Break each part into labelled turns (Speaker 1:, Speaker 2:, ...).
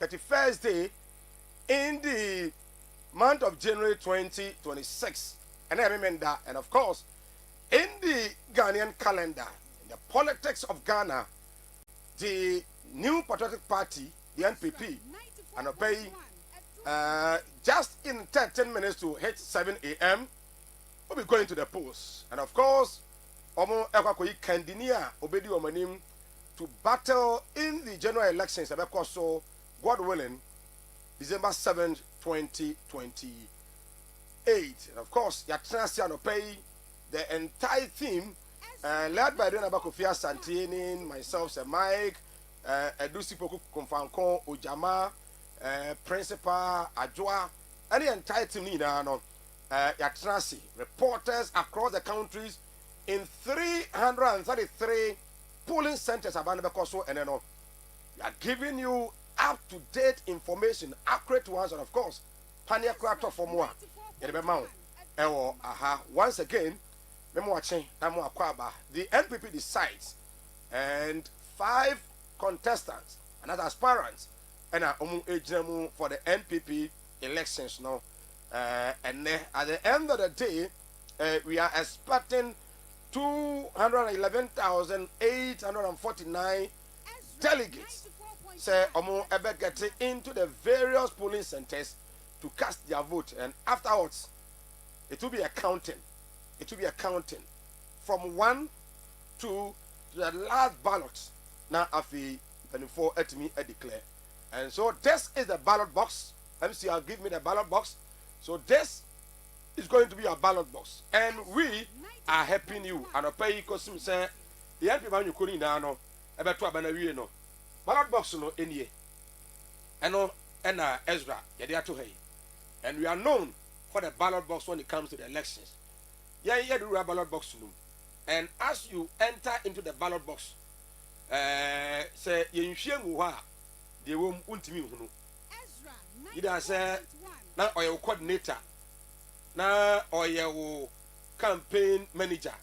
Speaker 1: 31st day in the month of January 2026. And I remember that. And of course, in the Ghanaian calendar, in the politics of Ghana, the new patriotic party, the NPP, and obey just in 10 minutes to hit 7 a.m., we'll be going to the polls. And of course, Omo Ekwakoyi Kandinia obedi omanim to battle in the general elections. So, God willing, December 7th, 2028. And of course, Yatrasi and Opei, the entire team, led by Dona Bakofia Santini, myself, Sir Mike, Edusi Poku Kumfanko, Ojama, Principal, Ajwa, and the entire team, Yatrasi, reporters across the countries in 333 polling centers, and then we are giving you up-to-date information, accurate ones, and of course, pioneer craft for more. Once again, the NPP decides, and 5 contestants and other aspirants, and for the NPP elections now. And at the end of the day, we are expecting 211,849 delegates. Say get into the various polling centers to cast their vote, and afterwards it will be accounting. It will be accounting from 1 to the last ballot. Now, after 24, let me declare. And so this is the ballot box. MCR give me the ballot box. So this is going to be a ballot box, and we are helping you. And I pay you say the NPP you couldn't know about to abandon no ballot box no any. And no and Ezra yeah to hey, and we are known for the ballot box when it comes to the elections. Yeah, do a ballot box no. And as you enter into the ballot box, say you share muha, they won't ultimate no. Either say now or your coordinator, now or your campaign manager,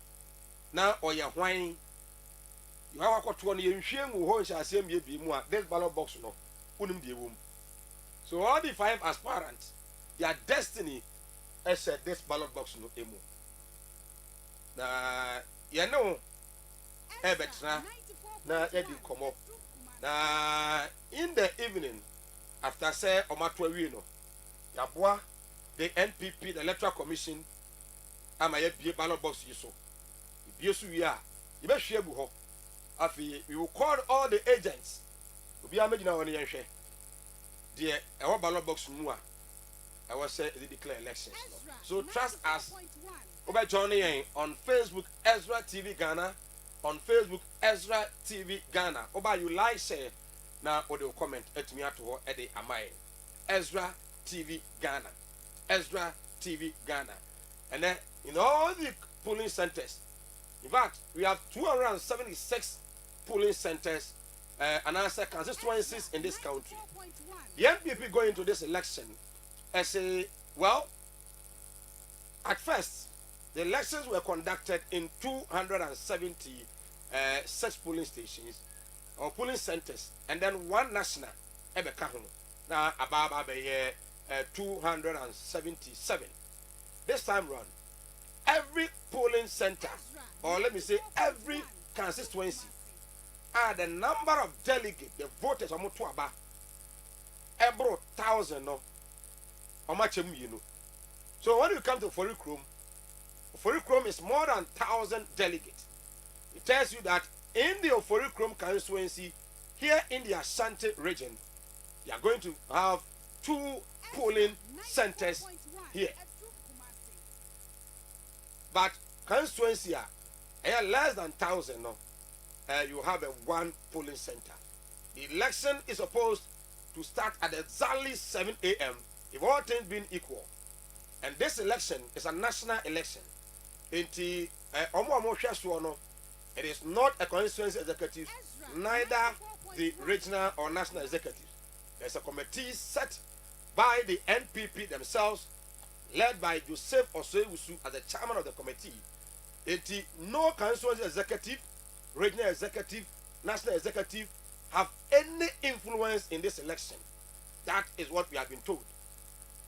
Speaker 1: now or your wine. You have got 20 years, who shall say me be more. This ballot box no, wouldn't be a womb. So all the 5 aspirants, their destiny is this ballot box no emo. Now, you know, Ebetra, now you come up. Now, in the evening, after say, Omatwino, Yabwa, the NPP, the Electoral Commission, am I a ballot box you so? If you are, you better share buho. We will call all the agents. We are making our own share. Dear, our ballot box more. I will say the declare elections. So trust us. Over joining on Facebook, Ezra TV Ghana. On Facebook, Ezra TV Ghana. Over you like, share. Now, or they'll comment at me at what Eddie Amai. Ezra TV Ghana. Ezra TV Ghana. And then in all the polling centers, in fact, we have 276 polling centers and answer constituencies in this country. The NPP going into this election as a well, at first, the elections were conducted in 276 polling stations or polling centers, and then 1 national. Now, about 277. This time round, every polling center, or let me say, every constituency, the number of delegates, the voters, are more to about every 1,000 no, how much you know. So when you come to Forikrom is more than 1,000 delegates. It tells you that in the Forikrom constituency, here in the Ashanti region, you are going to have 2 polling centers here. But constituency are less than 1,000 no, you have a 1 polling center. The election is supposed to start at exactly 7 a.m. if all things being equal. And this election is a national election. It is not a constituency executive, neither the regional or national executive. There's a committee set by the NPP themselves, led by Joseph Osewusu as the chairman of the committee. It is no constituency executive, regional executive, national executive have any influence in this election. That is what we have been told.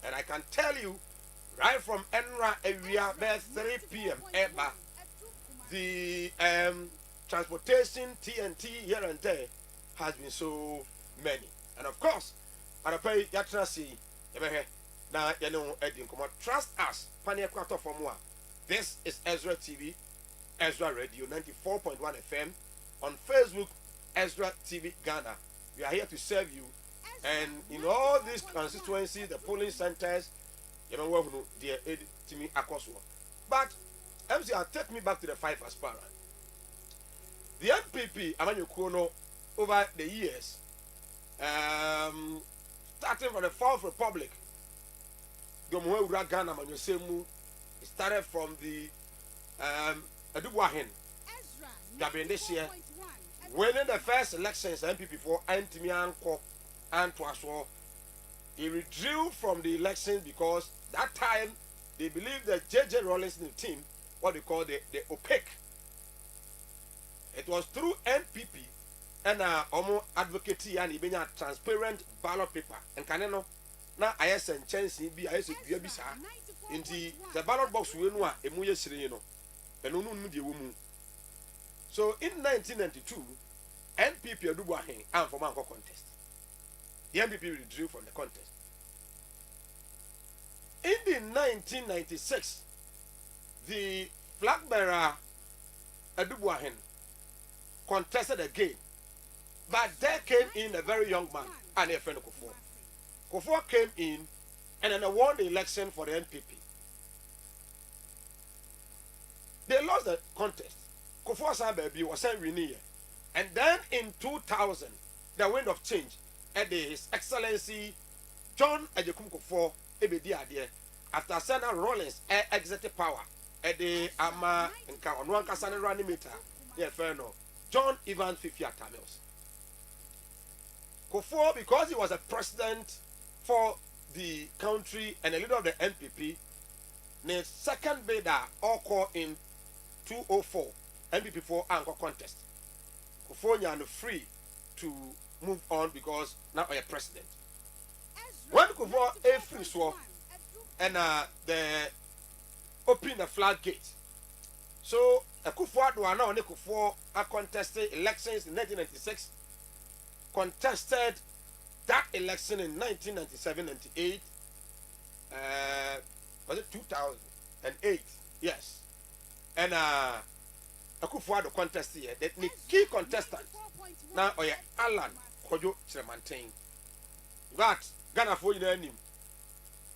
Speaker 1: And I can tell you, right from Enra area, 3 p.m. Eba, the transportation TNT here and there has been so many. And of course, I pay yatrasi, now you know, trust us, Pania Quarter for more. This is Ezra TV, Ezra Radio 94.1 FM, on Facebook, Ezra TV Ghana. We are here to serve you. And in all these constituencies, the polling centers, but MC, take me back to the 5 aspirant. The NPP, Amanyukono, over the years, starting from the 4th Republic, Ghana, it started from the Adubuahin, Gabriel this year, winning the first elections, NPP for Antimianko and Twaswo. He withdrew from the elections because that time they believed that J.J. Rawlings in the team, what they call the opaque. It was through NPP and advocacy and even a transparent ballot paper. And Caneno, now I have sent chance in be in the ballot box we know a muye sireno. And no the woman. So in 1992, NPP Adubuahin and for Manko contest. The NPP withdrew from the contest. In the 1996, the flag bearer Adubuahin contested again, but there came in a very young man, and a friend of Kufuor. Kufuor came in and then won the election for the NPP. They lost the contest. Kufuor Sababi was sent renewed, and then in 2000, the wind of change, and His Excellency John Ajekum Kufuor ebedi ade after Senator Rawlings exited power at the ama nka ono ankasa ne running meter yeah fair no John Ivan Fifia Tamils. Kufuor, because he was a president for the country and a leader of the NPP, the second bidder all called in 2004 NPP for anchor contest. Kufuor is free to move on because now I am president. When Kufuor a free swore and the open the floodgate. So Kufuor do now Kufuor contested elections in 1996, contested that election in 1997, 98, was it 2008? Yes. And Kufuor the contest here. The key contestant now Alan Kojo Tremantain. But Ghana for you name.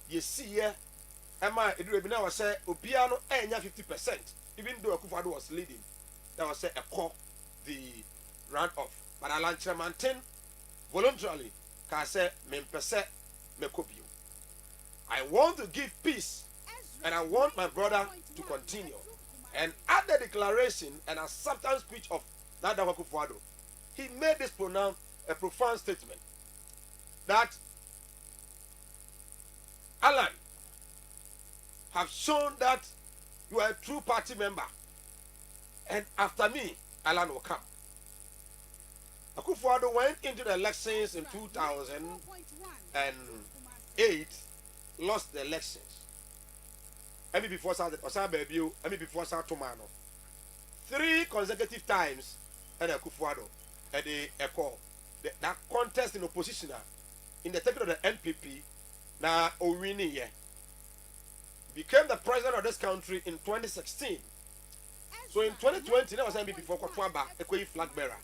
Speaker 1: You see here, Emma Edrebina was say Obiano 50%, even though Kufuor was leading. That was a call the round off. But Alan Tremantain voluntarily can say Mempese Mekobio. I want to give peace and I want my brother to continue. And at the declaration and acceptance speech of Nana Kufuor, he made this a profound statement that Alan have shown that you are a true party member, and after me, Alan will come. Kufuor went into the elections in 2008, lost the elections. MP before Osabebiu, MP before Tomano. 3 consecutive times, and Kufuor at the echo that contest in opposition in the ticket of the NPP. Now Owini became the president of this country in 2016. So in 2020, that was NPP before Kwatwaba, a flag bearer.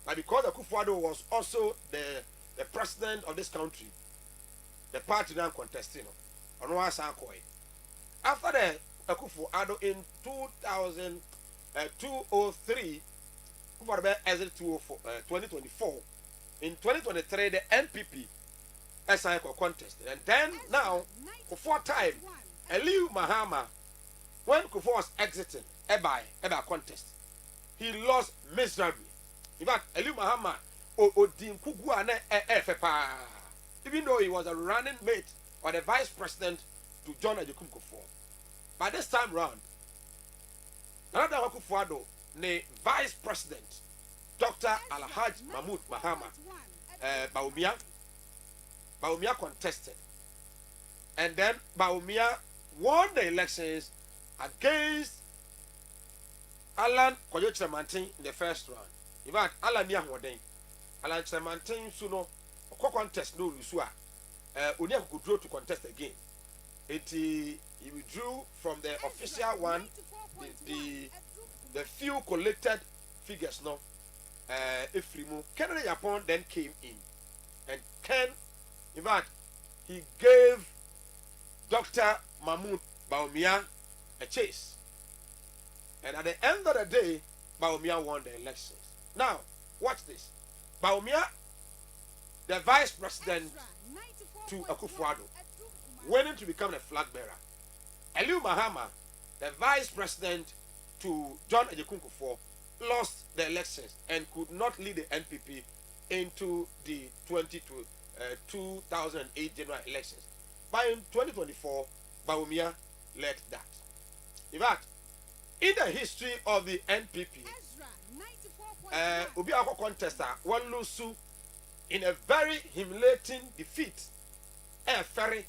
Speaker 1: But because Kufuor was also the president of this country, the party now contesting on one side. After the Kufuor in 2003, Kufuor exit 2024. In 2023, the NPP SICO contest. And then now, for 4 time, Eliu Mahama, when Kufuor was exiting Eba contest, he lost miserably. In fact, Eliu Mahama Odin Kuguane Efepa, even though he was a running mate or the vice president to John Ajekum Kufuor. By this time round, another Kufuor, the vice president, Dr. Alhaj Mahmoud Mahama Baumia, Bawumia contested. And then Bawumia won the elections against Alan Koyo Tremantin in the first round. In fact, Alan Niahoden, Alan Tremantin Suno, contest no Lusua. Unia could draw to contest again. He withdrew from the official one, the few collected figures, no. Ifrimu. Kennedy Japan then came in. And Ken, in fact, he gave Dr. Mahmoud Bawumia a chase. And at the end of the day, Bawumia won the elections. Now, watch this. Bawumia, the vice president to Akufo-Addo, winning to become the flag bearer. Eliu Mahama, the vice president to John Agyekum Kufuor, lost the elections and could not lead the NPP into the 2008 general elections. But in 2024, Bawumia led that. In fact, in the history of the NPP, Obi Ako contester one lose in a very humiliating defeat. Ferry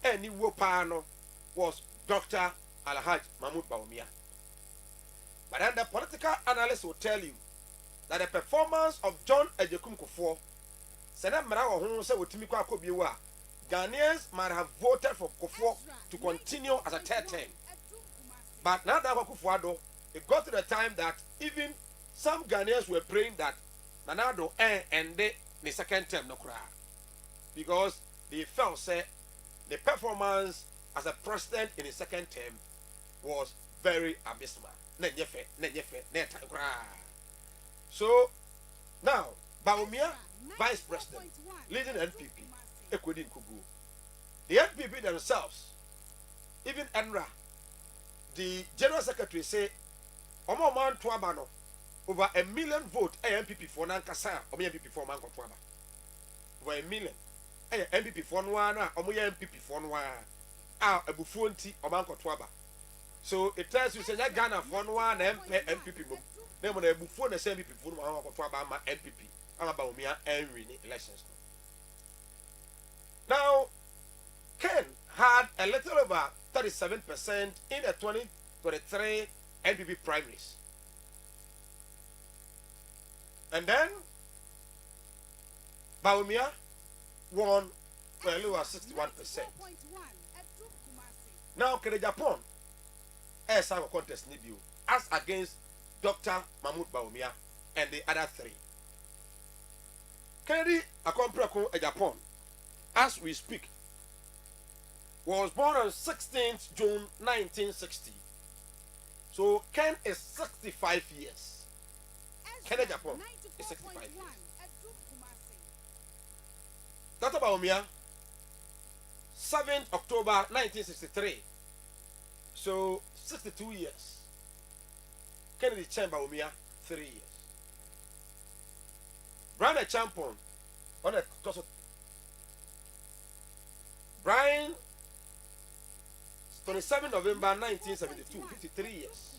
Speaker 1: any wopano was Dr. Alhaj Mahmoud Bawumia. But then the political analyst will tell you that the performance of John Agyekum Kufuor, Ghanaians might have voted for Kufuor to continue as a third term. But now that Akufo-Addo, it got to the time that even some Ghanaians were praying that Nanado ended the second term no cry, because they felt say the performance as a president in the second term was very abysmal. So now Bawumia, vice president, leading NPP, Ekwedi Nkugu. The NPP themselves, even Enra, the general secretary say, Omo man tuabano over 1 million vote NPP for Nankasa, or NPP for Manko Tuaba. Over 1 million. NPP for Nwana, or NPP for Nwana. Ebufonti or Manko Tuaba. So it tells you, say, Ghana for Nwana, NPP. Then when Ebufon the same NPP for Manko Tuaba, my NPP. I'm about me and winning elections. Now, Ken had a little over 37% in the 2023 NPP primaries. And then Bawumia won over 61%. Now, Kennedy Japan has a contest Nibiu as against Dr. Mahmoud Bawumia and the other three. Kennedy Akompreko Japan, as we speak, was born on 16th June 1960. So Ken is 65 years. Kennedy Japan is 65 years. Dr. Bawumia, 7th October 1963. So 62 years. Kennedy Chen Bawumia, 3 years. Brian Champion on the Brian, 27 November 1972, 53 years.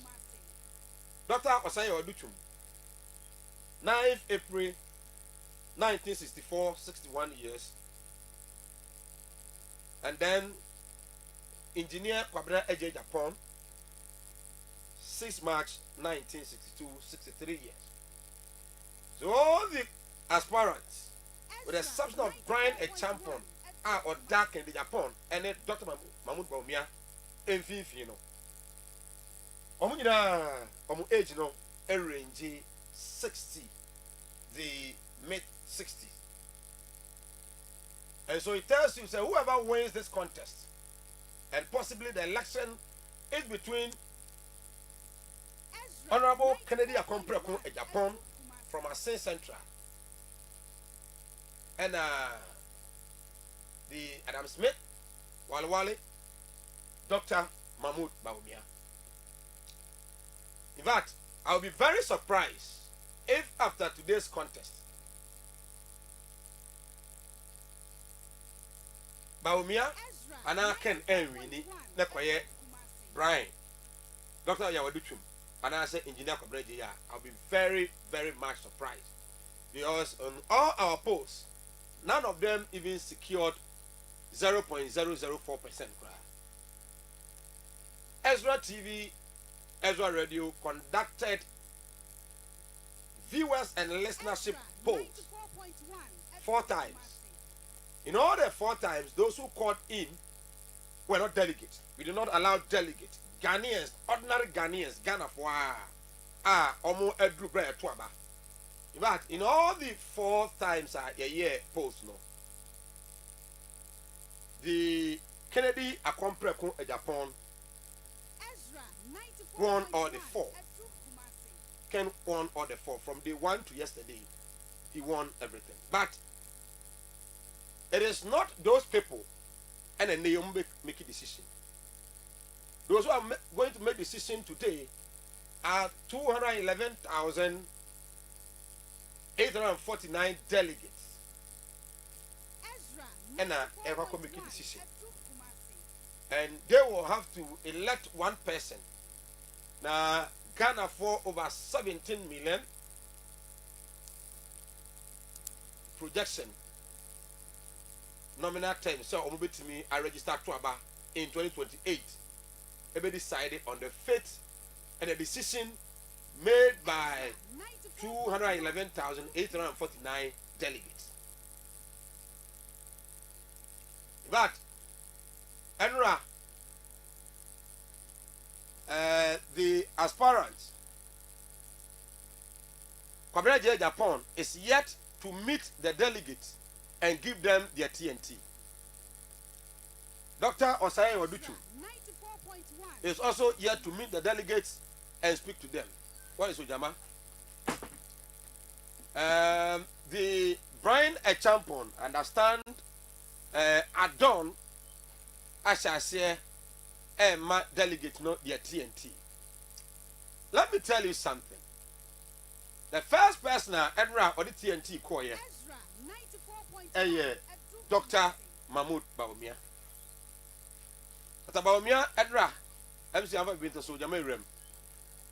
Speaker 1: Dr. Osayo Oduchum, 9th April 1964, 61 years. And then Engineer Kwabena Eje Japan, 6 March 1962, 63 years. So all the aspirants, with the exception of Brian Champion, or dark in the Japan, and then Dr. Mahmoud Bawumia, and Fifino. Omu age no, range 60, the mid 60s. And so it tells you, say, whoever wins this contest, and possibly the election is between Honorable Kennedy Akompreko Japan from Asin Central and the Adam Smith, Wale, Dr. Mahmoud Bawumia. In fact, I'll be very surprised if after today's contest, Bawumia and I can Enrini, Nekoye, Brian, Dr. Yawaduchum, and I say Engineer Kwabena, I'll be very, very much surprised. Because on all our polls, none of them even secured 0.004%. Ezra TV, Ezra Radio conducted viewers and listenership polls 4 times. In all the 4 times, those who called in were not delegates. We do not allow delegates. Ghanaians, ordinary Ghanaians, Ghana for omo edru bre tuaba. In fact, in all the 4 times a year post no, the Kennedy Akompreko Japan won all the 4. Ken won all the 4 from day 1 to yesterday. He won everything. But it is not those people and then they make a decision. Those who are going to make decision today are 211,849 delegates. And ever can make a decision. And they will have to elect one person. Now, Ghana for over 17 million projection. Nominal term. So, me, I registered to Aba in 2028. They decided on the fate and the decision made by 211,849 delegates. But, Enra, the aspirants, Kwabena Japan is yet to meet the delegates and give them their TNT. Dr. Osai Oduchu is also yet to meet the delegates and speak to them. What is Ujama? The Brian Echampon understand Adon Ashase Emma delegate not their TNT. Let me tell you something. The first person Edra or the TNT call Dr. Mahmoud Baumia. But Baumia Edra MC have been to Soja Merem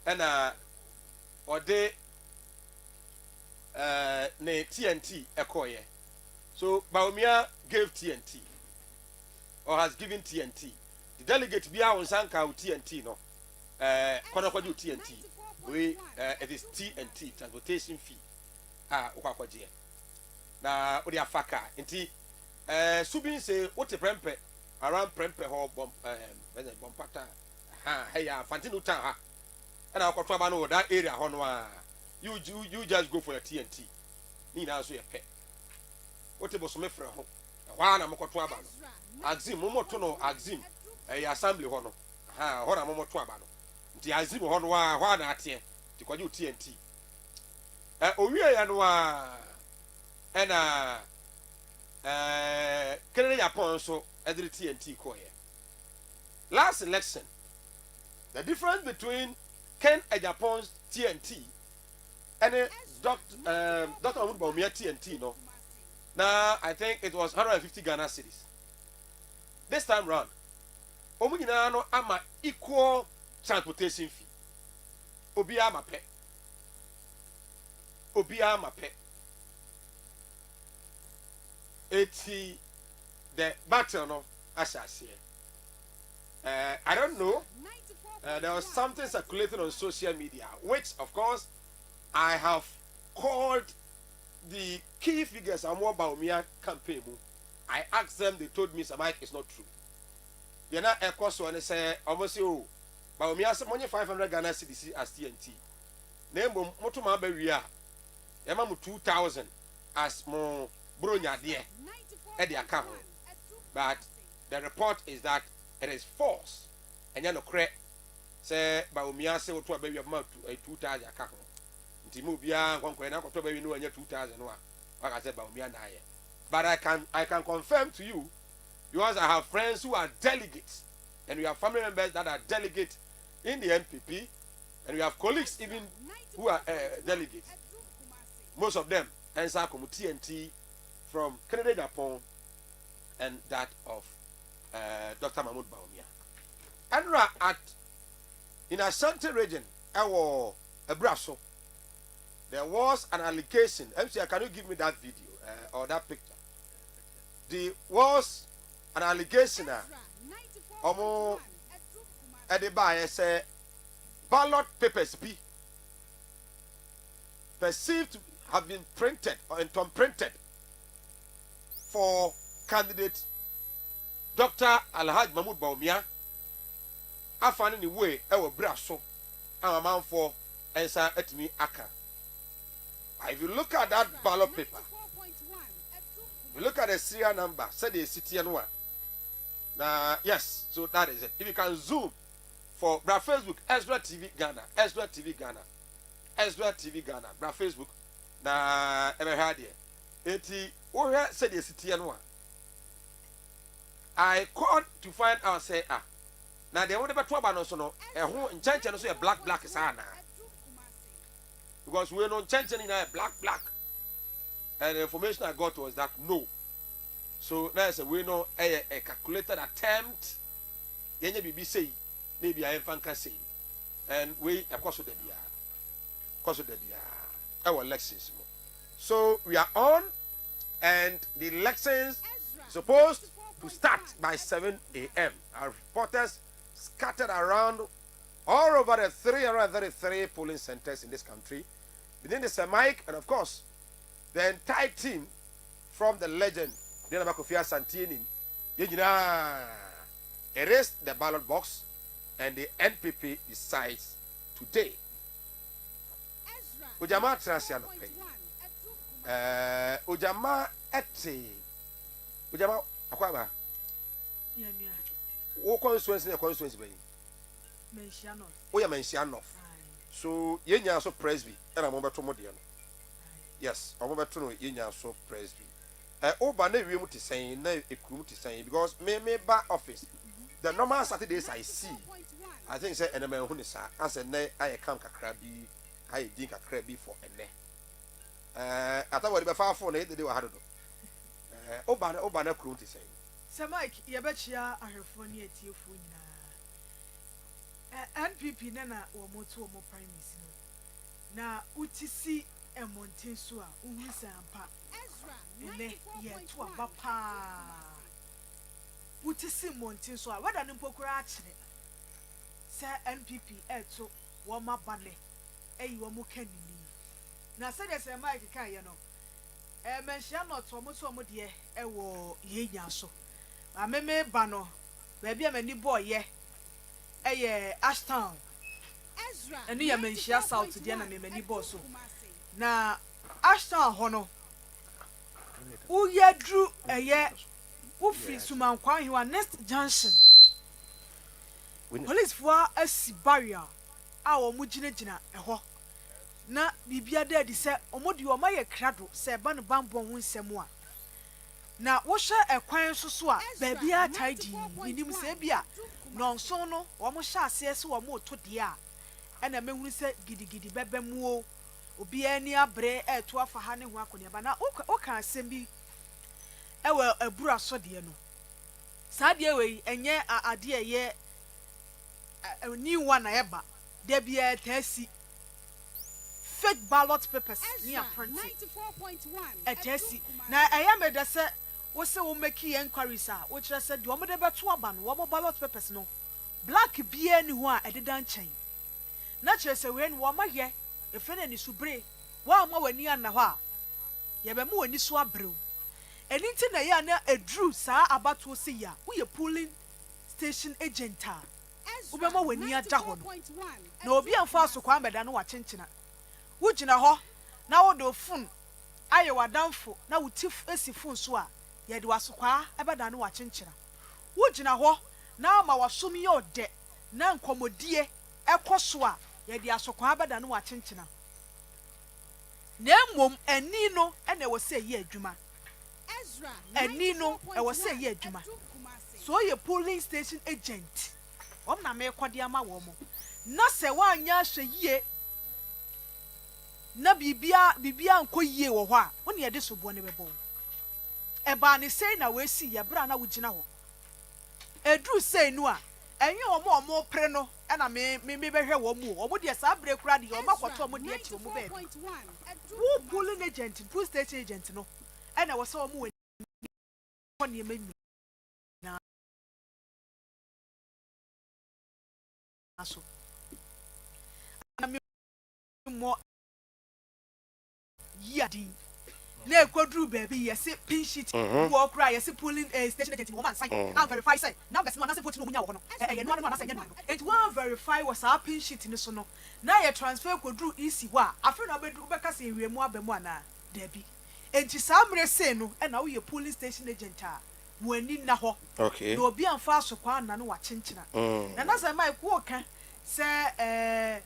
Speaker 1: and or they ne TNT Ekoye. So Baumia gave TNT or has given TNT. The delegate be on Sanka TNT no Konakwaju TNT. We it is TNT transportation fee. Ukwakwajie. Na odi afaka nti subin say what prempe around prempe ho bompata hey fantinu tan ha na akotwa ba no that area ho no you just go for your TNT ni na so ye pe what boso me frɛ ho hwa na mokotwa ba no axim momoto no axim assembly ho no ho na momoto aba no nti axim ho no hwa na ate ti kwaje TNT owie ya no and Kennedy Japan so every TNT call here. Last election, the difference between Ken Japan's TNT and Dr. Baumia TNT no. Now I think it was 150 Ghana cedis. This time round, omugina no ama equal transportation fee. Obia ma pe. Obia ma pe. It's the battle no asase. I don't know. There was something circulating on social media, which of course I have called the key figures and more Baumia campaign. I asked them, they told me Samike is not true. They're not a cost when they say almost you Baumia some money 500 Ghana cedis as TNT. Name Motuma Beria. Yamamu 2,000 as more Brunya dear at the account. But the report is that it is false. And you know, correct. Say Baumia say what baby of mouth to a 2,000 account. Timubia, one coin, I baby know 2,000. Like I said, Baumia na. But I can confirm to you, because I have friends who are delegates, and we have family members that are delegates in the NPP, and we have colleagues even who are delegates. Most of them answer from TNT from Kennedy Japan and that of Dr. Mahmoud Baumia. And in Ashanti region, a Brasso, there was an allegation. MC, can you give me that video or that picture? there was an allegation omo edeba say ballot papers be perceived to have been printed or printed for candidate Dr. Alhaji Mahmoud Bawumia afani ni way ewo bra so amamanfo ensa etimi aka. If you look at that ballot paper, you look at the serial number, say the city and one. Now, yes, so that is it. If you can zoom for Bra Facebook, Ezra TV Ghana, Ezra TV Ghana, Ezra TV Ghana, Bra Facebook, na ever had here. Eti, where say the city and one. I called to find out, say, now they want to be trouble no so no, a whole in change and so a black is ana. Because we don't change any black. And the information I got was that no. So now I we know a calculated attempt. Yenye bibi say, maybe I can say. And we of course our elections. So we are on, and the elections supposed to start by 7 a.m. Our reporters scattered around all over the 333 polling centers in this country, within the Semic, and of course, the entire team from the legend, Dina Bakofia Santini, erased the ballot box, and the NPP decides today. Ujama Transiano pay. Ujama ete. Ujama akwaba. Wo constituency na constituency be.
Speaker 2: Mention
Speaker 1: Oya mention of. So yenya so presby and I'm beto mo de no. Yes, I'm beto no yenya so presby. Oba na wi mu te sen na ekuru te sen because me ba office. The normal Saturdays I see. I think say enema hu ni sa. As na I come kakra bi, I din kakra bi for ene. Ata wo de be fa for na de wa hado do. Oba na kuru te sen.
Speaker 2: Sir Mike, ye betcha ahefo ni atiefo nyina. NPP na wo moto wo prime minister na utisi emontin so a uhu sampa Ezra ye to aba pa utisi montin so a wada ne mpokura akire se NPP eto wo mabale eyi wo mo kanini na se de se Mike kan ye no menhia not wo moto wo de ewo ye nya so ameme ba no ba bia mani boy ye Ashtown Ezra eni ya menhia south dia na memani boss na Ashtown hono uyadru ufri sumankwa hiwa next junction police for asi barrier a wo mugina eho na bibia da di se omodi o maye krado se ba no bambo hu nsem a na wo hwe ekwan so a ba bia taidi minim se bia nonso no wo mo hye ase se wo mo to de a ena mehunu se gidigidi bebemu o obi ani abre eto afa ha ne ho akoni ba na o kan asem bi ewe abura so de no sa de we enye ade ye ni one eba de bia tasi fake ballot papers ni apprenti 94.1 etasi na ayame de se wo se wo make inquiries a wo kire se de wo de beto aba no wo ballot papers no black bia ni ho a ededa nchen na kire se we ni wo ma ye efe na ni subre wa ma wani ana ho a ye be ma wani so abrew eni nti na ya na edru sa abato se ya wo ye polling station agent a wo be ma wani ada ho no na obi amfa so kwa mbeda no wa chenchena wo gina ho na wo do phone aye wadamfo na wo tif esi phone so a ye de wasokwa ebeda no wa chenchena wo gina ho na ma wasom ye ode na nkomodie ekoso a ye de asokwa ebeda no wa chenchena na mom ani no ene wo se ye adwuma Ezra ani no e wo se ye adwuma so ye polling station agent om na me kwade ama wo mo na se wa anya hwe yie na bibia nko yie wo ho a woni ye de sobo ne bebo e ba ne sei na we si ye bra na wo gina ho edru sei no a enye omo pre no e na me behwe wo mu omo de sa bre kura de omo kwato omo de achi omo be wo polling agent full station agent no e na wo se omo kɔ nneɛma nyinaa so na me mo yadi na ekoduru baby yesi pin sheet wo kra yesi polling station agent wo man sign and verify say now person na say vote no munya wo no ye no na say nya no it one verify was our pin sheet ni so no na ye transfer koduru isi wa afi na obedu beka say wiemu abamu ana dabi enti samre say no e na wo ye polling station agent a wo ani na ho
Speaker 1: okay
Speaker 2: na obi amfa so kwa na no wa chenchena na say mai ko ka say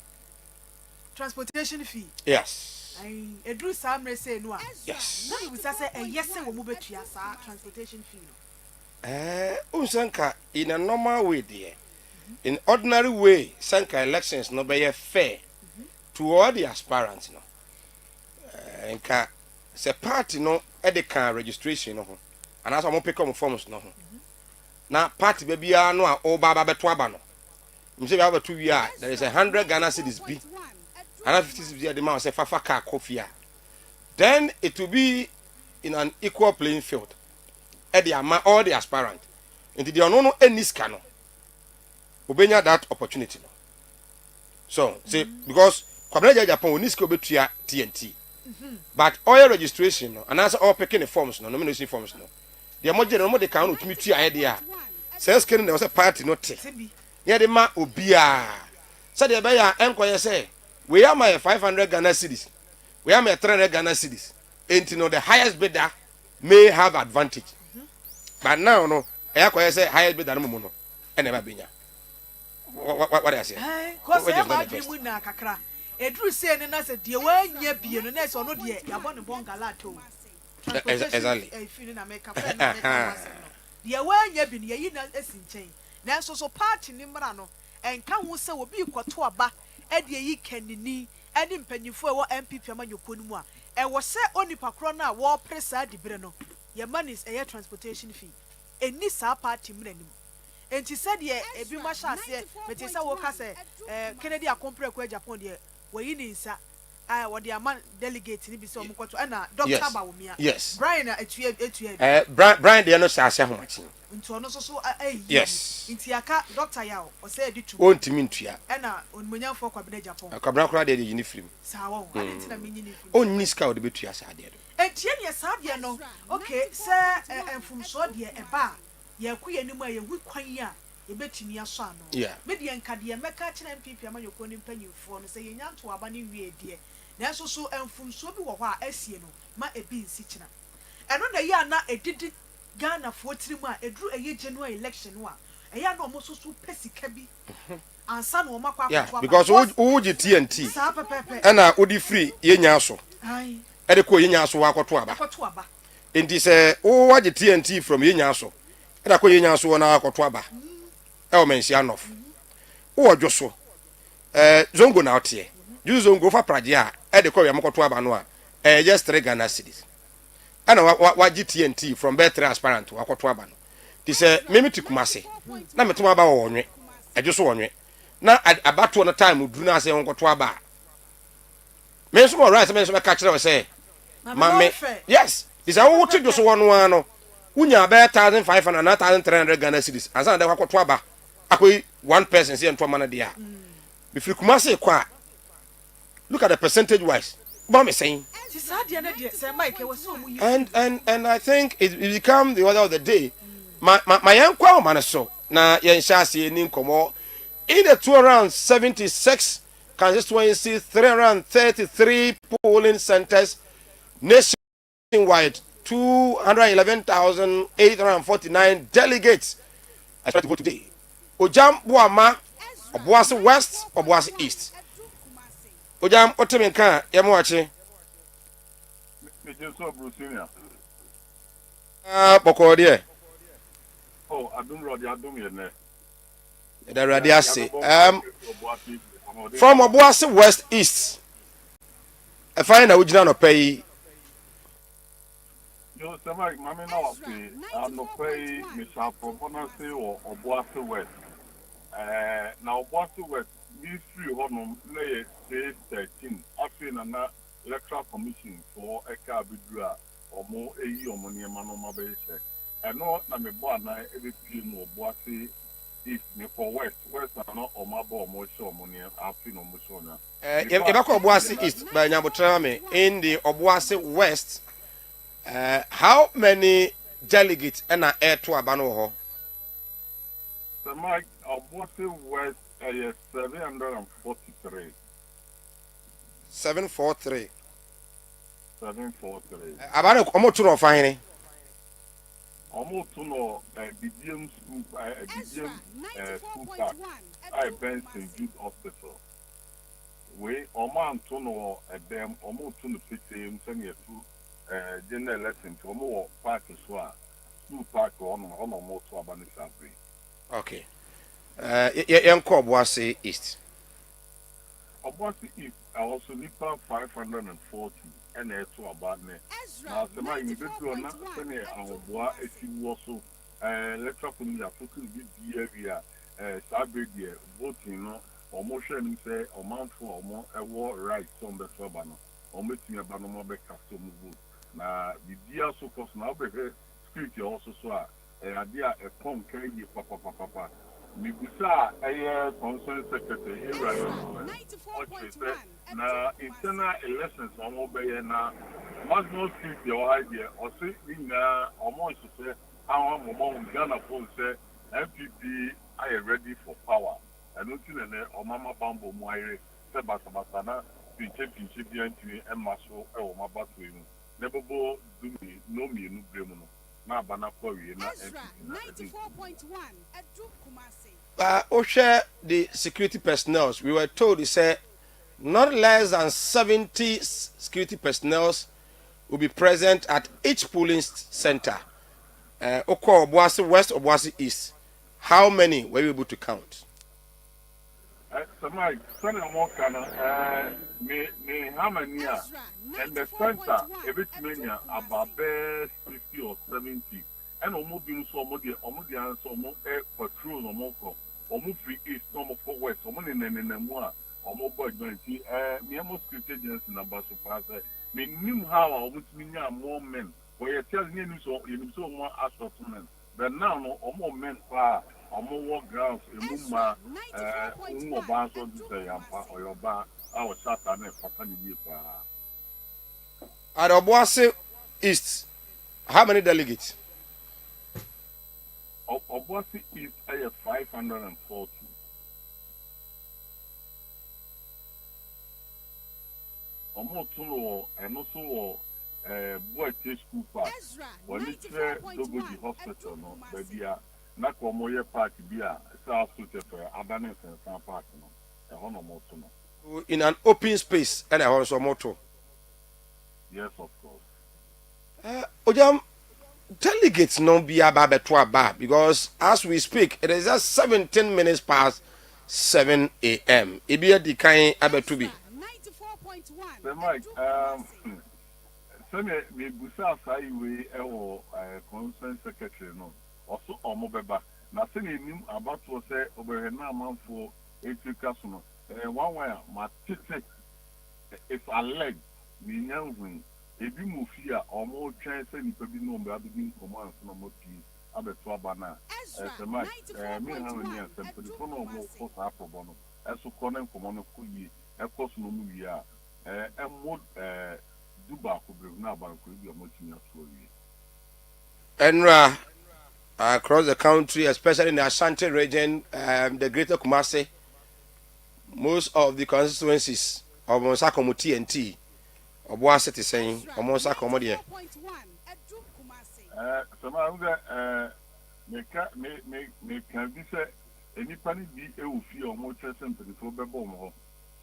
Speaker 2: transportation fee
Speaker 1: yes
Speaker 2: Edru Samre say no.
Speaker 1: yes
Speaker 2: No, we say yes we move betua sa transportation fee no.
Speaker 1: Unsanka in a normal way there. In ordinary way, sanka elections no be fair to all the aspirants no. Nka se party no e de kan registration no ho. Anaso mo pick up forms no ho. Na party be bia no a o ba beto aba no. Mse be aba 2 year there is 100 Ghana cedis bi. And 50 cedis the man say fafa car coffee. Then it will be in an equal playing field. All the aspirants. Into the no any scanner. Obenya that opportunity. So, say because Kwabena Japan we need to be TNT. But all registration and answer all picking the forms no nomination forms no. The more general they can to meet your idea. Says can there was a party not. Yeah, the ma obia. So the buyer enquire say we are my 500 Ghana cedis. We are my 300 Ghana cedis. And you know the highest bidder may have advantage. But now no, I say highest bidder no more no. And never been. What I say?
Speaker 2: Cause I be mu na kakra. Edru say na say de wa nya bie no na say ono de ya bo ne bongala to.
Speaker 1: Exactly.
Speaker 2: Feel na make up na make up. De wa nya bi ne yi na asinchen. Na so party ni mra no enka ho say obi kwoto aba e de yi kanini eni mpanyifo e wo MPP amanyoko ni mu a e wo se onipa kro na wo presa dibere no ye manis e transportation fee eni sa party mra ni enti said ye ebi ma sha ase meti sa wo ka se Kennedy akompre kwa Japan de wo yi ni nsa wo de ama delegate ni bi se omkoto na Dr. Bawumia
Speaker 1: yes
Speaker 2: Brian etu
Speaker 1: Brian de no sha ase homachi
Speaker 2: nti ono so
Speaker 1: yes
Speaker 2: nti aka Dr. Yao o say editu
Speaker 1: ontimi ntua
Speaker 2: na onmonyamfo Kwabena Japan
Speaker 1: Kwabena kra de uniform
Speaker 2: sa wo anti na menyi ni
Speaker 1: onni ska o de betua sa de
Speaker 2: etie ne sa de no okay say enfumso de eba ye kuye ni mu a ye hu kwan a ye betumi aso ano me de enka de meka kire MPP amanyoko ni mpanyimfo no say ye nyanto aba ni wie de na so enfumso bi wo ho a asie no ma ebi nsi kina eno na ye ana edidi Ghana for tiri mu a edru eye January election no a eya na omo so pesika bi ansa na omakwa akwa
Speaker 1: because who TNT
Speaker 2: sa pepepe
Speaker 1: na odi free ye nya so
Speaker 2: ai
Speaker 1: e de ko ye nya so akoto aba enti se wo waje TNT from ye nya so e da ko ye nya so na akoto aba e o mensi anof wo odwo so zongo na otie ju zongo fa praje a e de ko ye makoto aba no a just 3 Ghana cedis ana waje TNT from be transparent akoto aba no ti se memi tikumase na metuma aba wo onwe edwo so onwe na abato no time duru na se wonkoto aba me so mo right me so me ka kire we say mame yes is a wo tidwo so wono ano unya be 1500 na 1300 Ghana cedis asa na de kwakoto aba akoi one person say ento mana dia be free kumase kwa look at the percentage wise what me saying and I think it become the order of the day my yankwa man so na yen shase ni nkomo in the 276 constituencies 333 polling centers nationwide 211,849 delegates expect to vote today ojam boama oboase west oboase east ojam otemenka yemoache boko de
Speaker 3: oh adum rodi adum ye ne
Speaker 1: the radiase from oboase west east e find na ujina no pay
Speaker 3: yo sama mama na wa pe no pay me sha proponent o oboase west na oboase west be free honum na ye 13 afi na electoral commission for eka bidura omo eyi omo niema no ma be se and no, na me boy na every no bossy if me for west are not or my boy more show money after no mushona.
Speaker 1: Yebako Obuasi East by Nyabutrame in the Obuasi West. How many delegates and air to Abano?
Speaker 3: The Mike Obuasi West 743.
Speaker 1: 743.
Speaker 3: 743.
Speaker 1: Abano Omoturo fine.
Speaker 3: Almost to know BDM school, BDM school park, I Benson Youth Hospital. We Oman to know them almost to the PTM send you to general lesson to more park as well. School park on more to Abani Sabri.
Speaker 1: Okay. Yanko Obuasi East.
Speaker 3: Obuasi East also Nipa 540 and air to Abani. Now, the man you bet you are not sending our boy if you also let's up in your focus with the area, Sabri, voting, no, or motion say, or mount for or more a war right from the Sabano, or making a banana back custom vote. Now, the dear so close now, but security also saw a idea a pump carry papa. Migusa, a concerned secretary, here, na internal elections ọmọ bẹyẹ na national security ọha idea ọsẹ nyinaa ọmọ ìṣiṣẹ àwọn ọmọ Ghana fún ṣe NPP ayẹ ready for power ẹnu tí nìyẹn ọmọ ama bambo mu ayẹrẹ ṣe basabasa na pinche bi ẹntì ẹma so ẹwọ ọmọ abato yìí mu n'ebọbọ dumi n'omienu bere mu no n'aba n'akọ wie na NPP na ẹdi.
Speaker 1: Osha the security personnel, we were told, he said, not less than 70 security personnel will be present at each polling center. Oko Obuasi West, Obuasi East. How many were you able to count?
Speaker 3: So Mike, Sunday Mokana, me how many are? And the center, every mania about 50 or 70. And almost being so much, almost the answer, almost patrol, almost free east, almost for west, almost in the more. Omo boy 20 me almost created agency number so pass me knew how I would mean more men but you tell me so more assortment but now no omo men pa omo work grounds emuma umo ba so to say ampa oyoba our satan e papa ni pa
Speaker 1: At Obuasi East, how many delegates?
Speaker 3: Obuasi East 540. Almost and also boy school park. When it's Dogoji Hospital, no, but they are not Komoye Park, be a South Sutter, Abandoned and Park, no, a Honomoto.
Speaker 1: In an open space, and I also motto.
Speaker 3: Yes, of course.
Speaker 1: Ojam, delegates no be about bar because as we speak, it is just 17 minutes past 7 a.m. It be a decaying about to be.
Speaker 3: The Mike, send me Busa Saiwe or concerned secretary, no, also Omobeba. Now, sending him about to say over a man for 8 customer. One way, my ticket, if I leg, me young wing, if you move here, or more chance, any baby no, but I'll be command from a motive. Abetua Bana, as a Mike, me and Harry, and for the phone of more force Apple Bono, as to connect from one of you, of course, no movie. And what Duba could bring now about your motion
Speaker 1: Enra across the country, especially in the Ashanti region, the Greater Kumasi, most of the constituencies of Monsako TNT, Obuasi is saying, or Monsako Modia.
Speaker 3: Some can be said any penny be a feel more chesson to the Toba.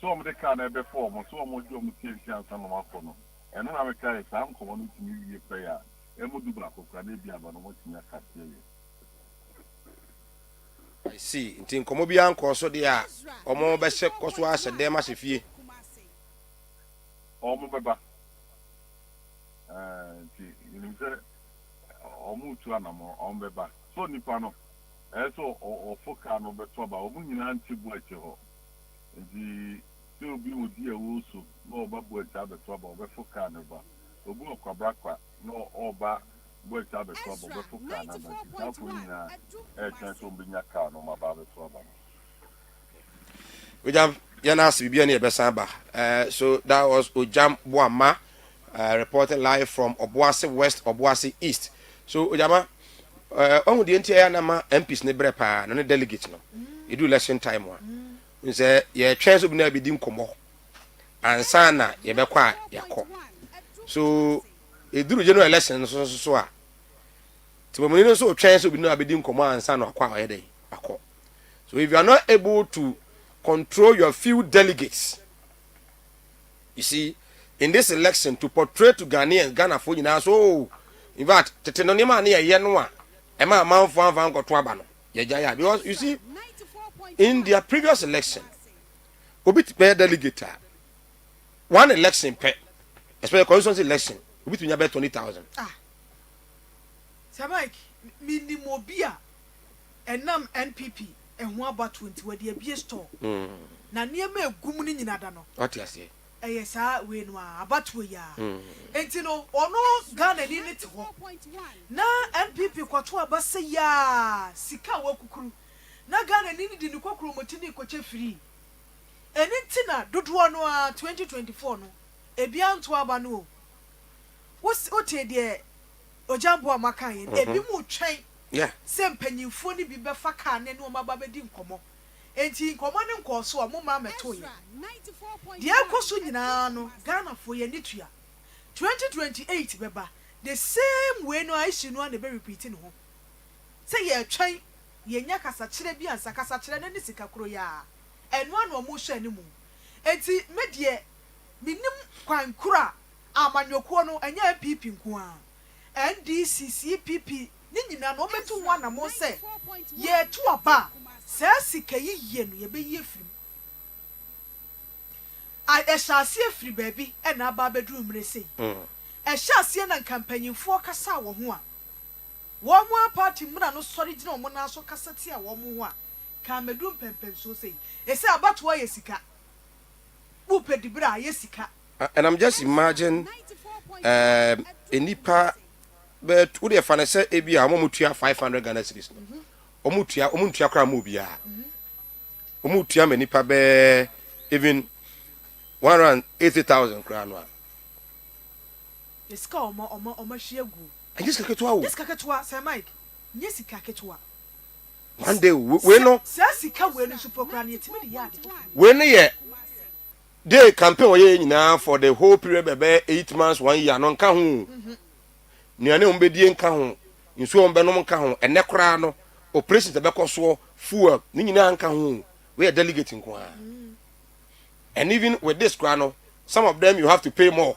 Speaker 3: So the car never form, so much of material and some of our phone. And then I will carry some community new player, and would do black of Canadian, but what's in a castle.
Speaker 1: I see. In Comobian, Corso, they are, or more best Coswas and Demas if ye.
Speaker 3: Or Mobaba. Or move to animal on the back. So Nipano, also or Focano Betoba, or Munin Antibuacho. The still be with you also, no Babu at the trouble of a Focanova, Obu Quabraca, no Oba, Wait, I be trouble. But for Canada, that's when I chance to bring a car no my baby trouble.
Speaker 1: Ujam Yanas Bibiani Besamba. So that was Ujam Boama reporting live from Obuasi West, Obuasi East. So Ujama, on the entire nama MPs Nebrepa, no delegates no. You do election time one. You say, yeah, chance of never be dim como. And sana, ye be quiet, yako. So, you do general election so. So, when you so chance of never be dim como and sana, acquire day. So, if you are not able to control your few delegates, you see, in this election, to portray to Ghanaians, Ghana for you now, so, in fact, Tetenonima near Yanua, Emma Mount Van Gotwabano, Yajaya, because you see, in their previous election, Obit per delegate, one election per, especially constituency election, Obit in about 20,000.
Speaker 2: Sir Mike, Minimobia, and Nam NPP, and one about 20 where the abuse store. Na near me gumuni in Adano.
Speaker 1: What you say?
Speaker 2: Yes, we know about we are. And you know, or no Ghana in it. Na NPP Quatua Bassaya, Sika Wakukuru. Na Ghana needed in the Kokru Motini Coche free. And in Tina, Dudwanoa 2024 no. Ebian Tuabano. What's Ote dear Ojambo Makai, a bimu train.
Speaker 1: Yeah.
Speaker 2: Same penny phony be befaka and no mabadim como. And he commanding course so a mumma toy. The Alcosunano, Ghana for your nitria. 2028, Beba. The same way no I should know the very repeating home. Say ye train, ye nyakasa chilebi and sakasa chile and Sikakroya. And one or more shanimu. And see, medie, minim quan cura, amanyokono and ya peeping kwa. And DCCPP. Nina no metu wana mo se ye to aba sa sika ye no ye be ye firi a ehase afiri baby e na aba bedru mre sei ehase na campaign-fo kasa wo ho a wo mo party mra no sori gina mo na so kasa ti a wo mo ho a ka medru pempem so sei e se abato ye sika bu pedibra ye sika.
Speaker 1: And I'm just imagine enipa but would you find say ebia omomutua 500 Ghana cedis no omutua kra mo bia omutua manipa be even 180,000 kra no
Speaker 2: Eska omo hwiegu
Speaker 1: and this kaketwa wo
Speaker 2: this kaketwa Sir Mike nyesi kaketwa
Speaker 1: one day we no
Speaker 2: sika we no super kra na yetimi de yade
Speaker 1: we no ye day campaign we ye nyina for the whole period be 8 months 1 year no nka ho niane ombedie nka ho nsu ombenom nka ho ene kra no operation te bekoso fuel ni nyina nka ho we are delegating kwa and even with this kra no some of them you have to pay more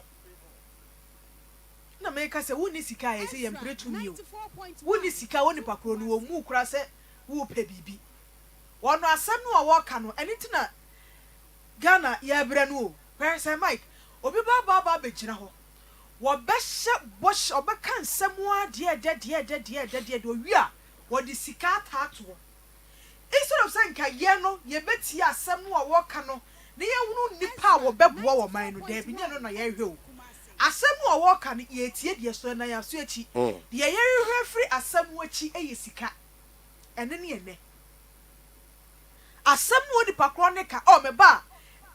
Speaker 2: na make say woni sika ye say yempre to mi o woni sika woni pakro no mu kra say wo pe bibi wono asem no wo ka no eni tina Ghana ya bre no o per say Mike obi ba be gina ho wo be hye bosh obeka nsemwa de do wi a wo di sika tato instead of saying ka ye no ye beti asem no wo ka no ne ye hunu nipa wo beboa wo man no de bi ne no na ye hwe o asem no wo ka no ye tie de so na ya so echi de ye hwe free asem wo echi eye sika ene ne ene asem no di pakro ne ka o me ba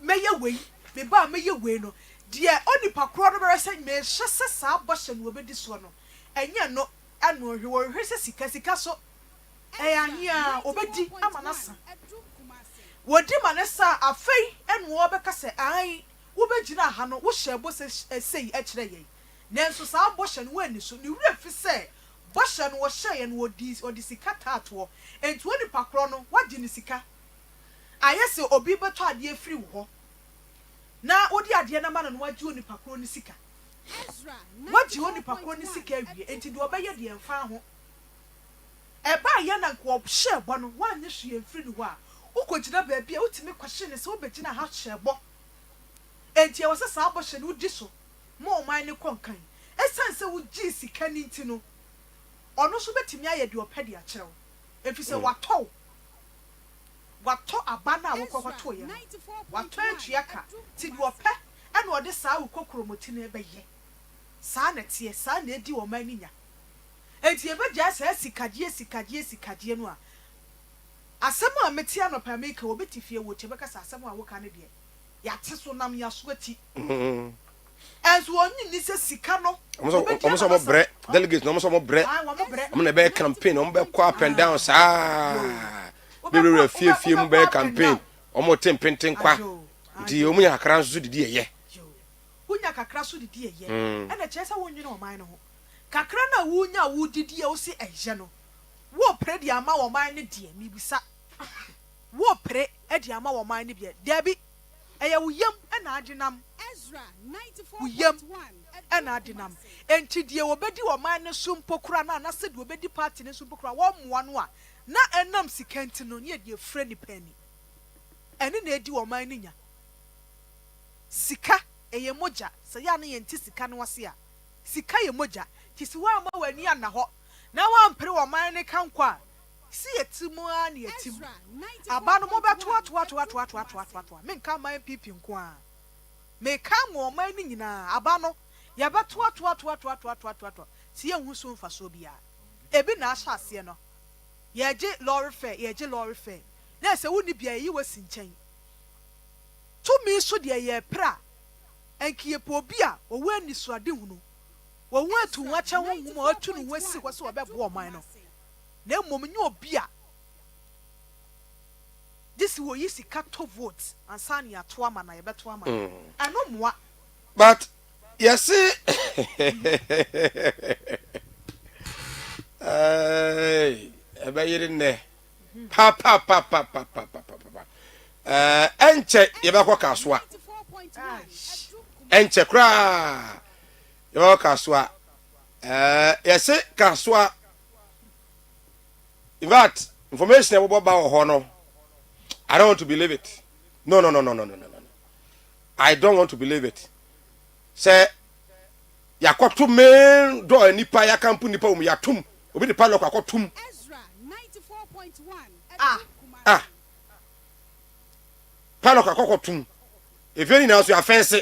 Speaker 2: meye wei me ba meye wei no de onipa kro no bere say me hyese sa boshe no obedi so no enye no anu hwe wo hwe se sika so ahia obedi amanasa wodi manasa afei enu obeka se ai wo begina ha no wo hyebo se sei ekire ye nenso sa boshe no wani so ni wura fi se boshe no wo hye no odi sika tato enti onipa kro no wadi ni sika ayese obi beto ade free wo na odi ade na ma no wagi onipa kro ni sika Ezra wagi onipa kro ni sika awie enti de obeye de emfa ho eba ye na ko hye bo no wanye hye free no a ukogina ba bia utimi kwahye ne se obegina ha hye bo enti e wo se sa abɔhye no di so mo man ne konkan esanse wo gi sika ni nti no ono so betimi aye de opede a kyerɛw efi se watɔ aba na wo kokɔtɔ ye watɔ atuaka ti de opɛ ɛna ɔde saa wo kokromoti na ɛbɛyɛ saa na tie saa na edi wo man ni nya enti ebe ja sa sikadie no a asem a metia no pa make obeti fie wo chebeka sa asem a wo ka ne de ya te so nam ya so ati enso onyi ni se sika no
Speaker 1: omo mo bre delegates no mo bre omo na be campaign omo be ko up and down sa be fie mu be campaign omo tempenten kwa di omo ya akra nso didi eye
Speaker 2: unya kakra so didi eye e na chesa wonwene o man no ho kakra na wunya wo didi e wo se eye no wo pre di ama wo man ne die mi bisa wo pre e di ama wo man ne bia dabi eye wo yam e na agenam Ezra 94.1 e na agenam enti die wo bedi wo man ne so mpokura na se de wo bedi party ne so mpokura wo moa no a na enam sikenti no ne die frɛ ni pani ene na edi wo man ne nya sika eye moja se ya na ye nti sika no wase a sika ye moja ti si wa ma wani ana ho na wa mpere wo man ne kankwa si yetimu a na yetimu aba no mo beto ato me nka man pipi nko a me ka mo man ni nyina aba no ya beto ato si ye hu so mfa so bia ebi na asha ase no ye je lorry fare na se woni bia yi wasi nchen to mi so de ye pra enkiye po bia owo ani so ade hunu wo hu atu wacha wo hu ma atu no wasi ko so obebo man no na mmom nye obi a this wo yi sika to vote ansa ne ato ama na ye beto ama ano moa
Speaker 1: but yes ebe yiri ne pa enche ye be ko kaso a enche kra yo kaso a yes kaso a in fact information about Hono, I don't want to believe it. No. I don't want to believe it. Say, yakotu men do nipa ya kampu nipa yatum. Obi the padlock akotum.
Speaker 4: Ezra 94.1.
Speaker 1: Padlock akotum. If you now so offense,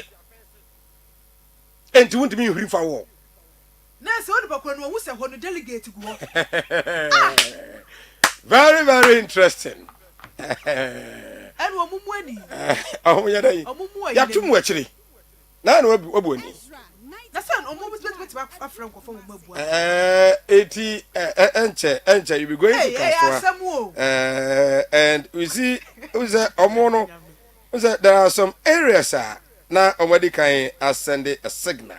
Speaker 1: and you want to be him for war.
Speaker 2: Na se oni bakwa no wo se ho no delegate go.
Speaker 1: Very, very interesting.
Speaker 2: And wo mumu ani.
Speaker 1: Oh, ya dai. Ya tumu actually. Na no obu ani.
Speaker 2: Na se omo bet afra nkofo mo mabu.
Speaker 1: Eti enche you be going to Kaswa. And we see omo no there are some areas na omadi kan ascend a signal.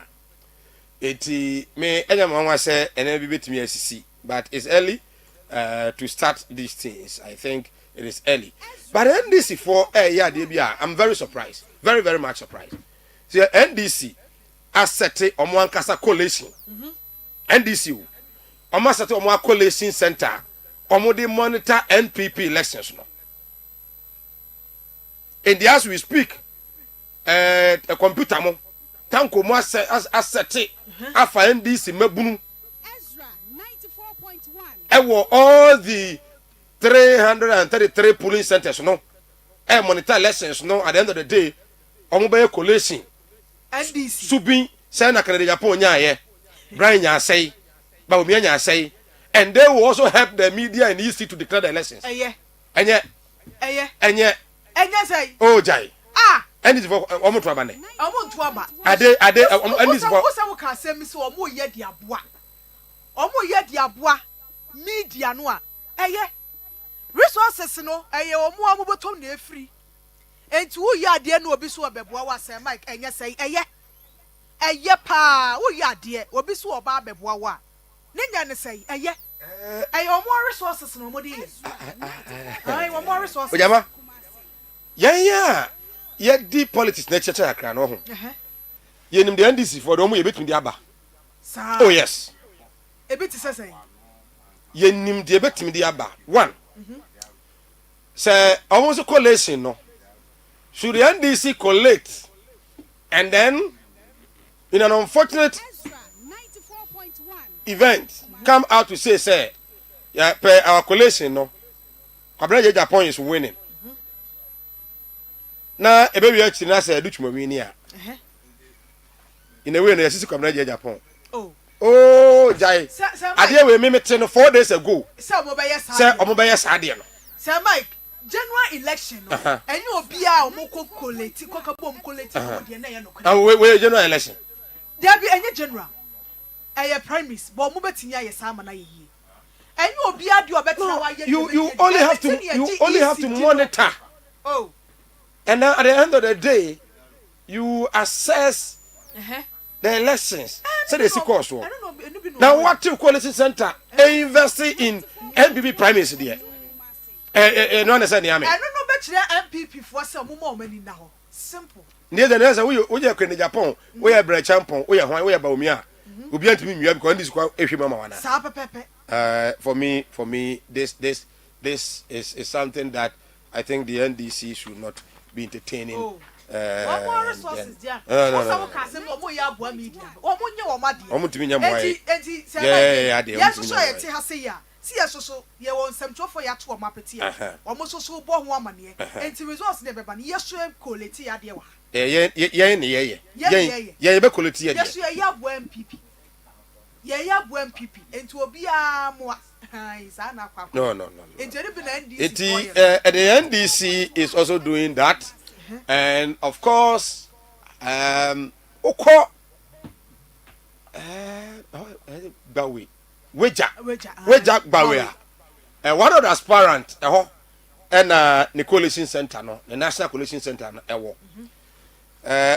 Speaker 1: Eti me enya mwa say ene bi betimi asisi but it's early to start these things. I think it is early. But NDC for I'm very surprised. Very, very much surprised. See, NDC asset omo ankasa coalition. NDC omo asset omo coalition center. Omo dey monitor NPP elections no. And as we speak, a computer mo tanko mo asset afa NDC mabunu.
Speaker 4: Ezra 94.1.
Speaker 1: Ewo all the 333 polling centers no. Monitor elections no. At the end of the day, omo be coalition.
Speaker 2: NDC.
Speaker 1: Subin say na Canada Japan nya ye. Brian nya say, ba omi nya say, and they will also help the media in EC to declare the elections. Enye
Speaker 2: say.
Speaker 1: Oh jai. NDC for omo to aba ne.
Speaker 2: Omo to aba.
Speaker 1: Ade NDC for.
Speaker 2: Wo say wo ka asem so omo ye di aboa. Omo ye di aboa. Media no a. Resources no omo amobotom na efri. Enti wo ye ade na obi so obeboa wa say Mike enye say pa wo ye ade obi so oba abeboa wa. Ne nya ne say omo resources no mo di ye. Omo resources.
Speaker 1: Ojama. Yeah, deep politics na cheche akra no ho. Ye nim the NDC for the omo ye betumi di aba. Oh yes.
Speaker 2: Ebiti say.
Speaker 1: Ye nim the betumi di aba. One. Say almost coalition no. Should the NDC collect and then in an unfortunate
Speaker 4: Ezra 94.1.
Speaker 1: event come out to say yeah, our coalition no. Kwabena Japan is winning. Na ebe wi achi na say duchuma wini a. In a way na yesi Kwabena Japan.
Speaker 2: Oh
Speaker 1: oh jai ade we me mete 4 days ago
Speaker 2: say omobeya sa
Speaker 1: say omobeya sa ade no
Speaker 2: say Mike general election no enye obi a omoko collect kokabo collect no de na ye no
Speaker 1: we general election
Speaker 2: there be enye general primaries but omobetini aye sa ma na ye enye obi a de obetina wa ye
Speaker 1: you only have to monitor.
Speaker 2: Oh,
Speaker 1: and now at the end of the day you assess the elections. So they see course. Now what to quality center investing in MPP primaries there? No understand
Speaker 2: I don't know bet MPP for some more money now. Simple.
Speaker 1: Near the next we are in Japan, we are bread champion, we are Baumia. We be to me because this is mama. For me, this is something that I think the NDC should not be entertaining.
Speaker 2: What more resources there?
Speaker 1: No.
Speaker 2: See so ye won some for ya to mapeti almost so bo ho amane enti resource ne beba ne yeso quality ade wa
Speaker 1: ye be quality ade
Speaker 2: yeso ye abo MPP ye abo MPP enti obi a mo isa na kwa
Speaker 1: no
Speaker 2: enti ene bi na NDC
Speaker 1: the NDC is also doing that and of course Bawi Weja Bawea. One of the aspirant and the coalition center no, the National Coalition Center no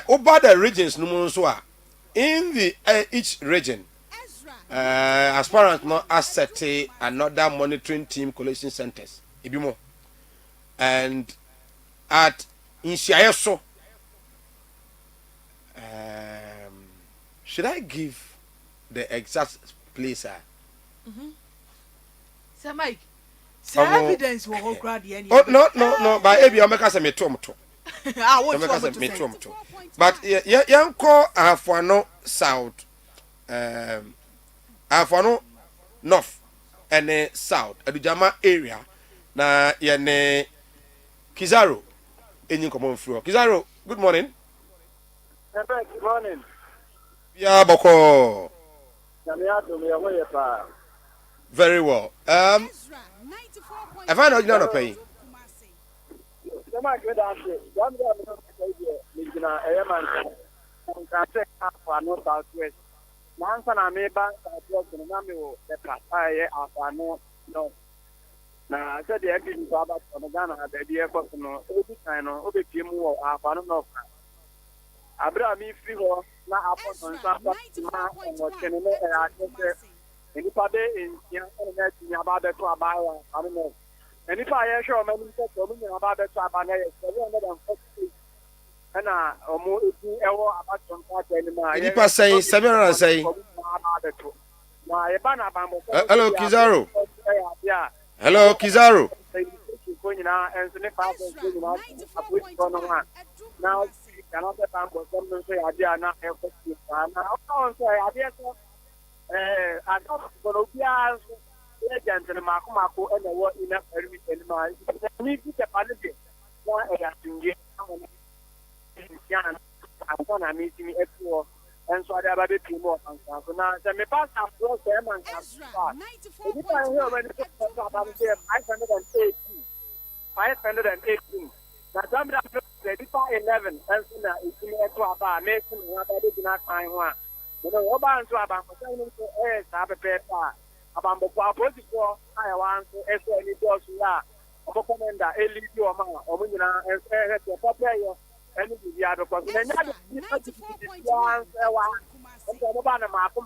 Speaker 1: over the regions no so in the each region aspirant no asset another monitoring team coalition centers ibimo and at Inshiayeso should I give the exact place
Speaker 2: Sir Mike, evidence will hold crowd any.
Speaker 1: Oh no, but ebi o meka se metom to.
Speaker 2: Ah, what you want to say?
Speaker 1: But yanko Afuano South, Afuano North and South, Adujama area na yene Kizaro enyin common floor. Kizaro, good morning.
Speaker 5: Good morning.
Speaker 1: Ya boko. Very well. If I know you're not paying.
Speaker 5: Na apon sa ma mo chenene enipa be entia na tinya ba be to abawa anu enipa ye hwe o mani se to mu nya ba be to aba na ye se we no dan foti na omo etu ewo abaton pa tani ma
Speaker 1: enipa say 700 say
Speaker 5: na ye ba na ba mo
Speaker 1: hello Kizaro hello Kizaro
Speaker 5: ko nyina enso ne fa so nyina apu ko no ha na cannot say Pambo, some say Adia na effort. And I say Adia, I don't know, agent and Makumako and the work in a very animal. Me, the quality, why I have to get I'm going to meet me at 4. And so I have a bit more. So now, the pass up close to them and if I hear when it's 518. Na zamda the 11 and na ikini to aba making what I did not find one. You know, oba nso aba ko say sa pepa aba mbo kwa position I want to any boss ya. Obo commander elidi o ma o mu nyina to papa yo any bi ya do ko na nya de ya wa nso oba na ma ko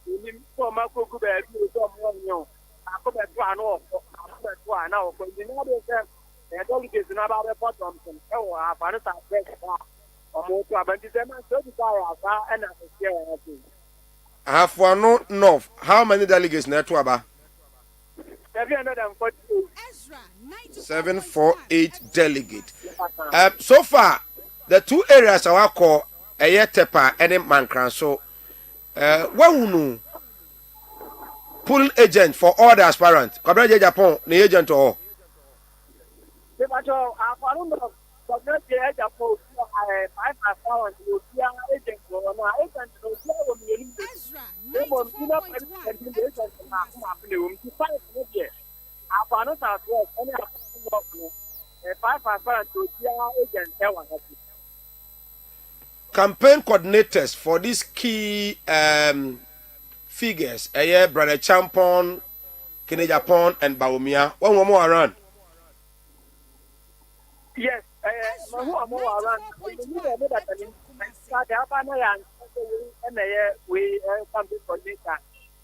Speaker 5: ni so ma ko ku ba bi so mo nyo ako be to ano ko be to ana o ko ni na de say I don't get to know about the bottom. Oh, I found it at best. Almost about the same as and
Speaker 1: Afuano North. How many delegates na to aba?
Speaker 5: 748.
Speaker 1: 748 delegates. So far, the two areas I call Tepa and Mankran. So, one pull agent for all the aspirants. Kabra Japan, the agent or.
Speaker 5: But not the edge of 5,000 will be an agent for an agent to go
Speaker 4: Ezra
Speaker 5: they will be not
Speaker 4: 94.1
Speaker 5: and to find it. I found out as well, any of 5,000 to be an agent.
Speaker 1: Campaign coordinators for these key figures, Brother Champon, Kene Japan, and Baumia. One more around.
Speaker 5: Yes, who are more around. We something for later.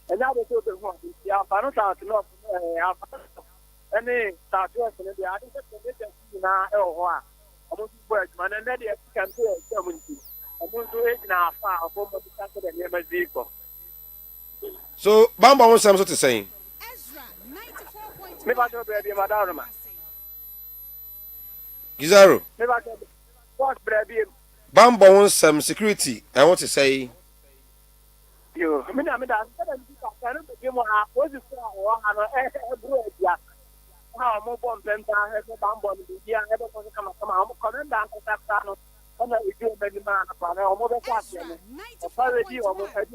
Speaker 5: And now they do the one. The Alphanos are not any Southwest and the other now. Oh, almost words, man, and then they can do it. I'm going to do it now. Far from the castle and near my vehicle.
Speaker 1: So, Bamba wants something to say.
Speaker 4: Ezra 94.1.
Speaker 5: Maybe I don't be Madame.
Speaker 1: Gizaro.
Speaker 5: Maybe I don't watch Brabby.
Speaker 1: Bamba wants some security. I want to say.
Speaker 5: You, I mean, I cannot give more. What is how more bomb them down, have a bomb on the year, ever come out, come down to that town. And I do many man upon our mother
Speaker 4: Ezra
Speaker 5: already
Speaker 4: 94.1.
Speaker 5: almost had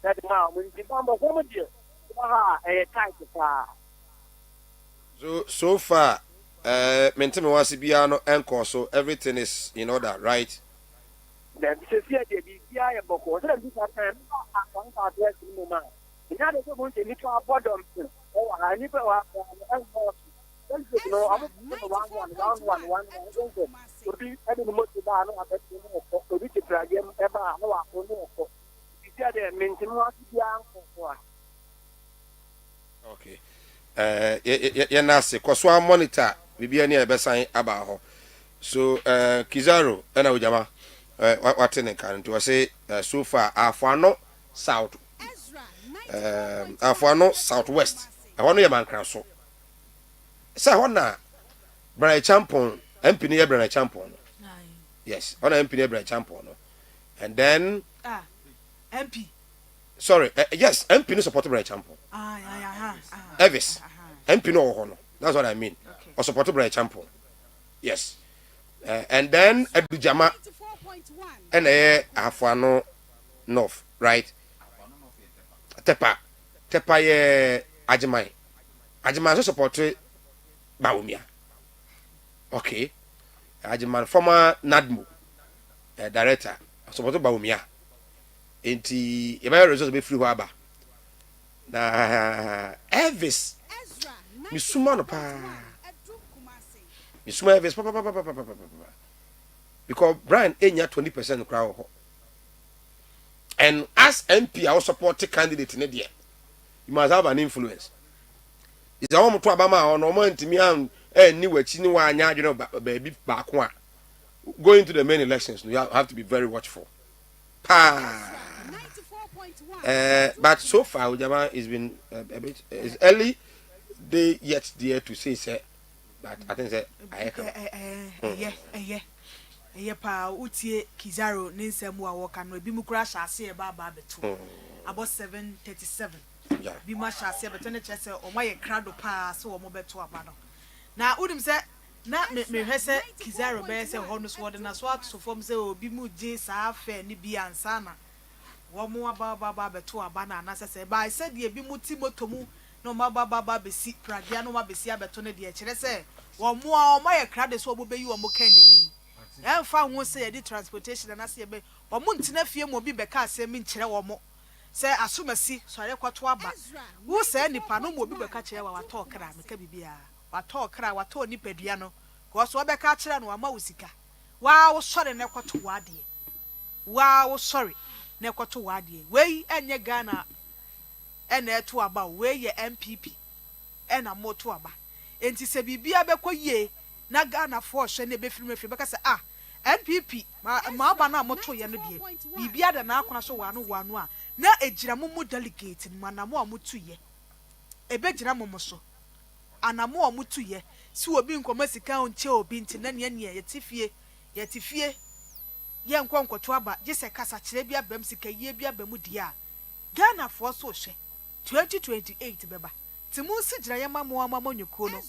Speaker 5: that now when the bomb of woman dear. A tight car.
Speaker 1: So far, Mentime was Biano and so everything is in order, right?
Speaker 5: Then says here, the BI and Boko, and this time, one part less in the man. The other going to need to our bottom. Oh, I never was no, I'm one. To be having the most about to reach a dragon ever. No, I don't know. You said they mentioned what you
Speaker 1: Okay. You're not sick. Because one monitor, we be any best sign about her. So, Kizaro, and I would what in the current to say so far, Afano South, Afano Southwest. I want your man cross. So, what now? Brian Champon, MP near Brian Champon. Yes, on MP near Brian Champon. And then,
Speaker 2: MP.
Speaker 1: Sorry, yes, MP no support Brian Champon. Evis, MP no honor. That's what I mean.
Speaker 2: Okay.
Speaker 1: Or support Brian Champon. Yes. And then Abujama and Afano North, right? Tepa ye Ajimai. Ajimai so support Baumia. Okay. Ajimai former NADMO director support Baumia. Enti yebaya results be free waba. Na Elvis misuma no pa. Misuma Elvis pa. Because Brian enya 20% crowd. And as MP I will support the candidate in there. You must have an influence. Is a woman to Abama or no man to me and any way chini anya you know baby back one. Going to the main elections, you have to be very watchful. Pa. But so far Ujama has been a bit it's early they yet there to say but I think that
Speaker 2: yeah pa utie Kizaro ninsem wa woka no bi mu kura hyase e ba beto about 7:37
Speaker 1: yeah
Speaker 2: bi ma hyase beto ne chese o ma ye krado pa so o mo beto aba no na udim se na me hwese Kizaro be se ho no so de na so ato fom se obi mu je sa afa ni bi ansana wo mo aba beto aba na na se ba se de bi mu ti motomu no ma ba besi pragia no ma besi abeto ne de kire se wo mo o ma ye krado so obo be yi wo mo kanini en fa ho se ye di transportation na se be wo mo ntina fie mo bi be ka se mi nkire wo mo se asomasi so ye kwato aba wo se nipa no mo bi be ka kire wa wato kra me ka bibia wato kra wato nipadua no ko so be ka kire no wa ma wusika wa wo sore ne kwato wade wa wo sore ne kwato wade wei enye Ghana ena eto aba wei ye MPP ena moto aba enti se bibia be koyie na Ghana for hwe ne be filmefri be ka se NPP ma aba na moto ye no de bibia da na akona so wano a na egira mu delegate ni manamo amutu ye ebe gira mu so anamo amutu ye si obi nkoma sika onche obi nti na ne ye tifie ye nkonkoto aba je se kasa kire bia bam sika ye bia bam dia Ghana for so hwe 2028 beba ti mu si gira ye mamu amanyuko no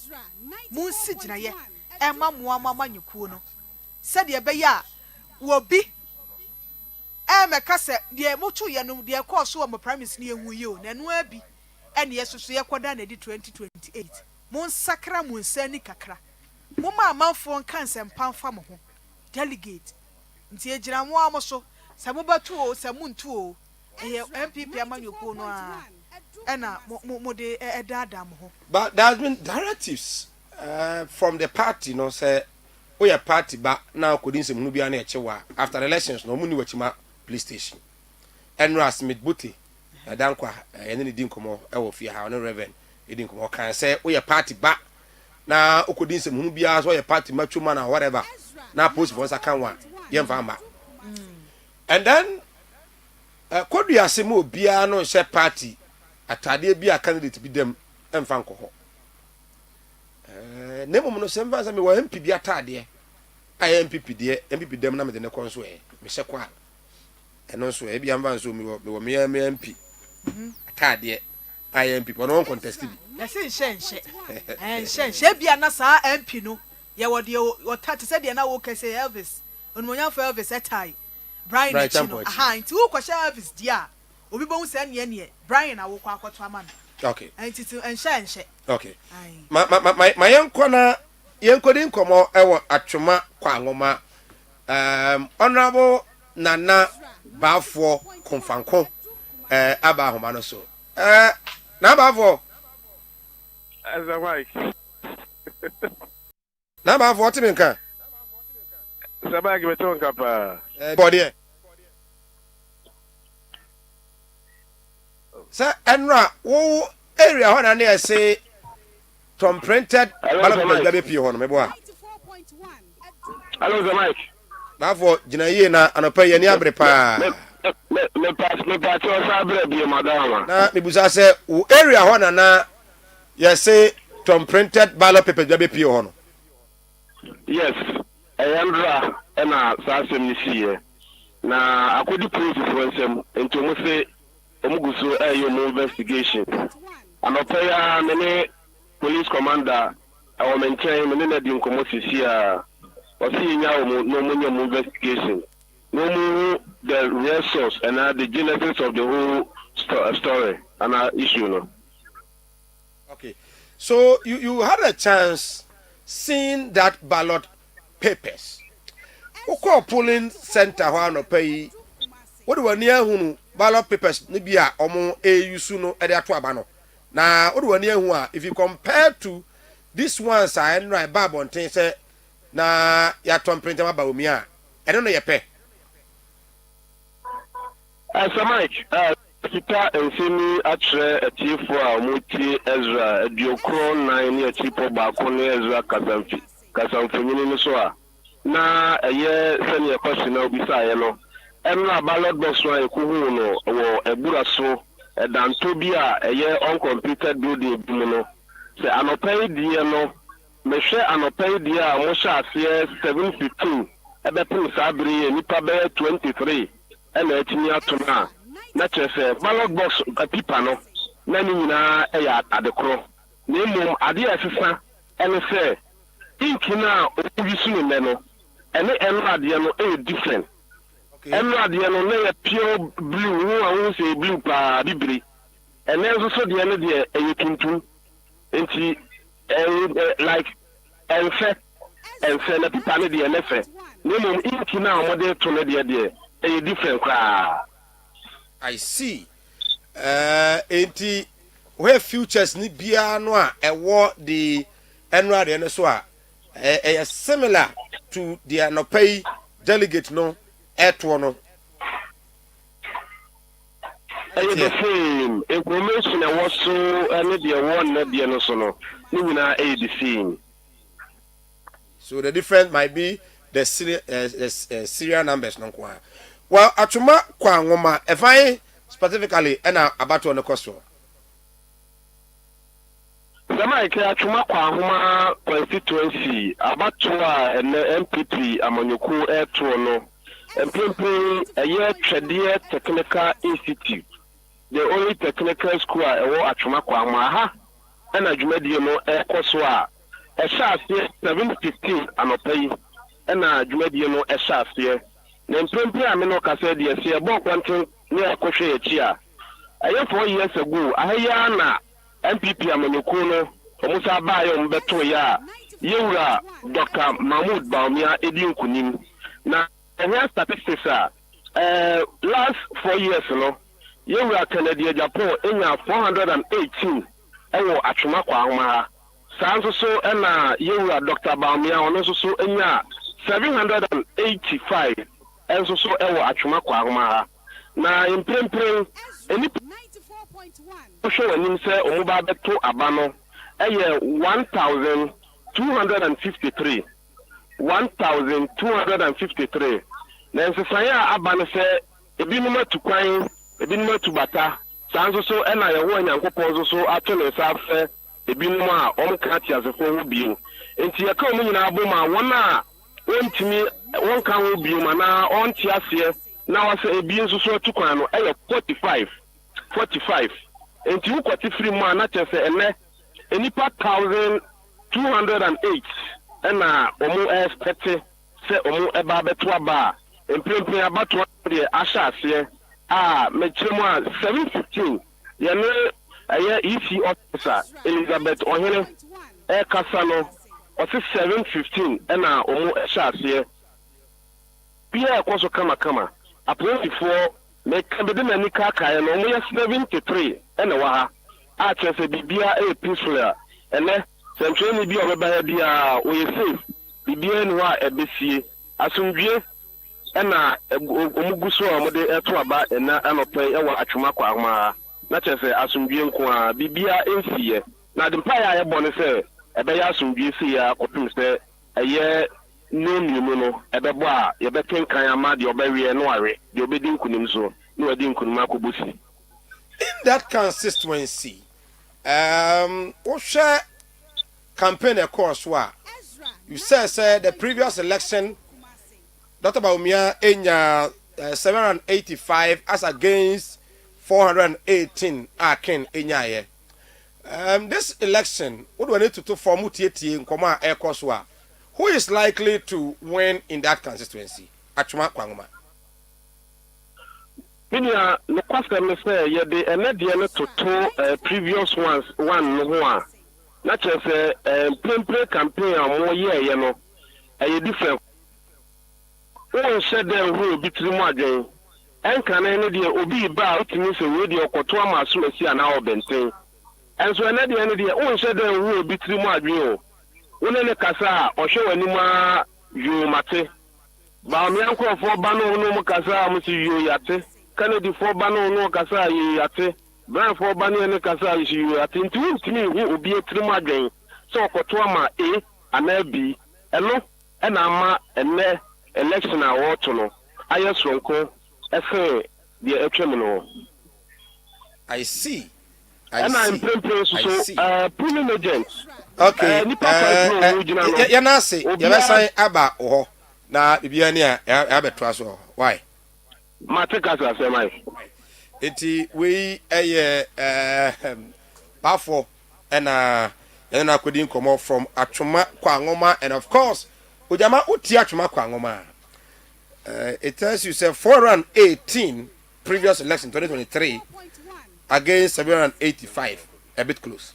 Speaker 2: mu si gira ye ema muama manyukuo no said ye be ya wobi meka se de motu ye no de course wo mo promise ne ehu ye o na no abi ene yesoso ye koda na di 2028 mon sakra mon sani kakra mo ma amanfo nka nsempamfa mo ho delegate nti egira mo amoso se mo batu o se mo ntu o MPP amanyukuo no a ena mo de edada mo ho.
Speaker 1: But there has been directives from the party, no say we a party but now couldn't say no be an echewa after the elections no muni wachima police station Enra Smith Buti dankwa ene di nkomo e wo fie ha no reverend e di nkomo kan say we a party but na okudin say no bia so ye party matchuma na whatever na post for sakan wa ye mfamba and then kodu asemo bia no she party atade bia candidate bi dem emfa nkoho nemo no semva sa me wa MP bi atade ay MPP de MPP dem na me de ne konso me hye kwa eno so e bia mva nso me wo me MP atade ay MPP no contest bi
Speaker 2: na se nshe bia na sa MP no ye wo de wo tate se de na wo kese Elvis onmonya for Elvis etai Brian Chino aha nti wo kwasha Elvis dia obi bo hu se ne Brian awokọ akoto ama no.
Speaker 1: Okay.
Speaker 2: Nti enshe.
Speaker 1: Okay. My yenkodi nkomo ewo atwoma kwa ngoma honorable Nana Bafo Konfanko aba ahoma no so na Bafo
Speaker 3: Ezra Mike
Speaker 1: na Bafo otiminka
Speaker 3: Sabagi betonka pa
Speaker 1: body Sir Enra wo area ho na na say Tom printed ballot paper be ho no mebo a
Speaker 3: Hello the mic
Speaker 1: Bafo gina ye na anopa ye ni abre pa
Speaker 3: me pass o sabre bi madam
Speaker 1: na mebusa say wo area ho na ye say Tom printed ballot paper be ho no
Speaker 3: Yes Enra na sasem ni sie na akodi proof for nsem ento mo say omuguso mo investigation anopeya mene police commander our maintain mene na di nkomo sisi a o si nya o no mo investigation no mo the real source and the genesis of the whole story and issue no.
Speaker 1: Okay, so you had a chance seeing that ballot papers. Oko polling center ho anopeyi what do we near hunu ballot papers ni bia omo use no e de ato aba no na what do we near hu a if you compare to this ones I know about bonten say na ya tom print aba omi a e no ye pe
Speaker 3: Mike kita ensemi atre atifo a omuti Ezra ediokro 9 ne atipo ba ko ne Ezra kasamfanyini no so a na eye sene question na obisa ye no Emma ballot box one kuhu no wo ebura so danto bi a eye uncompleted building bi no se anopai die no me hwe anopai die a mo hye ase 715 ebepem sabri nipa be 23 na etini ato na chefe ballot box paper no na ni nyina eya adekro na emom ade asesa ene se inkina obi sunu me no ene ade no different Emra de no na pure blue who I say blue pa bibiri and then so de no de e tuntum enti like enfe na pipa ne de nefe no mum inki na amode to ne de e different kwa
Speaker 1: I see enti where futures ni bia no a ewo the Enra de no so a similar to the anopai delegate no eto no
Speaker 3: the same information was so any the one na the no so no ni na the same
Speaker 1: so the difference might be the serial numbers no kwa well atuma kwa ngoma if I specifically na abato no koso
Speaker 3: Zama ike atuma kwa ngoma constituency abato a MPP amanyoku eto no Employing a year Tradia Technical Institute, the only technical school I will at Chumakwa, and a Jumedio no Equaswa,
Speaker 6: a shaft 7:15 anopay and a Jumedi no a shaft here. Then Pimpi Amino Casadia, see a book one thing near Koshe Chia. A year 4 years ago, I hear MPP Amanokuno, Musa Bayo Betoya, Yura, Dr. Mahmoud Baumia, Edin Kunim. Now, here statistics are last 4 years, Yura Canada Japan in 418 ewo Achumakwa Amara. Sanso so and Yura Dr. Baumia, and also so in 785 and so ewo Achumakwa Amara. Now, in Prim, any show and say Omuba Beto Abano, a year 1,253. 1,253. Nancy Saya Abano say, a binuma to Quine, a binuma to Bata, Sanso so and I won and Coposo so actually South, a binuma, Omkati as a full being. And Tia coming in Abuma, one to me, one can be mana on Tiasia. Now I say a being so to Quano, a 45. 45. And you got 3 more, not just a nipa 1,208. And Omu expected, say Omu Eba Betuaba, and Pimpin about the Ashas here. Mechema 7:15. Yane, a year EC officer, Elizabeth Ohene, Casano, or 7:15, and Omu Ashas here. Pierre Koso Kama, a 24. Make the many kaka and only 73 and a waha. I just a bibia a peaceful and then some training be over by the way safe. Bibia and wa a BC as soon and Umuguso Amode Etwaba and Anope Ewa Achumakwa, not as a Asumbian Kwa, Bibia in fear. Now the Paya Bonise, a Bayasum BC, or a year. No, Ebeba, Yebekin Kayama, the Oberia and Wari, the Obedin Kunimzo, no Edin Kumakubusi.
Speaker 1: In that constituency, Osha campaign, of course, you said the previous election, Dr. Baumia in 785 as against 418 Akin in Yaye. This election, what do we need to form Mutieti in Koma Air Koswa? Who is likely to win in that constituency? Achuma Kwanguma.
Speaker 6: Minya, the question is say, yeah, the energy to two previous ones, one. Not just a play campaign or more year, a different. One said them who be too much again. And can any obi about to miss a radio or Toama Sulesi and our Benton. And so another energy, one said them who be too much. One kasa osho anima yu mate ba mi anko fo bano no kasa musi yu yate Kennedy fo bano no kasa yu yate Brian fo bano ne kasa yu yate ntimi hu obi etrimu adwen so okoto ama A ana B eno na ama ene election a woto no ayesronko efe de etwem no.
Speaker 1: I see.
Speaker 6: And I'm playing so pulling agents.
Speaker 1: Okay. Yanasi, Yabasai Aba or na Biania Abetraso. Why?
Speaker 6: Matekasa, say my.
Speaker 1: Iti we a Bafo and I couldn't come off from Achuma Kwangoma, and of course, Ujama Uti Achuma Kwangoma. It tells you, say 418 previous election 2023 against 785, a bit close.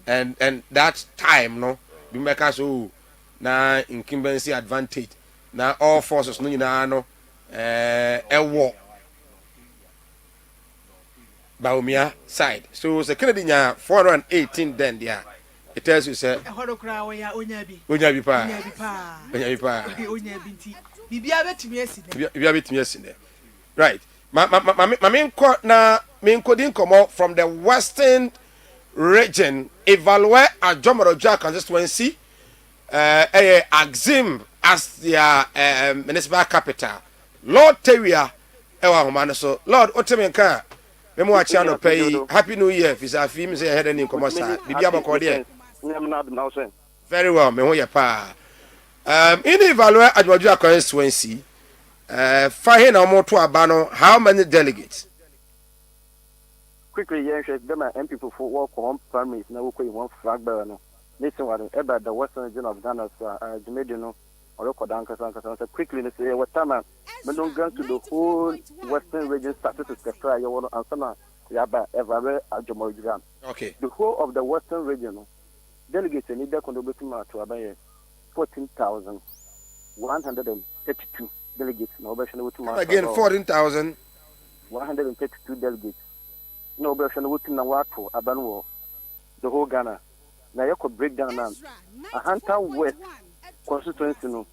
Speaker 1: And that time, no, we make us na incumbency advantage. Now all forces no a war. Baumia side. So the Canadian 418 then there. It tells you, sir. Unyabi pa. Right. Min come out from the western region. Evaluate a Jomoroja constituency. Axim as their municipal capital. Lord Teria. So Lord Otemenka. Memo Achano pay Happy New Year. Visa film say head and commerce. Very well, me pa. In evaluate a Jomoroja constituency. Fahing or more to Abano, how many delegates?
Speaker 7: Quickly, yes, them and people for work on families now one flag burner. Listen, what about the western region of Ghana, Jumedino, or Kodanka, so quickly, let's say, what time I don't go to the whole western region statistics to try your answer. Yaba Evare Ajomojugan.
Speaker 1: Okay.
Speaker 7: The whole of the western region, delegates in either contributing to about 14,132 delegates. No version with
Speaker 1: again 14,000.
Speaker 7: 132 delegates. No version with Nawato, Abanwo, the whole Ghana. Now you could break down a Hunter West constituency. No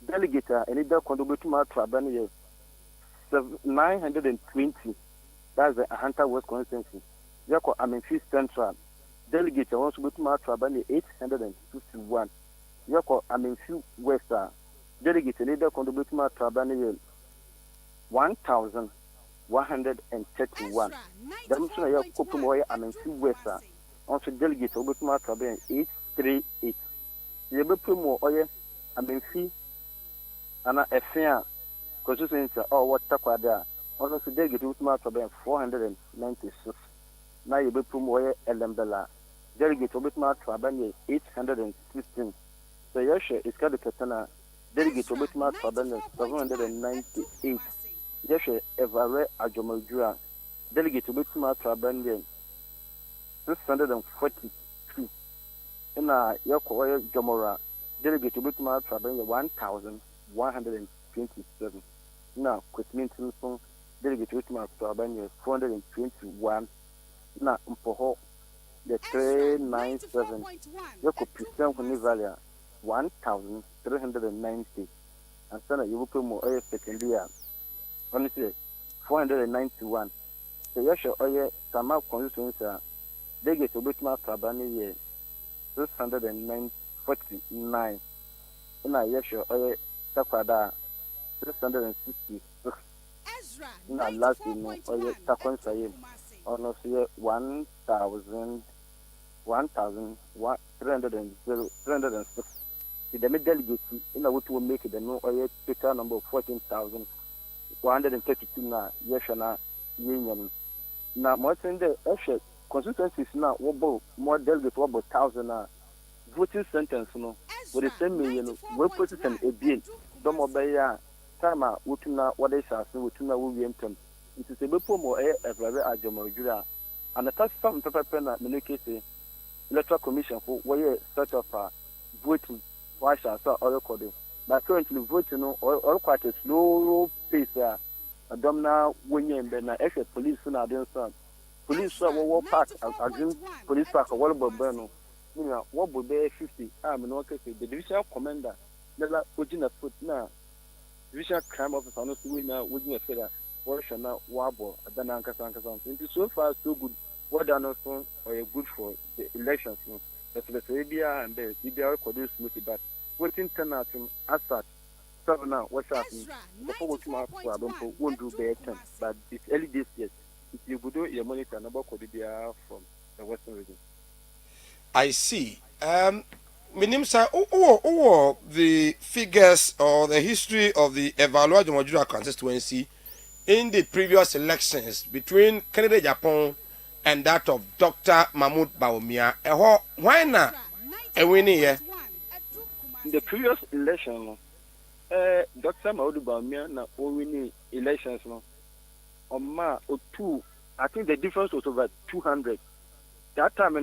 Speaker 7: delegate and either contributing to Abania 920. That's the Hunter West constituency. You could Amenfi Central. Delegate also with Abania 851. You could Amenfi West. Delegate and either contributing to Abania 1,131. Them so you could put more Amenfi West. Also delegate over to Abania 838. You be put more oil Amenfi and a fair constituency or what Takwada. Also delegate with Abania 496. Now you be put more Elembela. Delegate over to Abania 816. So your share is called the Katana. Delegate over to Abania 798. Your share Evare Ajomojua. Delegate over to Abania 642. In a Yoko Jomora, delegate to Bitma Trabanga 1,127. Now, quick maintenance, delegate to Bitma Trabanga 421. Now, Umpoho, the 397. Yoko Piston Nivalia 1,390. And Sana, you will put more oil second year. Honestly, 491. So, Yasha Oye, Sama constituency. They get to Bitma Trabani 649. In a Yesha Oye Takwada 666. In a last in Oye Takon Sayim, almost 1,306. The delegate in a way to make the no Oye total number of 14,132 na Yeshana Union. Now, more than the Eshe. Constituencies now, more delegates, about 1,000 voting sentence, no, with the same million, we put it in a bill. Some obey time, Wutuna, what they shall say, Wutuna Williamton. It is a bit more a very Ajamojura. And the tax some paper pen at Minikisi, electoral commission for where sort of voting, why shall I all recording. But currently voting, all quite a slow pace. A domina winning, then I actually police soon are doing some. Police will park against police park or whatever Berno. What would be 50? I'm no case. The divisional commander, never putting a foot now. Divisional crime officer, no doing now, wouldn't a fair portion now, wobble, a Dananka Sankasan. Into so far, so good. What done also or good for the elections. That's the Arabia and the DBR produce smoothly, but voting turnout as such. So now, what's happening? Before what you won't do better, but it's early this year. If you go do your monitor number could be from the western region.
Speaker 1: I see. Minim say the figures or the history of the Evaluation Jomojura constituency in the previous elections between Canada Japan and that of Dr. Mahmoud Bawumia. Why not? Winning here.
Speaker 7: In the previous election, Dr. Mahmoud Bawumia na winning elections no. I think the difference was over 200. That time,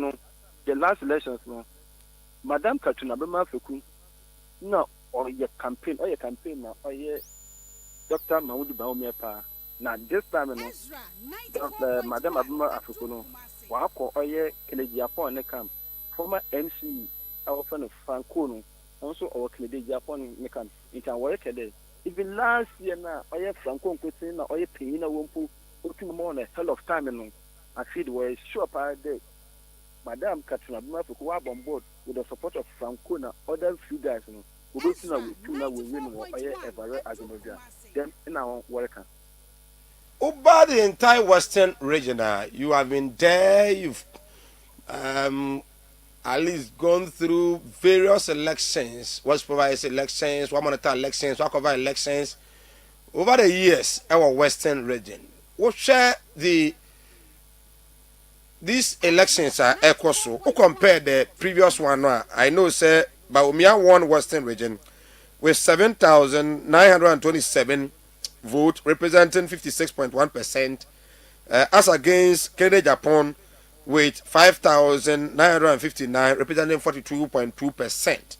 Speaker 7: the last elections, Madame Katrina Bema Feku, no, or your campaign, now, or your Dr. Mahmoud Bawumia. Now, this time, Madame Abuma Africano, Wako, or your Kennedy Japan, Nekam, former MC, our friend of Francono, also our Kennedy Japan, Nekam, it can work a day. Even last year now, I have Franco Kutina, or a Pina Wumpu, looking more a hell of time, and I feel where sure by day. Madame Katrina Bumafu on board with the support of Francona, other few guys, who go to now will win or ever as a them in our worker.
Speaker 1: Over the entire western region, you have been there, you've at least gone through various elections, West Province elections, Wamonata elections, Wakova elections, over the years, our western region. What share the these elections are equal so. Who compare the previous one? I know, say, Baumia won Western Region with 7,927 votes, representing 56.1%, as against Canada Japan with 5,959, representing 42.2%.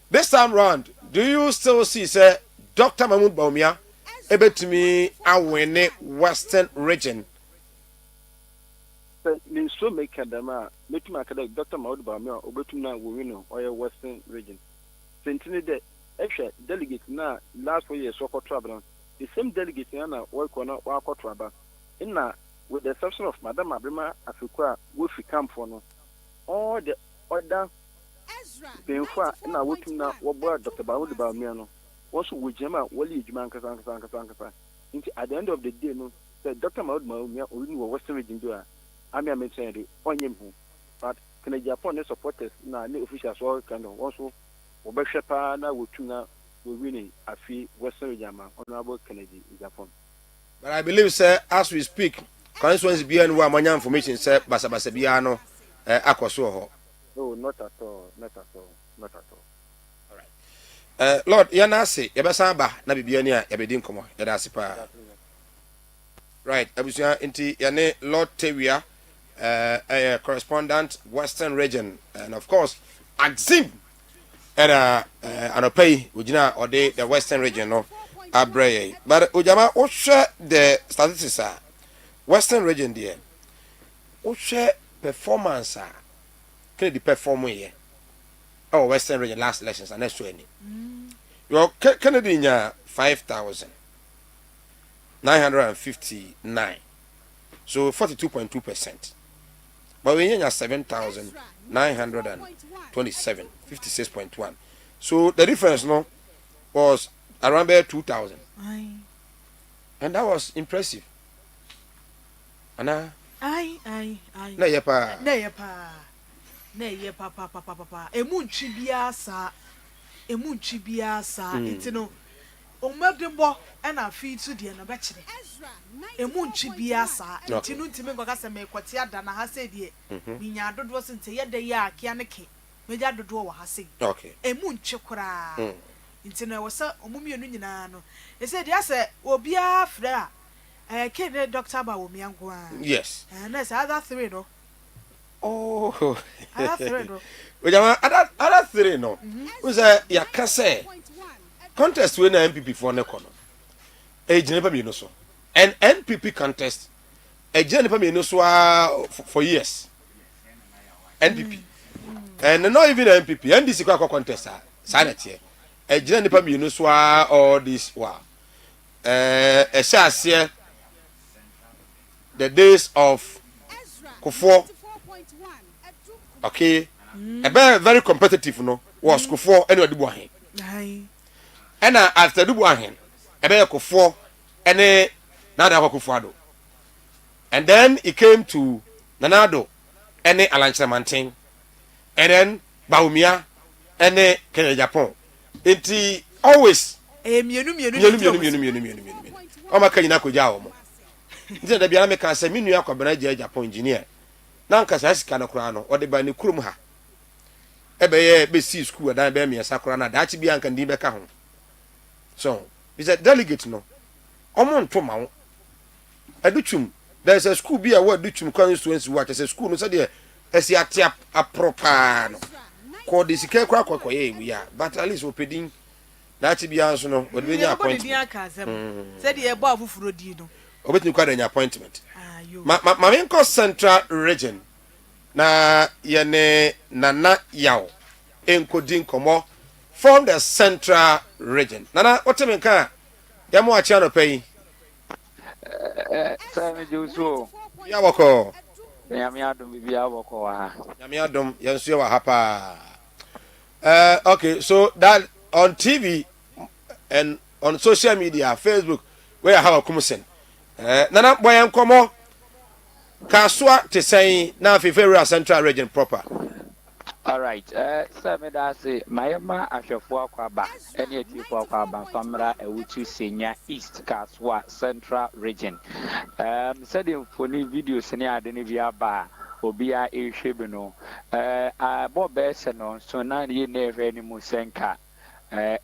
Speaker 1: This time round, do you still see, say, Dr. Mahmoud Baumia able to me win Western Region?
Speaker 7: Me so make them make my Dr. Mahmoud Baumia Obetumna will win or Western Region. Sentini de extra delegate na last 4 years so travel. The same delegate na work on our travel. In with the exception of Madam Abrima Africa, we come for no. All the other being far in our working now, what Dr. Mahmoud Baumia. Also, with Gemma, Wally Jumanka. At the end of the day, no, said Dr. Mahmoud Baumia only Western Region. I'm a mentioned on him, but can a Japanese supporters now, the officials all kind of also, Obeshapa, now with Tuna, will winning a fee Western Jama, Honorable Kennedy in Japan.
Speaker 1: But I believe, sir, as we speak, constituency beyond one more information, sir, Basabiano, Aquaso.
Speaker 7: No, not at all.
Speaker 1: All right. Lord, Yanasi, Yabasaba, Nabibiania, Yabedin Como, Yadasipa. Right, Abusia Inti Yane, Lord Tewia, a correspondent, Western Region, and of course, Axim, and Anopay, Ujina, or the Western Region of Abreye. But Ujama, what share the statistics are? Western Region, dear. What share performance are? Can the perform here? Oh, Western Region last elections and next 20. Your Canadian 5,959. So 42.2%. But we have 7,927, 56.1. So the difference no was around 2,000. And that was impressive. Anna?
Speaker 2: Aye.
Speaker 1: Na yepa.
Speaker 2: Na ye papa. Emunchi biasa. It's no. Omadembo and a feed to the anabachre. Emunchi biasa. Tinu Timego has a make what Yadana has said ye. Minya wasn't say the ya kianaki. Meja do do has said.
Speaker 1: Okay.
Speaker 2: Emunchi kura. Into no was a mummy no. They said, yes, Obia Fra. I can't Dr. Baumia.
Speaker 1: Yes.
Speaker 2: And that's other three, no.
Speaker 1: Oh,
Speaker 2: Other three, no.
Speaker 1: Other three, no. Who's a Yakase contest when MPP for Nekono? A Geneva Minoso. An NPP contest. A Geneva Minoso for years. NPP. And not even NPP. NDC contest. Silent here. A Geneva Minoso all this while. A chance here. The days of Kufo. Okay, a very competitive no was Kufo and Dubuahin. And after Dubuahin, a bear Kufo and Nada Kufado. And then it came to Nanado and Alancha Manting, and then Baumia and Kenya Japan. It's always Oh, my Kanako Jao. Nti da bia me ka se menu akwabena je Japan engineer na nka sa sika no kra no ode ba ne kurum ha ebe ye be see school dan be me sakora na da chi bia nka ndi be ka ho so is a delegate no omonto ma wo aduchum there is a school bia wa aduchum constituency wa say school no say de esi atia apropa no ko de sika kra kwakoye wi ya but at least opedin da chi bia so no ode be nya appointment
Speaker 2: say de e bo afufuro di no
Speaker 1: obetini kwa an appointment. Ma Central Region na yene nana yaw enkodi nkomo from the Central Region. Nana otemenka ya mo achi anopai.
Speaker 8: Same Joso.
Speaker 1: Ya woko.
Speaker 8: Nyame adom bibia woko wa ha.
Speaker 1: Nyame adom yenso wa hapa. Okay, so that on TV and on social media, Facebook, where I have a commission. Nana boyan komo kaswa te say na favourite Central Region proper.
Speaker 8: All right. Same da say mayema ahwefo akwaba ene atifo akwaba famra ewutu senya East Kaswa Central Region. Said in funny videos ne ade ne bia ba obia ehwe no Bob no so na ye na ehwe ni mu senka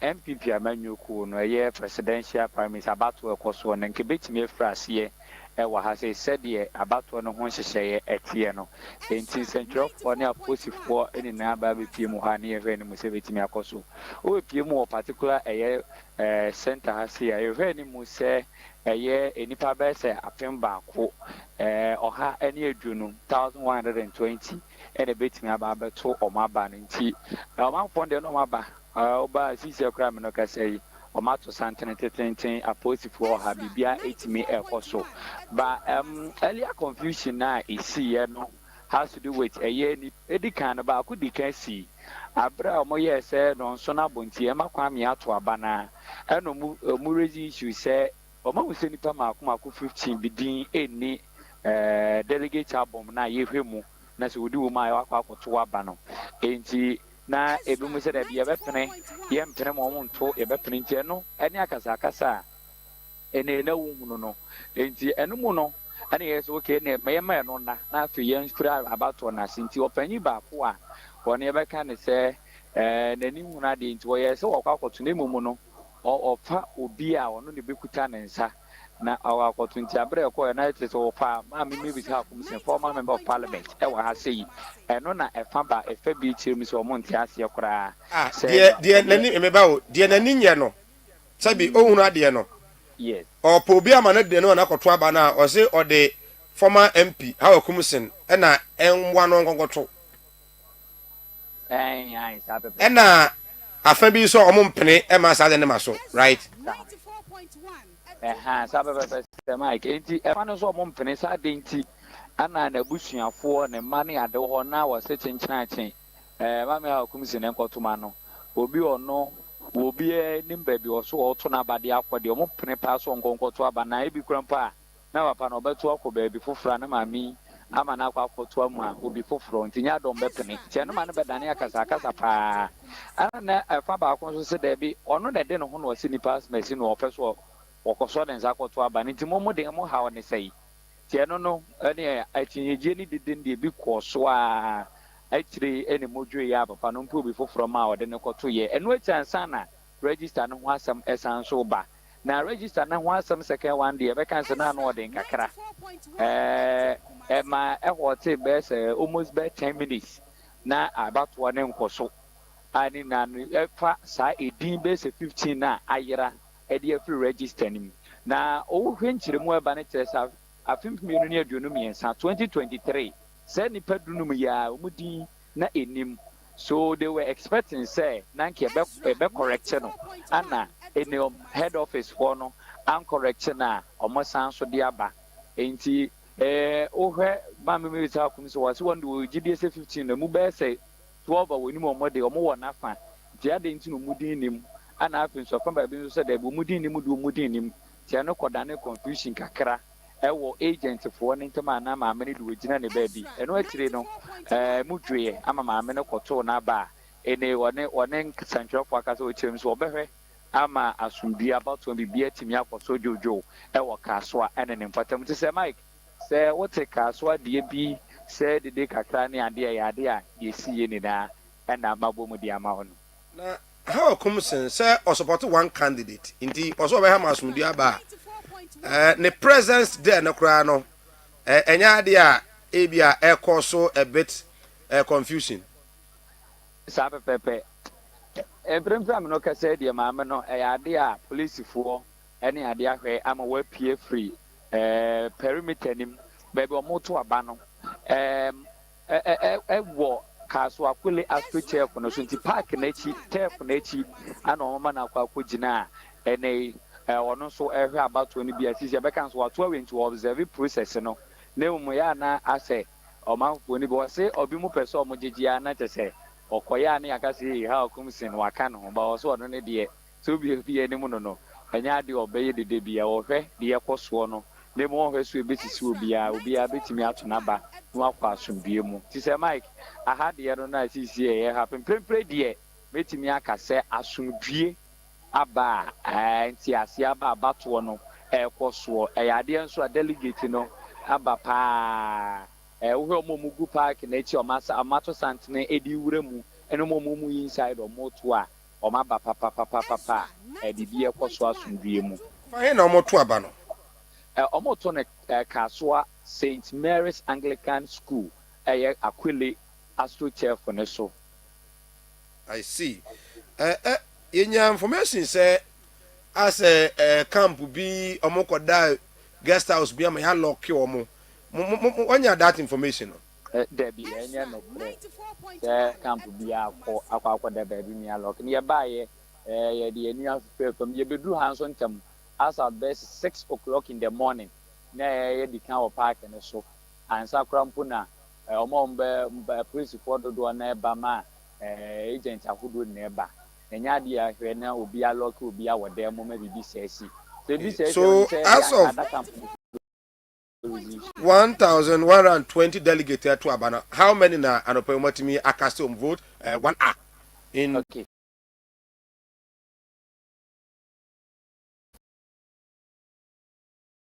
Speaker 8: MPP amanyuku no ye presidential primary abato ekoso no nke betimi efrase ewa ha say said ye abato no ho hyehyeye etie no enti centrofo ne aposifo eni na aba be pie mu ha ne ehwe ni mu se betimi akoso o pie mu particular center ha say ehwe ni mu se enipa be se apemba ko oha ene adunu 1120 ene betimi aba beto omaba no nti omanfo de no omaba oba sisi akra me no ka say omato santene tetenten aposifo ha bibia etimi ekoso ba earlier confusion na isi ye no has to do with ni edikan ba ku dikan si abra mo ye se no nso na bonti e makwa me ato abana eno mu rezi issue se omo mu se nipa mako 15 bidin eni delegate abom na ye hwemu na se wodi wo ma ya akwa akoto aba no enti na ebi mu se da bi ebepene ye mpene mo nto ebepene nti no ene akasa ene na wuhunu no enti eno mu no ane yes okay ne meyema no na afi ye nfira abato na sinti opanyi ba ko a woni ebeka ne se nani huna de nti wo ye se wo kwakoto ne mu no ofa obi a ono ne bekuta ne nsa na awakoto nti abre ko na ite so fa ma me bi ha kum se former member of parliament e wa ha sei eno na efa ba efa bi chirim so mo nti ase kora
Speaker 1: de nani emeba o de nani nye no sabi ohunu ade no
Speaker 8: yes
Speaker 1: opo obi ama na de no na koto aba na o se o de former MP ha wakumsen e na enwa no nkonkoto
Speaker 8: ai sabe
Speaker 1: e na afa bi so omo mpene e ma sa de ne maso right
Speaker 4: 94.1
Speaker 8: sabe Mike enti efa no so omo mpene sa de nti ana na busuafo ne mane ade ho na wo se chenchen ma me ha kumsin enkotoma no obi ono obi nimba bi oso oto na abade akode omo pene pa so nkonkoto aba na ebi krampa na papa no beto akoba bi fofora na mami ama na akwakoto amu a obi foforo ntinya dom bepene tie no ma no bedane akasa pa ana afa ba akon so se da bi ono na de no ho no wasi nipa mesi no opeso okoso den zakoto aba nti mo de mo ha one sei tie no ene atinyeje ni diden de bi koso a actually any module ya papa no mpo bi foforo ma ode ne koto ye eno achansa na register no ho asam esan so ba na register na ho asam second one de be kan se na no ode nkakra ma hote be say almost be 10 minutes na about one nkoso ani na fa sa edin be say 15 na ayera e de free register nim na o hwenchire mu eba ne chesa afim community aduonu miensa 2023 say nipa dunum ya omudi na enim so they were expecting say nanke ebe correction no ana any head office for no an correction na omosan so de aba enti ohwe ba me bi ta kum so wase won do gidi say 15 na mu be say 12 woni mo mode omo wo na fa ti ade enti no mudi nim ana afin so fa ba bi so da bo mudi nim do mudi nim ti no koda ne confusion kakra ewo agent for ne ntama na ma me ne do gina ne ba bi eno atire no mudwe ama ma me ne koto na ba ene wone central for akasa o chim so obehwe ama asumbi about to be atimi akoso jojo ewo kaso a ene ne mpatam ti se Mike se wote kaso de bi se de kakra ne ade ya ade a yesi ye ni na ena mabomu di ama hono
Speaker 1: na how come say o support one candidate indeed also be ha masumdi aba ne presence there na kra no enya ade a ebia ekoso a bit confusion
Speaker 8: sabe pepe Ebremfam no ka say de maame no ade a police fo ene ade ahwe ama wa pie free perimeter nim baby omoto aba no wo kaso akwele aspect ko no so nti park na chi tef na chi ana omama na akwa gina ene ono so ehwe abato ni bia sisi be kan so wato we nti observe process no na mu ya na ase omanfo ni bo se obi mu pese omogegea na tese okoya na yakase ha okumsin waka no ba so ono ne de so bi eni mu no anya de obeye de bia wo hwe de yekoso no ne mo hwe so ebetisi obi a betimi ato na ba no akwa asomdue mu ti se Mike aha de no na sisi ye happen prempre de betimi akase asomdue aba nti ase aba abato no ekoso eyade nso a delegate no aba pa wo mo mugu park na echi o masa amato santene edi wura mu eno mo mu inside o moto a o ma ba papa bibi ekoso asundue mu
Speaker 1: fa he na omoto aba no
Speaker 8: o moto ne Kasoa St Mary's Anglican School Aquile Astro Chef ne so.
Speaker 1: I see. Yenya information say as a camp bi omokoda guest house bi am ya lock omo. Wanya that information no.
Speaker 8: There be enya no pre. Camp bi akwa da ba bi me lock. Ne ba ye the annual fair from ye bedru hanso ntem as at best 6 o'clock in the morning. Na ye di kan o park ne so. Ansa krampo na omo police for do na eba ma agent ahudo na eba. Enya dia hwe na obi a lock obi a wode mo ma bibi sesi.
Speaker 1: So as of 1,120 delegates to Abana, how many na anopemotimi akastom vote 1 hour in
Speaker 8: okay.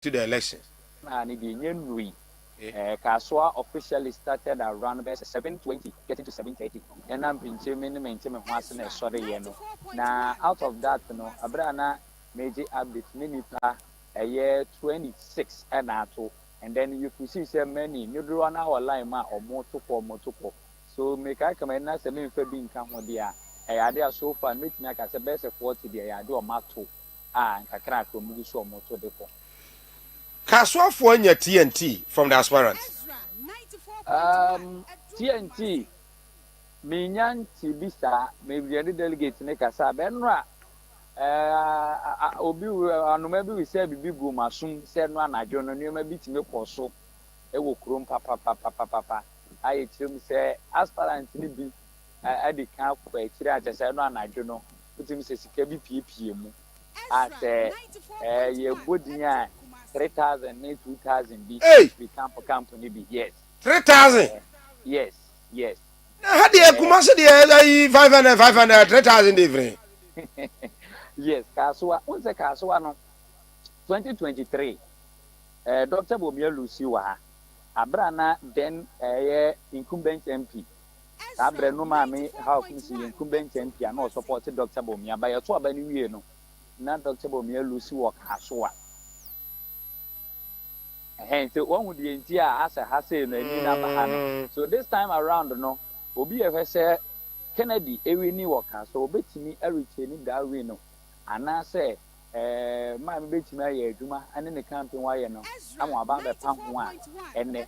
Speaker 1: To the elections.
Speaker 8: Kasoa officially started around 7:20, getting to 7:30. And I'm been maintain once in a sorry yeno. Now out of that, Abrana major update minipa a year 26 and ato. And then you could see so many you draw an hour line or motopo. So make I come and say me for being come on there. I did so far meeting like as a best of 40 there. I do a mato and a crack will move so motor depo.
Speaker 1: Kasoa for your TNT from the aspirants.
Speaker 8: TNT. Minyan Tibisa, maybe any delegate in a casa, Benra. Obi, maybe we said, Bibi Masum, said one, I don't know, maybe to me for so. It will crum papa. I say, aspirant be at the camp for a church, I said, no, I don't know. Put him says, KBPM. At your body. 3,000, 2,000 B.
Speaker 1: Hey!
Speaker 8: We company B. Yes.
Speaker 1: 3,000.
Speaker 8: Yes.
Speaker 1: How do you Kumasi the 500, 3,000 different?
Speaker 8: Yes, Kasoa. What's the Kasoa no? 2023. Dr. Bomia Lucy Waha. Abrana then incumbent MP. Abre no mami how can see incumbent MP and not supported Dr. Bomia by a 2 abani no. Not Dr. Bomia Lucy Waha Kasoa. Hence, one would be in Tia as a hassle and so this time around, no, Obi ever say Kennedy, every new worker, so bet me every training that we know. And I say, my bet me, Juma, and in the camping, why you know, I'm about the pump one, and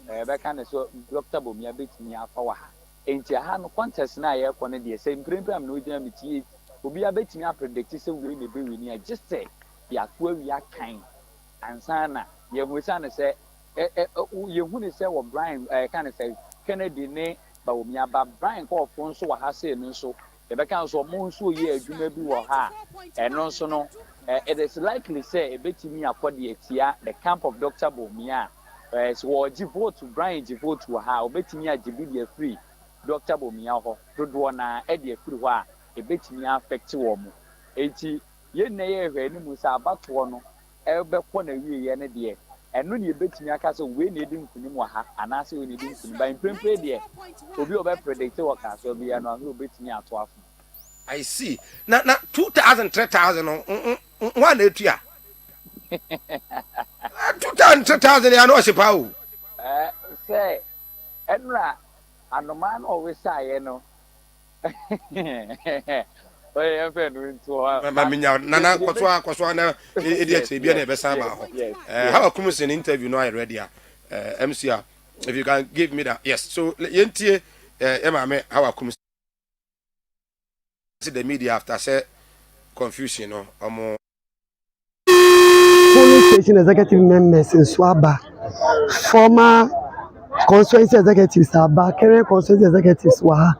Speaker 8: that kind of so Dr. Bomia bet me out for her. Ain't your hand contest now, you're going to be the same premium, no damn it. Obi a bet me up predicted so we may be near just say, yeah, we are kind. And Sana. You will say, you wouldn't say what Brian kind of say, Kennedy, nay, but me about Brian called Fonso has said, and so the accounts of Monso year, you may be what ha, and also no, it is likely say a bit me up for the Etia, the camp of Dr. Bomia, so devote to Brian, devote to how, bet me at the free, Dr. Bomia, Rodwana, Eddie Fruwa, a bit me affect to woman. 80 ye nay, any musa about one. Ebe kwana wi ne de eno ne betimi aka so we ne di nkunim wa ha anase we ne di nkunim ba imprempre de obi obe predict wa ka so bia no ho betimi ato afu.
Speaker 1: I see na 2,000 3,000 one etua 2,000 3,000 ya no se pa o
Speaker 8: say enra anoma no we say no oye efe no into
Speaker 1: maminya nana kwso na idiot bia na be san ba ho how come an interview no I ready MC if you can give me that yes so yentie mame how come see the media after say confusion no
Speaker 9: polling station executive members in Swaba former constituency executives aba current constituency executives wa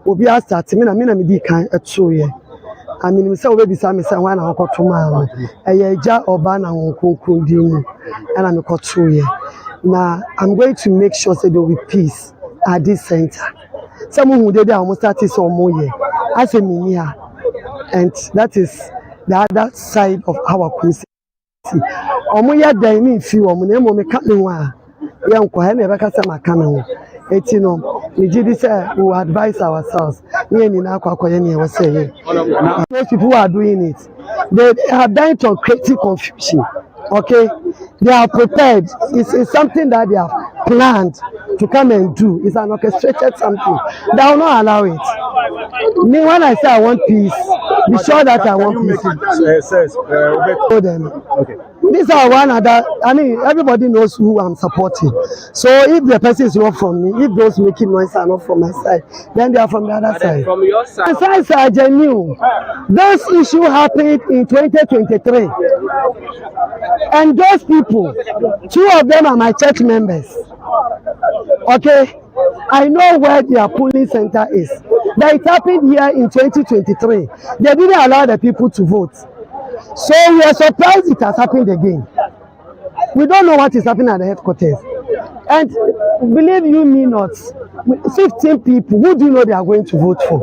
Speaker 9: obi a start me na me kan eto ye I mean, so we be some one I got tomorrow. A ja or banner on Kundi, and I'm got 2 years. Now I'm going to make sure that there will be peace at this center. Someone who did almost 30 or more years as a minia, and that is the other side of our constituency. Omoya Daimi few Omunemo Mekatwa. young Kohane Bakasama Kano. Etino, we did this, we advise ourselves. Those people who are doing it, they have done it on creative confusion. Okay, they are prepared. It's something that they have planned to come and do. It's an orchestrated something. They will not allow it. Me, when I say I want peace, be sure that I want peace. Okay. These are one other. I mean, everybody knows who I'm supporting. So if the person is not from me, if those making noise are not from my side, then they are from the other side.
Speaker 10: From your side,
Speaker 9: the sides are genuine. This issue happened in 2023, and those people, 2 of them are my church members. Okay, I know where their polling center is. That it happened here in 2023. They didn't allow the people to vote. So we are surprised it has happened again. We don't know what is happening at the headquarters. And believe you me not, 15 people, who do you know they are going to vote for?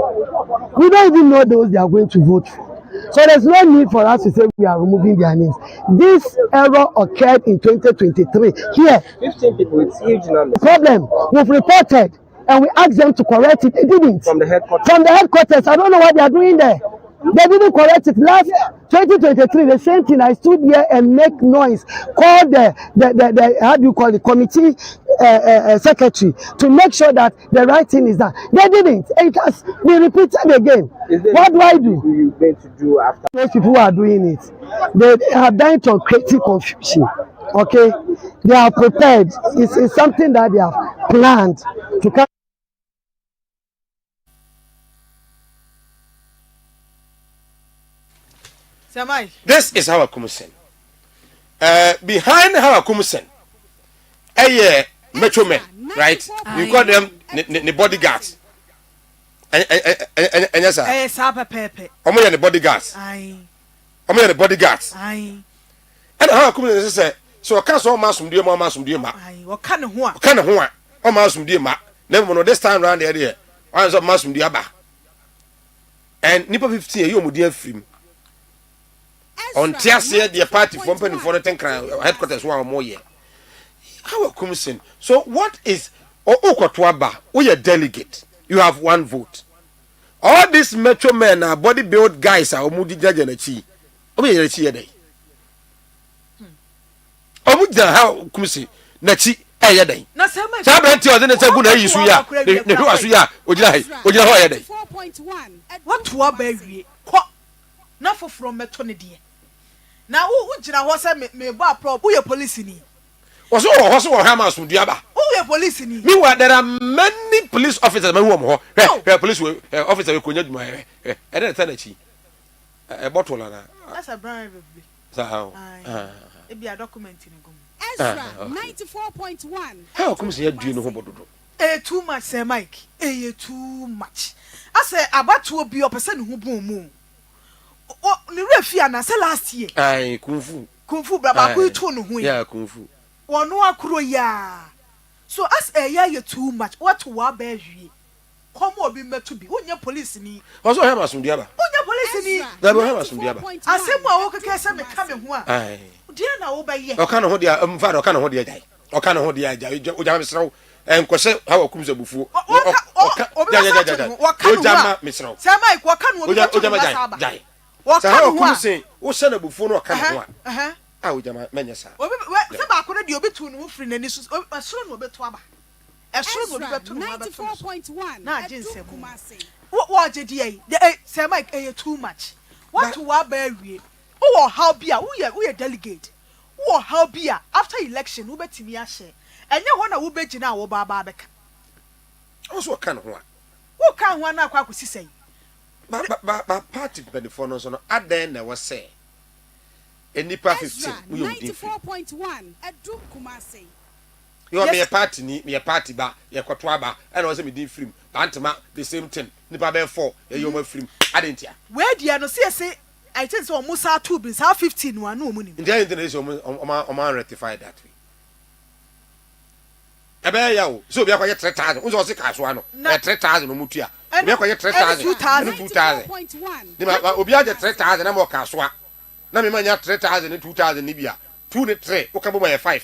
Speaker 9: We don't even know those they are going to vote for. So there's no need for us to say we are removing their names. This error occurred in 2023. Here,
Speaker 10: 15 people, it's huge number.
Speaker 9: the problem, we've reported and we asked them to correct it. They didn't.
Speaker 10: From the headquarters?
Speaker 9: From the headquarters. I don't know what they are doing there. They didn't correct it. Last 2023, the same thing. I stood here and make noise. Called the how do you call it, committee secretary to make sure that the right thing is done. They didn't. It has been repeated again. What do I do?
Speaker 10: You going to do after?
Speaker 9: Those people who are doing it, they have done it on creative confusion. Okay, they are prepared. It's something that they have planned to come.
Speaker 1: This is how I come send. Behind how I come send, metro men, right? You call them the bodyguards. And yes, sir. Omo the bodyguards. Aye. Omo the bodyguards. Aye. And how I come say, so I can't so masum die ma. Aye. What kind of one? Kind of one. O masum die ma. Never know this time round there. I was masum die ba. And nipa 15 you mudi afrim. On Tiasia, the party from Penny for the headquarters one more year. How come sin? So, what is Okatwaba? We are delegate. You have 1 vote. All these metro men are body build guys are Mudi Judge and a chi. Obe a chi a day. Omuja, how come sin? Nachi a day. Sabranti or then it's a good day. Suya, the Suya, Ujah day.
Speaker 4: 4.1.
Speaker 2: What to a baby? Nothing from Metronidi. Now, who did I was me bar prop? Who your police in?
Speaker 1: Was all horse or hammers from Diaba?
Speaker 2: Who your police in?
Speaker 1: Meanwhile, there are many police officers. Police officer who could my energy. A bottle.
Speaker 2: That's a bribe.
Speaker 1: So how?
Speaker 2: It be a document in
Speaker 4: Ezra 94.1.
Speaker 1: How comes here? Do you know what to do?
Speaker 2: Too much, Sir Mike. Too much. I say about to be a person who boom. Oh, the refia say last year.
Speaker 1: Aye, kung fu
Speaker 2: baba ku tu no hu
Speaker 1: yeah, kung fu.
Speaker 2: Wono akuro ya. So as a year you too much. What wa ba hwie? Come obi metu bi. Unya police ni.
Speaker 1: Also have asum diaba.
Speaker 2: Unya police ni.
Speaker 1: Da be have asum diaba.
Speaker 2: Asemu a wo keke se me ka me ho a.
Speaker 1: Aye.
Speaker 2: Dia na wo ba ye.
Speaker 1: O ka no ho dia mfa o ka no ho dia jai. O ka no ho dia jai. O jama mesrew. Enkwose ha wa kumza bufuo. O jama mesrew.
Speaker 2: Say Mike wo ka no obi.
Speaker 1: O jama jai. So how come say o send bufuo no ka no a. Ah o jama menya sa.
Speaker 2: Obi se ba akoro de obi tu no free na ni so asoro no obi to aba. Esoro no obi betu no aba.
Speaker 4: 94.1.
Speaker 2: Na agence mu. What jedi ai. Say Mike too much. What to wa ba wie. Wo how bia wo ye delegate. Wo how bia after election wo betimi a share. Enye ho na wo begina wo ba beka.
Speaker 1: Also kan ho a.
Speaker 2: Wo kan ho na akwa kwisi
Speaker 1: Ba party benefit no so no aden na we say enipa 15 we you
Speaker 4: 94.1 Edu Kumasi.
Speaker 1: You are me party ni me party ba ye kwato aba and we say me din film bantama the same thing nipa be 4 ye yo ma film adentia
Speaker 2: we dia no say I think so Musa 2 bin sa 15 one no mu ni
Speaker 1: ndia international o rectify that way ebe ya o so bi akwa 3000 unzo o se ka so ano 3000 no mutua obi akwa 3000 2000 ni ma obi aje 3000 na mo ka so a na me manya 3000 2000 ni bia 2 ne 3 o ka bo ma 5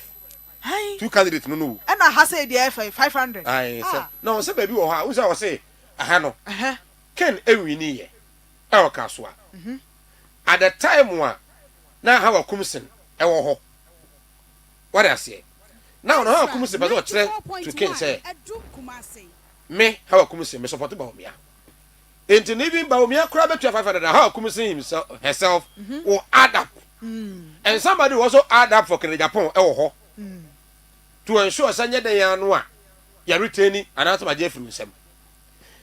Speaker 1: 2 candidates no
Speaker 2: and I say the 500
Speaker 1: aye sir no say baby wo ha wo say wo say aha no ken ewini ye e wo ka so a at the time wa na ha wa kumsen e wo ho what I say now no ha kumsen ba do kire to ken say me ha wa kumsen me support ba omia enti ni bi ba omia kura betua 500 ha kumsen himself herself will add up and somebody also add up for Kenya Japan e wo ho to ensure sanya de yan no a ya retain anata ba je free nsem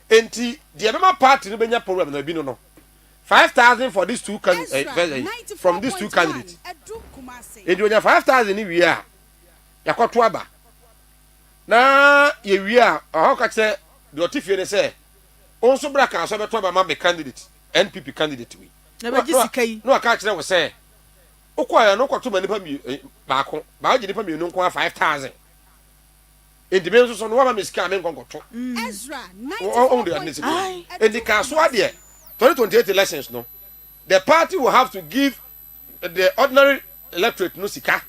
Speaker 1: enti the Bema party no benya problem na bi no 5,000 for these two candidates from these two candidates enti onya 5,000 ni wi a yakoto aba na ye wi a ho ka che de otifie ne say onso bra kan so beto aba ma be candidate NPP candidate we
Speaker 2: na ba jisikai
Speaker 1: no aka kire we say okwaya no kwato ma nipa mi baako ba je nipa mi no nko 5,000 enti me so no wa ma miska me nkonkoto
Speaker 4: Ezra
Speaker 1: 94.1 enti ka so ade 2028 elections no the party will have to give the ordinary electorate no sika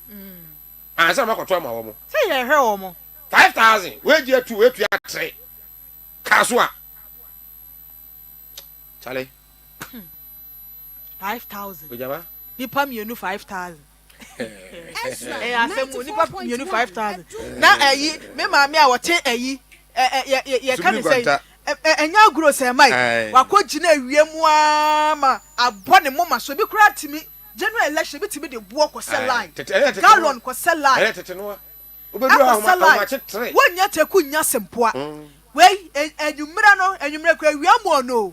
Speaker 1: and some kwato ma wo mo
Speaker 2: say ye hwe wo mo
Speaker 1: 5,000 we je 2 we tu 3 ka so a chale
Speaker 2: 5,000
Speaker 1: ojaba
Speaker 2: nipa mienu 5,000
Speaker 4: Ezra
Speaker 2: asemu nipa mienu 5,000 na me maami a wote ye kan say enya agro say mai wakogina awiemu ama abone moma so bi kura timi general election bi timi de buo ko sell line gallon ko sell line
Speaker 1: tete no obedu ha ma chetre
Speaker 2: wonya teku nya sempoa wei enyumra ko awiemu no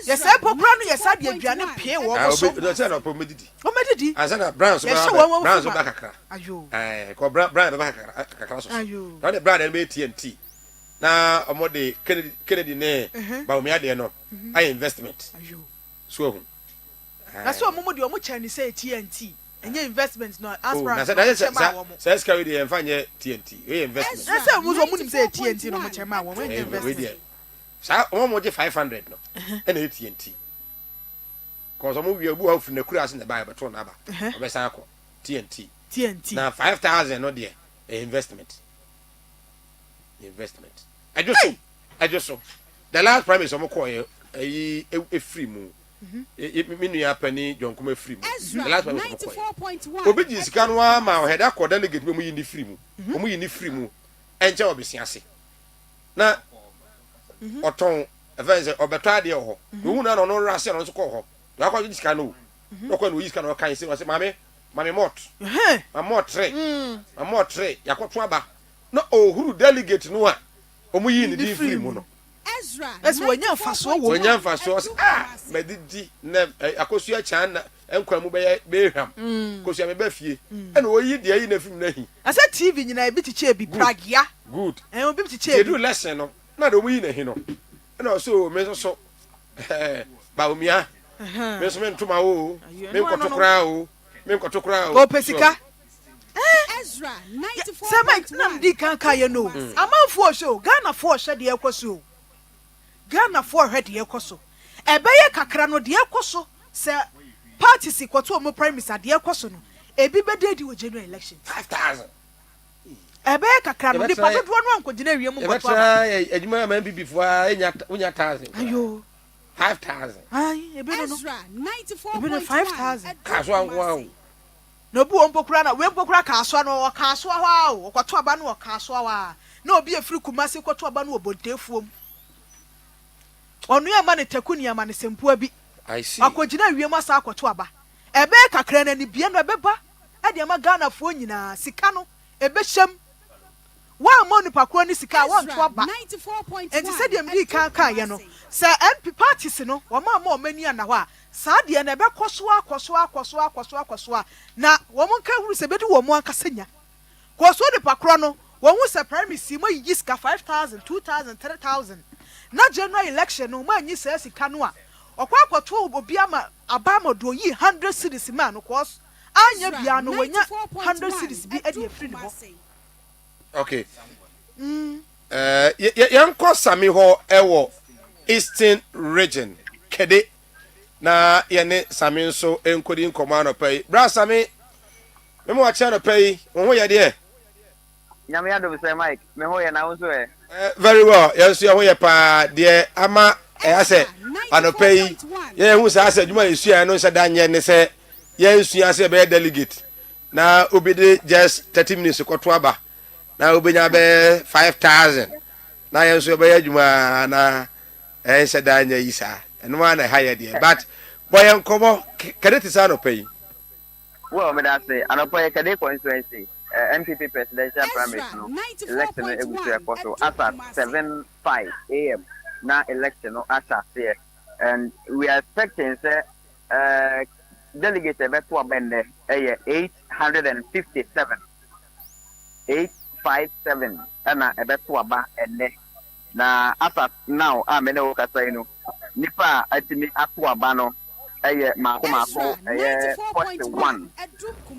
Speaker 2: yes say popra no yes ade aduane pie wo ko so
Speaker 1: no say no pomedidi
Speaker 2: omedidi
Speaker 1: azana brown so ba kakra
Speaker 2: ayo
Speaker 1: ko brown ba kakra so
Speaker 2: ayo
Speaker 1: na the brown dem be TNT na omode Kennedy ne ba omi ade no ay investment
Speaker 2: ayo
Speaker 1: so hu
Speaker 2: na so omo de omo chani say TNT enye investment no aspirant
Speaker 1: say scary dey enfanye TNT we investment
Speaker 2: na say omo so omo nim say TNT no mo chema wo enye investment
Speaker 1: sa omo je 500 no e na TNT cause omo wi abu ha fu na kura ase na ba beto na ba obesa akọ TNT na 5,000 no there investment I just so the last prime is omo call e free mu minu ya pani jonkuma free mu the last prime is omo call obi ji sika no ma o head akọ delegate mu yi ni free mu omo yi ni free mu enche obisi ase na oton event obeto ade ho wu na no rase no so ko ho ya kwa ji sika no no kwa no yi sika no kan se mame mot mama 3 yakoto aba no ohuru delegate no a omo yi ni di free mu no
Speaker 4: Ezra
Speaker 2: esi wonya
Speaker 1: mfaso medidi na akosu acha na enkwa mu be hwam kosu me ba fie e na oyi de ayi na film na hi
Speaker 2: asa TV nyina ebi tiche bi pragia
Speaker 1: good
Speaker 2: obi tiche
Speaker 1: do lesson no na de oyi na hi no e na so me so ba omia me so me ntuma o me nkoto kra o
Speaker 2: pesika
Speaker 4: Ezra 94.1
Speaker 2: Sema nam di kan kaye no amanfo show Ghana for hwe de ekoso Ghana for hwe de ekoso ebeye kakra no de ekoso se parties kwato mo prime minister de ekoso no ebi bededi wo general election
Speaker 1: 5,000
Speaker 2: ebeye kakra no di pato do no ankogina wiem kwato
Speaker 1: ejuma ma bibi fo enya 1,000
Speaker 2: ayo
Speaker 1: 5,000
Speaker 2: ai ebe no
Speaker 4: Ezra 94.1
Speaker 2: ebe no 5,000
Speaker 1: kaso anwa
Speaker 2: no bu ompokura na we mpokura kaso no kaso ha o kwato aba no kaso wa na obi efiri kumase kwato aba no obontefuom onu ya ma ne takuni ya ma ne sempua bi
Speaker 1: I see
Speaker 2: akogina wiem asa kwato aba ebe kakra na ni bia no ebeba e de ma Ghana fo nyina sika no ebe hyem wa mo ni pakro ni sika wa nto aba enti se de mbi kan ye no se MP parties no wa ma mani ana ho a saa de na ebe koso na wo mo nka huru se bedi wo mo anka senya koso de pakro no wo hu se primacy mo yi sika 5,000 2,000 3,000 na general election no ma nyi se sika no a okwakoto obi ama abama do yi 100 cities ma no cause anya bia no wanya 100 cities bi e de free no
Speaker 1: okay yanko sami ho ewo Eastern region kede na yene sami nso enkodi nkomano pay bra sami me mo acha no pay wo ho ye de
Speaker 10: Nyame adom say Mike, me ho ye na wo so e.
Speaker 1: Very well. Yes, you are pa de ama I say anopai ye hu sa say dwuma esua no nsa da nye ne say ye nsua say be delegate na obede just 30 minutes kwoto aba na obenya be 5,000 na ye nso be adwuma na nsa da nye isa eno na ha ye de but boy enkomo credit sa no pay.
Speaker 10: Well, me that say anopa ye kade constituency MPP presidential primary no election no egusi ekoso as at 7:05 a.m. na election no as here and we are expecting say delegate beto abende 857 ana beto aba ene na as at now me na wo kasa no nipa atimi ato aba no mako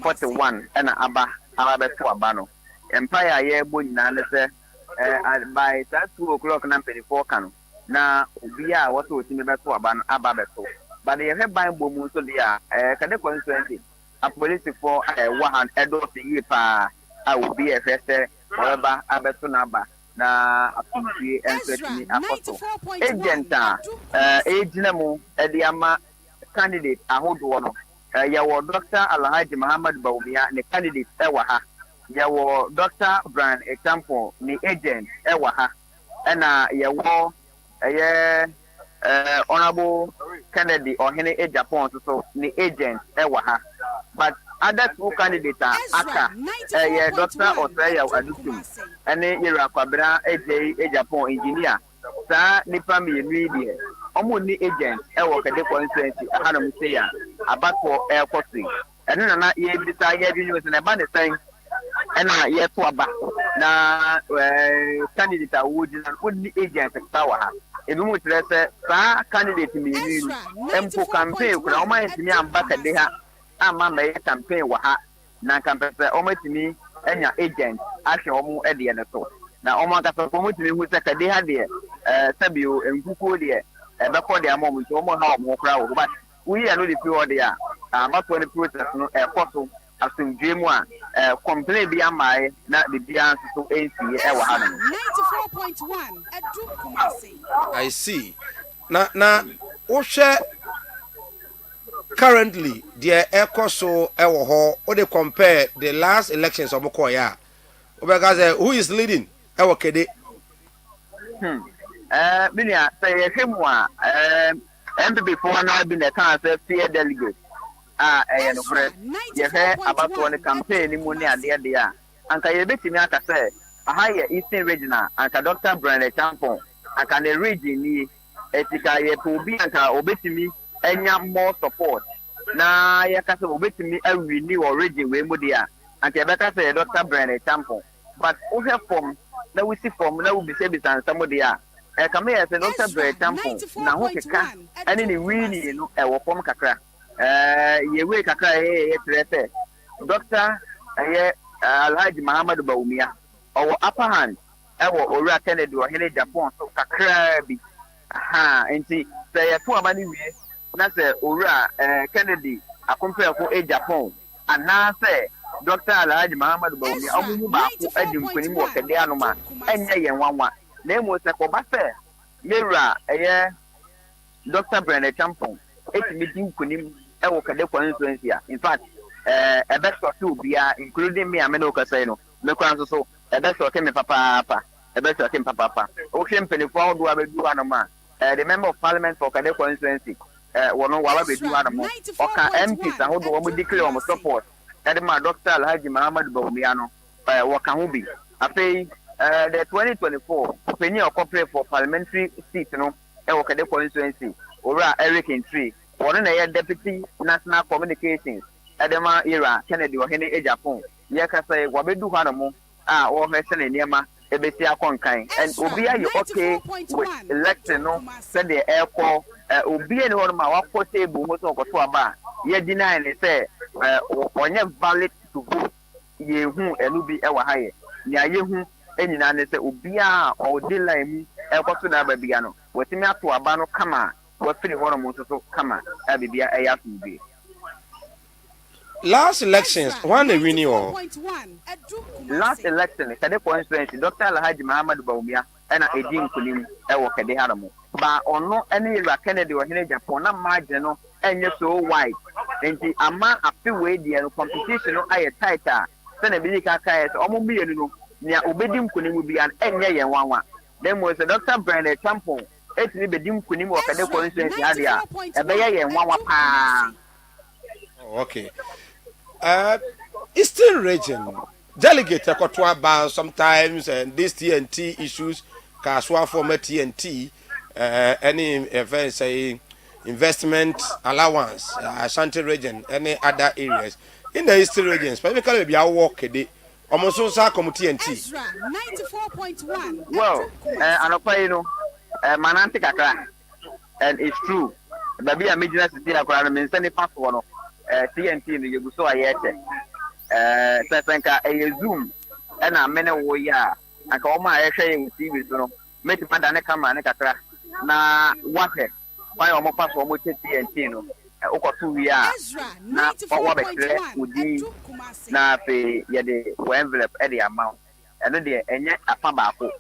Speaker 10: 41 ana aba beto aba no empire ye bo nyina ne se by 2 o'clock na 24 kanu na obi a wato otimi beto aba no aba beto but the headline boom so dia kade constituency a police for one edo fi pa a obi e fese whatever abeto na ba na afuntie entity afoto agent ejinamu ediama candidate ahodo no yawo Dr. Alhaji Muhammad Bawumia ne candidate ewa ha yawo Dr. Brian example ni agent ewa ha na yawo honorable Kennedy or Hene Japan so ni agent ewa ha but other two candidates aka Dr. Osaya Adukum ene yera kwabra Japan engineer sa nipa mi media omo ni agent ewo kede constituency ana mu say ya abato airport ene na ye bi sa ye bi news na ba ne san ena ye to aba na candidate awudi na ni agent tawa ha ebi mu tere se sa candidate mi ni empo campaign kuna o man timi amba kade ha ama me campaign wa ha na campaign se o matimi enya agent ahwe o mu ede ne so na o man ka so mo timi hu se kade ha de sabio enkuko de ebe ko de amom nti o mo ha o mo kra wo but we are no the period there amato ne protest no koso asumdwe mu a complain bi amae na de bia so ensi e wa ha no
Speaker 4: 94.1 Adum Kumasi.
Speaker 1: I see na wo hwe currently the ekoso ewo ho o dey compare the last elections of Mokoya obeka who is leading ewo kede
Speaker 10: binia say hemu a MPP for na bi na kan say fear delegate no fresh ye he about one campaign ni mu ni ade de a anka ye betimi aka say aha ye Eastern Regional anka Dr. Brian Champon anka the region ni etika ye po bi anka obetimi enya more support na ye ka say obetimi awi ni o region we mu dia anka ye beka say Dr. Brian Champon but o he form na we see form na we be say bisan somebody a kama ye say Dr. Brian Champon na ho keka ani ni wini no e wo form kakra ye we kakra ye trete Dr. Alhaji Muhammad Bawumia or upper hand ewo Ora Kennedy or Hene Japan so kakra bi enti say to amani we na say Ora Kennedy compare for Japan and na say Dr. Alhaji Muhammad Bawumia omumu ba ko adim kwani mo kede anoma enya ye nwanwa na emo se ko ba say Mera Dr. Brian Champon etimi din kwani ewo kede constituency in fact a best of two bia including me ameno kasai no me kwan so a best of me papa a best of papa o hwem penifo do abedu anoma the member of parliament for kade constituency wono wa abedu anoma oka MPs ahodo wo declare o support kade ma Dr. Alhaji Muhammad Bawumia no wo ka ho bi afei the 2024 penny o corporate for parliamentary seat no wo kade constituency ora Eric Entry one na deputy national communications Adema era Kennedy or Hene Japan yakasa wabedu hanamu wo hwese ne niema ebesi akonkan and obia you okay with election no said the airport obia ne hono ma wa table mo so koto aba ye deny ne say onye valid to vote ye hu enu bi e wa haye ni aye hu enyina ne say obia o de line mu ekoto na ba bia no wotimi ato aba no kama wa firi hono mo so kama abibia e ya tubi
Speaker 1: last elections, one a winning or
Speaker 10: last election, Kade constituency, Dr. Alhaji Muhammad Baumia, and a Jim Kulim, Ewo Kade Haramu. But on no any Kennedy or Hene Japan, marginal, and you're so wide. And the amount of the way the competition I tighter, then a big kaya, almost be a little near Obedim Kunim will be an Enya and one. Then was a Dr. Brandon Tampon, it's the Bedim Kunim or Kade constituency area, a Bay and one.
Speaker 1: Okay. Eastern region delegate Ekotwa sometimes and this TNT issues, Kaswa former TNT, any event say investment allowance, Ashanti region, any other areas. In the Eastern region, specifically be our work a almost so TNT.
Speaker 4: Ezra 94.1.
Speaker 10: Well, Anopayno, Mananti Kaka, and it's true. Baby, a major city, I mean, send it past one. TNT you so ayete sepenka Zoom na mene wo ya aka o ma ehwe TV so no meti pada ne camera ne kakra na wahwe why o mo pass o mo TNT no ukotu wi a na wa bekre udi na pe ye de envelope e de amount eno de enye apa baako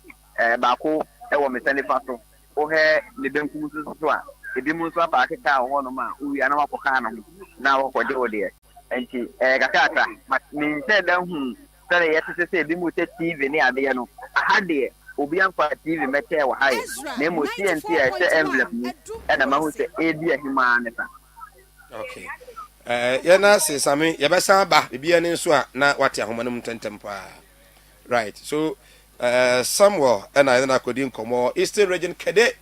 Speaker 10: baako e wo me send fa so o he ne benkum so a ebi mu so apa akeka ho no ma uwi ana wakoka na na wakode ode enti kakaka min se dan hu sare yete se ebi mu te TV ne ade no ahade obi anfa TV mete wa haye na mo TNT e se envelope ni e da ma hu se ebi ahima ne sa.
Speaker 1: Okay. Ya na se sami ya besa ba bibia ne nso a na wate ahoma no mtentem pa. Right. So Samuel and I na kodi nkomo Eastern region kede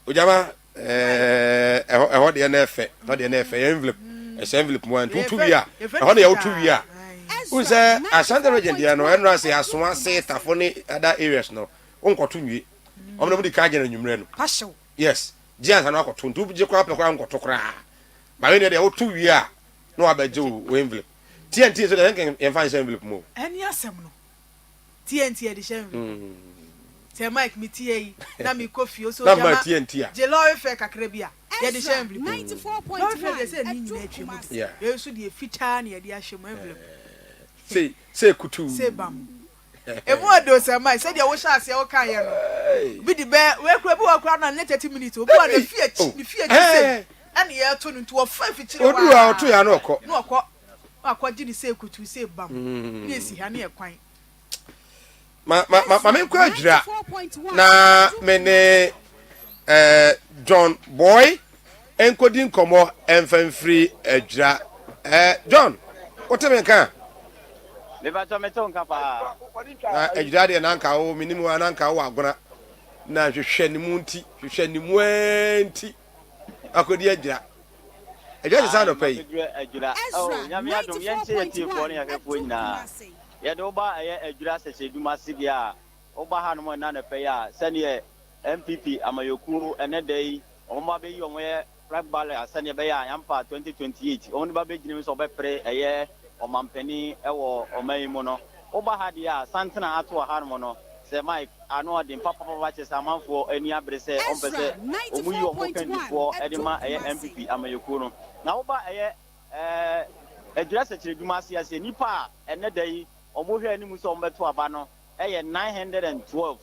Speaker 1: ojama ho de na efe no de na efe envelope envelope mo an tutu wi a ho na ya tutu wi a unse Ashanti region dia no enra se asoa se tafo ni other areas no onkoto nwi omna mu di ka gye na nwumre no
Speaker 2: passion
Speaker 1: yes jian sa na akoto ntu je kwa pekwa nkoto kra ba we ne de o tu wi a no abaje o envelope TNT so de enfa envelope mo
Speaker 2: eni asem no TNT e de envelope te Mike mi tie na mi kofi o so jama
Speaker 1: TNT a
Speaker 2: je lorry fair kakra bia ye de envelope
Speaker 4: 94.1.
Speaker 2: lorry fair de say ni nyina atwem
Speaker 1: yeah
Speaker 2: ye so de fita na ye de ahye mo envelope
Speaker 1: say kutu
Speaker 2: say bam e mo ado say Mike say de wo sha ase wo kan ye no bi di be we kura bi wo kura na 30 minutes obi wa na fie say and ye to no to wo fa fichire wa
Speaker 1: odu a oto ya na okọ
Speaker 2: akọ ji say kutu say bam ni esi ha na ye kwan
Speaker 1: ma me kwa adwira na mene John boy enkodi nkomo enfamfiri adwira John what me kan
Speaker 11: me ba to me to nka pa
Speaker 1: adwira de na nka wo minimu na nka wo agona na hwehwe ni mu anti akodi adwira adwira de sound pay
Speaker 11: adwira oh nyame adom yenche yeti fo ne yakafo nyina ye do ba adwira sese duma sibia oba ha no na na pay a sene MPP amayoku ene dey omma be yi omo ye flag ball sene be ya yampa 2028 on ba be gini so be pre omampani ewo omayimu no oba ha dia santina ato ha no no se Mike ano odin papa che samanfo ani abrese ompese omuyi omokandifo edema MPP amayoku no na oba adwira sese duma ase nipa ene dey omohwe ani mu so ombeto aba no 912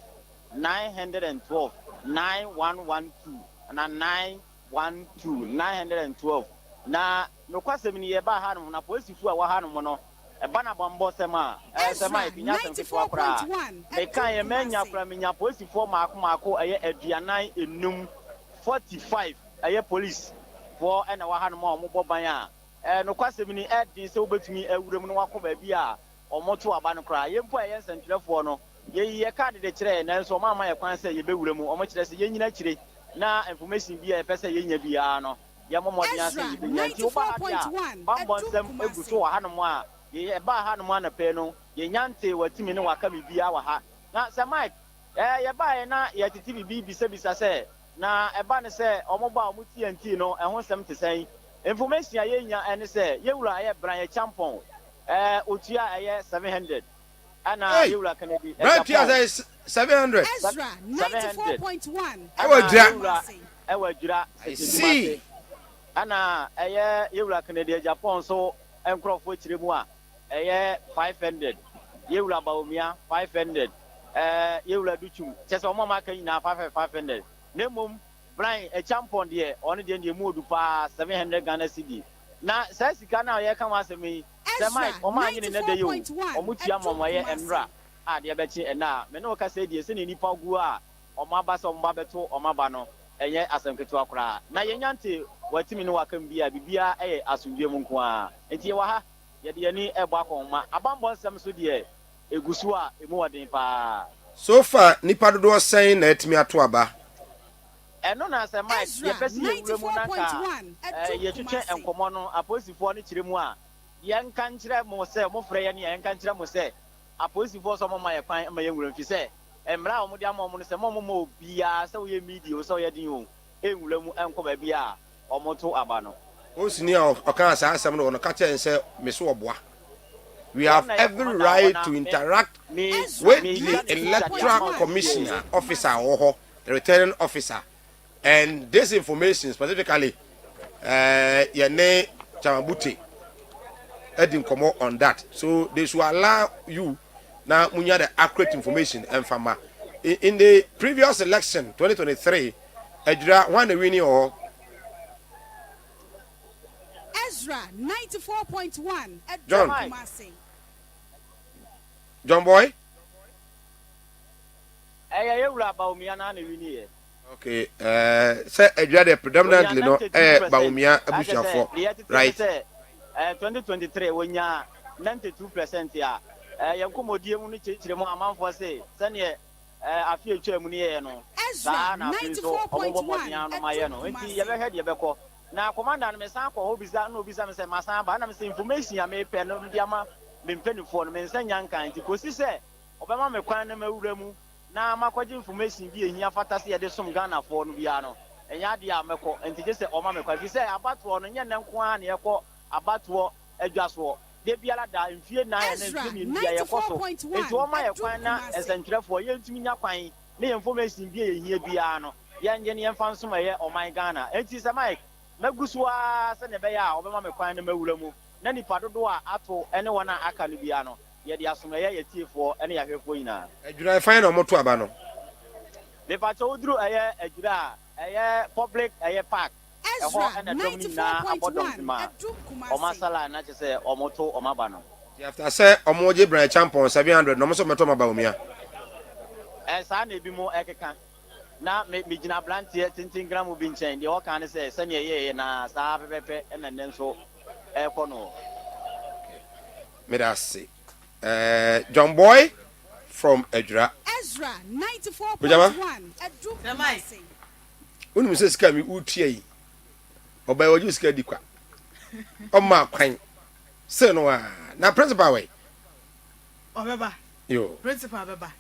Speaker 11: 912 9112 na 912 na no kwasem ni ye ba ha no na polisifu a wa ha no no e ba na bombo sema sema ibinya semfo akra e kan ye menya akra menya polisifu maako aduanan enum 45 police for na wa ha no mo boban a no kwasem ni din se obetumi awuram no wako ba bi a omoto aba no kra ye mpo ye nsentwerefo no ye card de kire na nso mama ye kwan se ye bewuram omo kire se ye nyina kire na information bi e pese ye nya bia no ya momodi ase ye nya ti oba ha bambon sem eguso wa hanom a ye ba hanom na pe no ye nyante watimi ne waka bibia wa ha na se Mike ye ba ye na ye titi bibi bisa se na e ba ne se omo ba omo TNT no ho sem te sen information ye nya ene se ye wura ye bran ye champon otua ye 700 ana ye wura kanadi
Speaker 1: right here 700
Speaker 4: Ezra 94.1.
Speaker 1: Ewa jira
Speaker 11: see ana ye wura kanadi Japan so enkrofo chire mu a eye 500 yewula baomia 500 yewula duchum chese omo maka nyina 500 nemom Brian a champion there on the mood pa 700 Ghana cedi na say sika na ye kan wasemi say Mike o ma nyi ne de yo o mutia mama ye enra a de be chi na me no ka say die se ni nipa gu a o ma ba so mba beto o ma ba no enye asanketu akora na ye nyante watimi no wakam bia bibia asundie mu nko a enti wa ha ye de ni ebo akoma abambo nsem so de egusu a emu waden pa
Speaker 1: so far nipa dodo sen na etimi ato aba
Speaker 11: eno na say Mike ye pesi ye wure mu na ka ye twetwe enkomo no aposifo no kire mu a ye nka nkire mo se mo frɛ ye ne ye nka nkire mo se aposifo so mo ma ye kwan ma ye wure mfi se emra o mo de ama mo no se mo mo obia se wo ye media so ye din o enwure mu enko ba bia o mo to aba no
Speaker 1: o sini o kan asa asem no ka che nse me so oboa. We have every right to interact with the electoral commissioner officer or the returning officer. And this information specifically, Yane Chamabuti, Edin Komo on that. So they should allow you now munya the accurate information and fama. In the previous election, 2023, Ezra won the winning or
Speaker 4: Ezra 94.1 at
Speaker 1: John. John Boy? Okay, say Ezra predominantly no Baumia Abusha for right.
Speaker 11: 2023 when ya 92% ya yankomodie mu ni chire mu amanfo say sane afie twa mu ni ye no sa na so obobodia no maye no enti ye be head ye be ko na commander no me san ko obisa no obisa me say masan ba na me say information ya me pe no dia ma me mpanifo no me nsanya nkan ti kosi say obema me kwan na mawura mu na makwaji information bi ehia fata se ye de som Ghana for no bia no enya dia meko enti je say oma me kwa fi say abato no nye ne nko a ne ye ko abato adwaso de biala da mfie na ya na ntumi ndia ye koso enti oma ye kwan na esentrefo ye ntumi nya kwan ne information bi ehia bia no ye nje ne yemfa nso ma ye oman Ghana enti say Mike magusua se ne be ya obema me kwan na mawura mu na nipa dodo a ato ene wona aka no bia no ye de asoma ye tiefo ene ya hwefo nyina
Speaker 1: Adwura fine no moto aba no
Speaker 11: le pa cho udru adwura public park
Speaker 4: Ezra 94.1
Speaker 11: Omasala na chese omoto omaba no
Speaker 1: after say omoje brand champion 700 no mo so meto maba omia
Speaker 11: sa na ebi mo ekeka na me gina blantie tintin gram bi nchen de o kan say se ne ye na sa pepepe na ne nso ekono
Speaker 1: me da say John Boy from Ezra
Speaker 4: 94.1 Edumase
Speaker 1: unu mi se ska mi utie yi oba wo ju ska dikwa o ma kwan se no a na principal way
Speaker 2: obeba
Speaker 1: yo
Speaker 2: principal beba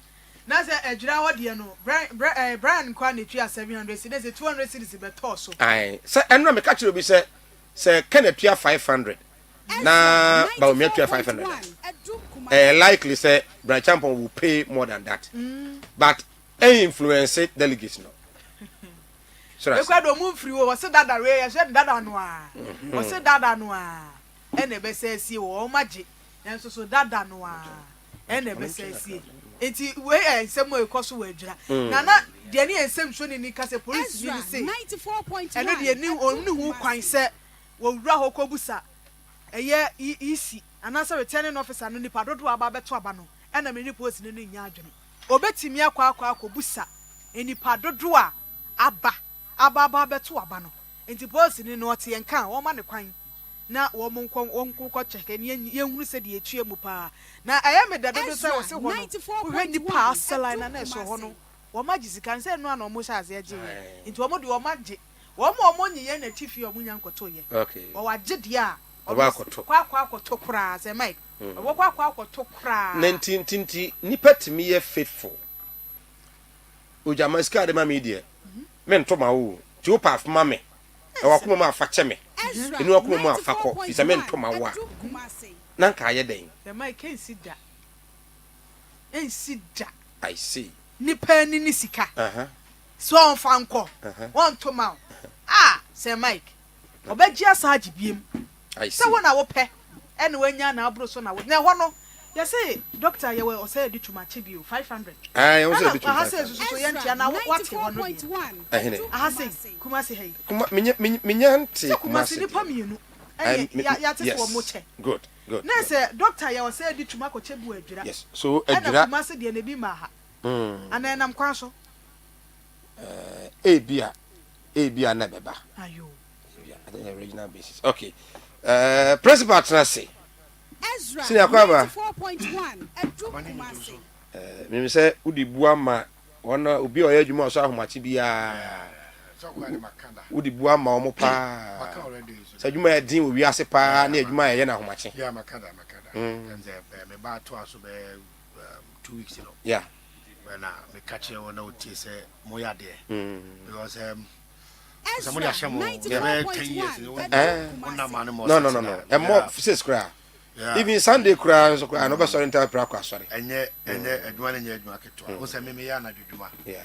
Speaker 2: na se Ezra wo de no Brian kwa na tua 700 cedis 200 cedis be to so
Speaker 1: ai se enno me ka kire obi se kana tua 500 na ba o me tua 500 likely say Brian Champion will pay more than that but any influence delegates no
Speaker 2: e kwa do mu free wo se dada we ye se dada no a wo se dada no a ene be se sie wo maje enso so dada no a ene be se sie enti we ensem o ekoso wa adwira na de ne ensem so ni ka se police ni se
Speaker 4: 94.1
Speaker 2: ene de ni onu hu kwan se wo wura hokobusa eye isi anasa returning officer no nipa dodo aba beto aba no ena me ni police ni nya adwene obetimi akwa enipa dodo a aba beto aba no enti police ni no te yenka wo ma ne kwan na wo monko check ni yenhuru se de etue mu pa na aya me dodo se wo se ho no wo nipa asela na so ho no wo ma jisika se no na mo sha aze age enti wo mo de wo ma je wo mo nyiye na tifi wo nya nkoto ye
Speaker 1: okay
Speaker 2: wo wa je de a
Speaker 1: oba akoto
Speaker 2: kwa kura se Mike wo kwa akoto kura
Speaker 1: 19 nipa timi ye faithful ojamaska de ma media men to ma wo ti o pa ma me e wa kuma ma fa che me enu wa kuma ma fa ko isa men to ma wa nan ka ye den
Speaker 2: se Mike ensida
Speaker 1: I see
Speaker 2: nipa ni sika so on fa nko won to ma se Mike obeji asaji biem
Speaker 1: I see
Speaker 2: se wona wo pe ene wanya na abro so na wo na ho no you say doctor ye we say di tuma che bio 500
Speaker 1: ah you say di tuma
Speaker 2: aha say so ye ntia na what ho no
Speaker 1: ehene
Speaker 2: aha say kuma say hey
Speaker 1: kuma minya nti
Speaker 2: kuma say ni pa mienu ya te so mo che
Speaker 1: good
Speaker 2: na say doctor ye say di tuma ko che bu adwira
Speaker 1: yes so adwira
Speaker 2: kuma say de na bi ma ha ana nam kwan so
Speaker 1: ebia na beba
Speaker 2: ayo
Speaker 1: the original basis okay principal trust
Speaker 4: Ezra 94.1 Kumasi.
Speaker 1: Me say udi bua ma wona obi oya adwuma so ahomache bia udi bua ma omo pa sa adwuma ya din wi ase pa na adwuma ya na ahomache
Speaker 12: ya makada nze me ba to aso be 2 weeks ago
Speaker 1: yeah
Speaker 12: when me catch you na oti say moya de because somebody ashamo yeah 10 years
Speaker 1: no and more says cry even Sunday cry so cry no be sorry enter pra kwa sorry
Speaker 12: enye adwuma na nya adwuma keto o say me ya na adwuma
Speaker 1: yeah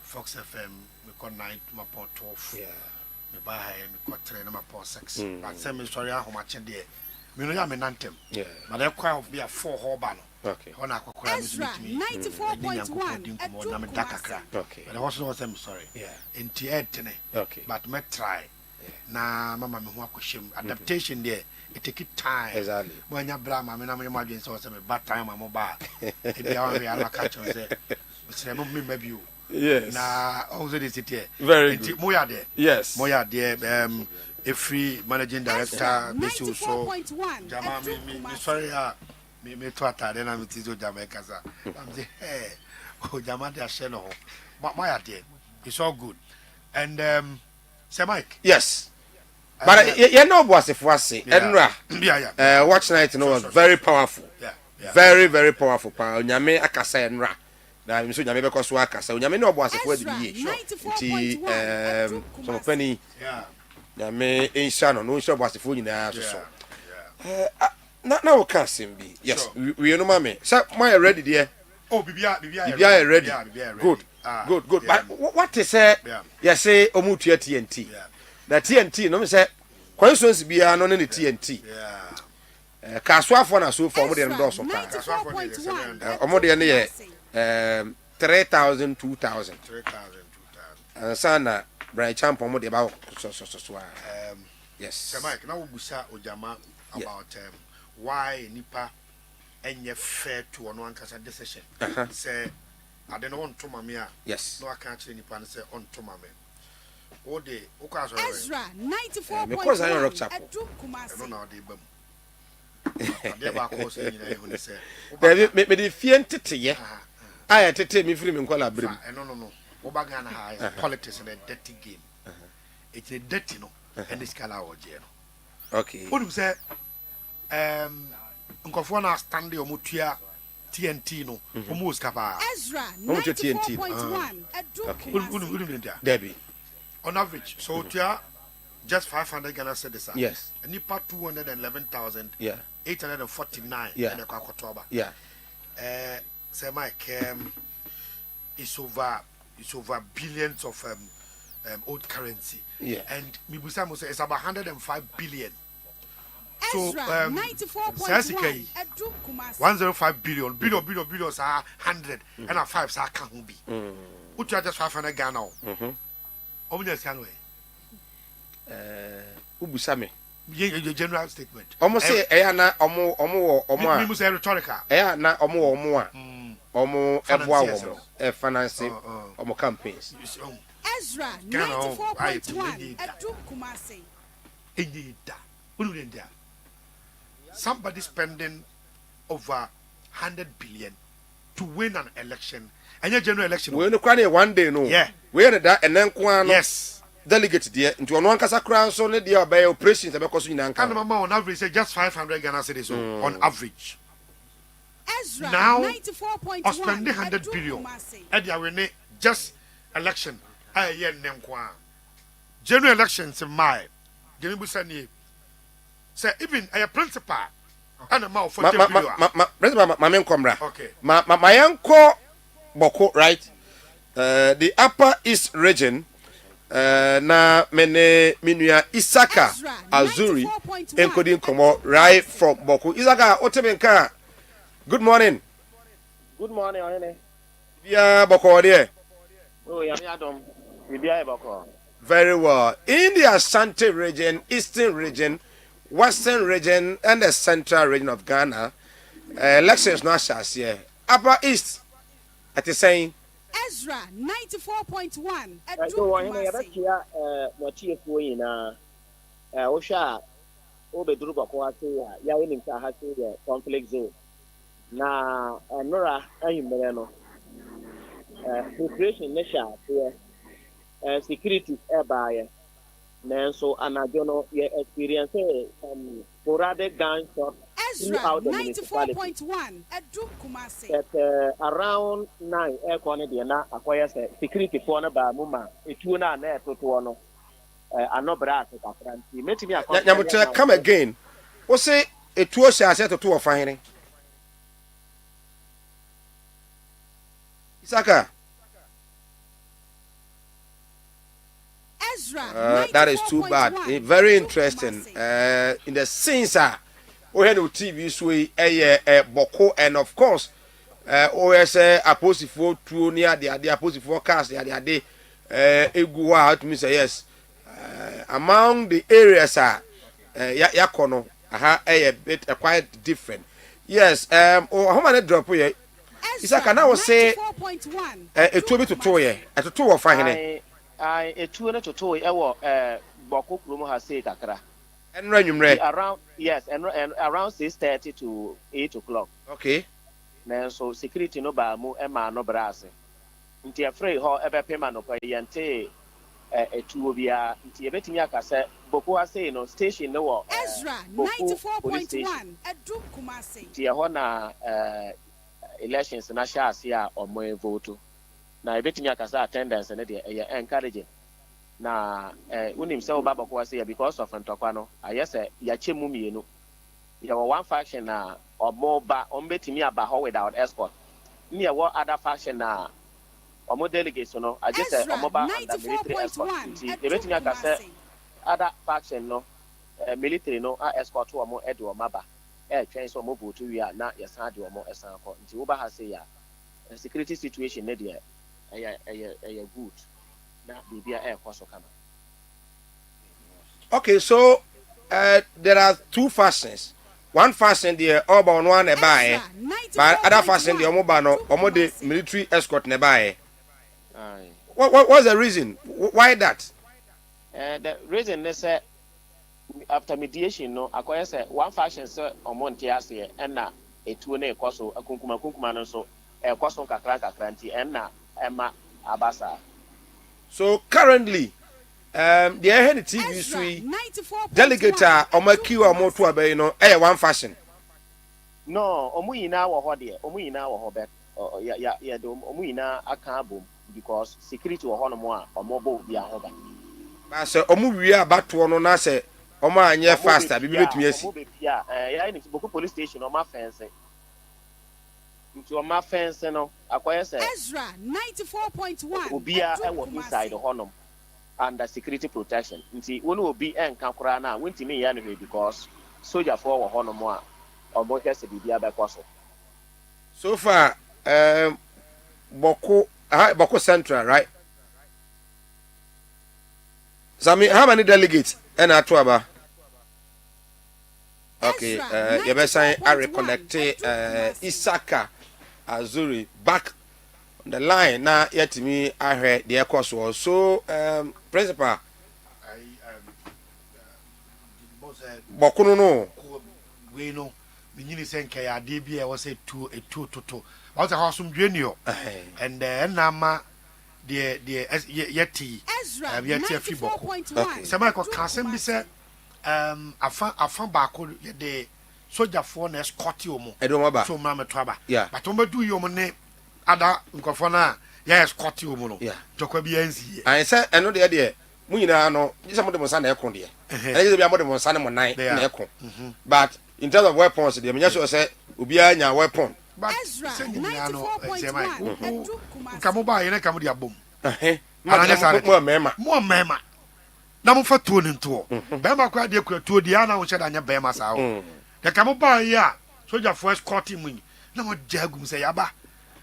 Speaker 12: Fox FM me ko 9 to my port 12 yeah me ba ha me ko 3 na my port 6 but say me sorry ahomache de me no ya me nantem
Speaker 1: yeah
Speaker 12: but they kwa be a 4 hoba no
Speaker 1: okay
Speaker 12: ona akokora me
Speaker 4: 94.1
Speaker 12: na me dakakra
Speaker 1: okay
Speaker 12: but I was no say me sorry
Speaker 1: yeah
Speaker 12: enti etene
Speaker 1: okay
Speaker 12: but me try na mama me ho akohwem adaptation there it take time
Speaker 1: exactly
Speaker 12: when you bra mama na me adwen say me bad time mama ba e bia wan we ala catch on say say me maybe
Speaker 1: yes
Speaker 12: na also this it here
Speaker 1: very good
Speaker 12: moya there
Speaker 1: yes
Speaker 12: moya there a free managing director Bishop so jama me sorry me to atade na me tizo Jamaica sa I'm say hey oh jama dey share no moya there it's all good and say Mike
Speaker 1: yes but you know boss if was say enra watch night no was very powerful very very powerful pa nyame akasa enra na mi so nyame be koso akasa nyame no boss if was be ti so penny nyame insha no insha boss if nyina so na we can sim be yes we no mame say my ready there
Speaker 12: oh bibia
Speaker 1: ready good but what is say you say omutua TNT na TNT no me say constituency bia no ne TNT kaswafo na so for mo de ndo so pa omo de ne ye 3000 2000 sana Brian Champ omo de ba so yes
Speaker 12: say Mike na wo busa ojama about why nipa enye fair to ono ankasa decision say ade no won to mame a
Speaker 1: yes
Speaker 12: no aka kire nipa no say on to mame o de o kwa so
Speaker 4: Ezra 94.1
Speaker 1: because I rock chapel
Speaker 12: no na de bam ade ba ko so nyina ehun say
Speaker 1: me de fie ntete ye aya tete me firi me nkola brem
Speaker 12: no o ba Ghana ha politics and a dirty game it's a dirty no and this kala o je no
Speaker 1: okay
Speaker 12: what you say nkofo na stand o mutua TNT no omo skapa
Speaker 4: Ezra 94.1
Speaker 12: okay
Speaker 1: Debbie
Speaker 12: on average so tua just 500 Ghana cedis
Speaker 1: yes
Speaker 12: and nipa 211,000
Speaker 1: yeah
Speaker 12: 849
Speaker 1: yeah
Speaker 12: and Kotoba
Speaker 1: yeah
Speaker 12: say Mike it's over billions of old currency
Speaker 1: yeah
Speaker 12: and mibusa mo say it's about 105 billion so
Speaker 4: 94.1
Speaker 12: 105 billion are 100 and a 5 sa ka ho bi utu just 500 Ghana omunya siano
Speaker 1: ubusa me
Speaker 12: ye general statement
Speaker 1: omo say eya na omo a
Speaker 12: me say rhetorical
Speaker 1: eya na omo a omo eboa wo finance omo campaigns
Speaker 4: Ezra 94.1 Kumasi
Speaker 12: Enida unundia somebody spending over 100 billion to win an election and your general election
Speaker 1: we no kwani one day no
Speaker 12: yeah
Speaker 1: we na da enen kwa no
Speaker 12: yes
Speaker 1: delegate there into ono ankasa kra so ne dia obey operations e be koso nyina
Speaker 12: kan mama on average say just 500 Ghana cedis on average
Speaker 4: Ezra
Speaker 12: now
Speaker 4: 94.1
Speaker 12: spending 100 billion and they win just election aye nen kwa general elections in my gemi busani say even a principal and a mouth for
Speaker 1: principal ma men komra
Speaker 12: okay
Speaker 1: ma yanko boko right the upper east region na mene minua Isaka Azuri encoding komo right from Boku. Isaka Otemenka. Good morning.
Speaker 11: Good morning, Ohene.
Speaker 1: Yeah, Boko there.
Speaker 11: Oh, yeah, Adam. Bibia Boko.
Speaker 1: Very well. In the Ashanti region, Eastern region, Western region, and the Central region of Ghana, elections not shas here. Upper East, at the saying.
Speaker 4: Ezra 94.1.
Speaker 11: So, Ohene, you bet here, what you doing na Osha, Obedru Boko, ya winning Tahati, conflict zone. Na Nora, Ayumeno, preparation nation here. Security by so anajono ye experience sporadic gunshot throughout the municipality.
Speaker 4: 94.1 Edu Kumasi.
Speaker 11: At around 9 air corner na acquire security for na ba muma etu na na to no anobra to kakranti metimi
Speaker 1: akọ come again. Wo say etu o sha to to ofan Isaka. That is too bad. Very interesting. In the sense, we had TV sway Boko, and of course, OS Apostle true near the Apostle forecast the day. Egua to me say yes. Among the areas are Yakono, a bit quite different. Yes. How many drop here? Isaka now say a 2 to 2 year at a 2 or 5.
Speaker 11: A 2 to 2 Boko Krumo has said Akra.
Speaker 1: And around
Speaker 11: yes, and around 6:30 to 8 o'clock.
Speaker 1: Okay.
Speaker 11: Now so security no ba mu ema no brase. Nti afrey ho ebe pema no yente a 2 bia nti ebetimi aka se Boko has say no station no wo
Speaker 4: Ezra 94.1 Edu Kumasi.
Speaker 11: Nti ho na elections na sha ase a omo vote. Na ebetimi akasa attendance na de encouraging na unim se oba Boko say because of ntokwa no ayese ya chemu mienu ya one faction na omoba ombetimi aba ho without escort ni ya other faction na omo delegates no ajese omoba under military escort ebetimi akasa other faction no military no escort omo edo omaba twen so omo vote wi na yesan de omo esan ko nti oba ha say ya security situation na de a good na bibia koso kama.
Speaker 1: Okay, so there are 2 factions. One faction the urban one nearby, but other faction the omo the military escort nearby. What's the reason? Why that?
Speaker 11: The reason they say after mediation no akoya say one faction say omo ntiase and na etu na ekoso akunkuma no so ekoso kakra nti and na Emma Abasa. So
Speaker 1: currently, the head TV suite delegate Omaki or Motu Abe, one fashion.
Speaker 11: No, Omuina or Hodie, Omuina or Hobet, Omuina a carbon because security or Honomoa or mobile via Hoba. Master
Speaker 1: Omuia back to one on say, Oma and ye faster, be with me.
Speaker 11: Yeah, in Boku police station or my fancy. Into my fence, no, acquire
Speaker 4: Ezra 94.1
Speaker 11: Ubia and inside the honor under security protection. Nti one will be and Kakurana, went to me anyway because soldier for honor more or more just be the other person.
Speaker 1: So far, Boko Central, right? So, I mean, how many delegates and Atuaba? Okay, you better say I reconnect Isaka Azuri back on the line now. Yet me, I heard the course was so principal. Bokuno no.
Speaker 12: We know. Minini senke ya DB was a 2 to. What a house junior. And then Nama the Yeti. Yeti a few Boko. Samako Kasim be said. Afan bako de soldier for na escort you mo so mama twaba but o do you mo ne ada nkofo na ya escort you mo no tokwa bi anzi
Speaker 1: an say eno de mu nyina no jise mo de mo sa na ekon de e be mo de mo sa na mo nan na ekon but in terms of weapons de me so say obi anya weapon
Speaker 12: but say nyina no kamo ba ye na kamo de abom
Speaker 1: mo mema
Speaker 12: na na mo fa tuo ne nto be ma kwa de kwa tuo dia na wo hyeda nya be ma sa wo de ka mo ba yi a soja for escort mu na mo jagum say yaba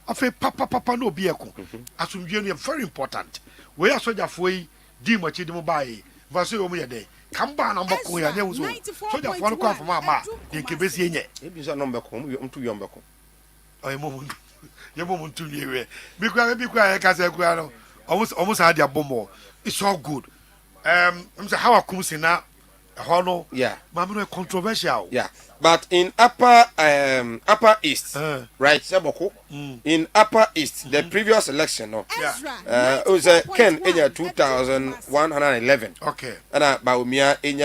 Speaker 12: afi papa no obi eko asumdwe no very important we are soja for yi di mo chi di mo ba yi va so yo mo ye de kamba na mbako ya nyewu so soja for no kwa fama ma de ke besi enye
Speaker 1: ebi so no mbako mo tu yo mbako
Speaker 12: oye mo ye mo ntu ni we bi kwa e ka se kwa no almost had their bomb. It's all good. I'm saying how I come see now.
Speaker 1: Yeah.
Speaker 12: But I'm controversial.
Speaker 1: Yeah. But in upper east, right? Saboko. In upper east, the previous election, no.
Speaker 12: Yeah.
Speaker 1: It was Ken in 2111.
Speaker 12: Okay.
Speaker 1: And Baumia in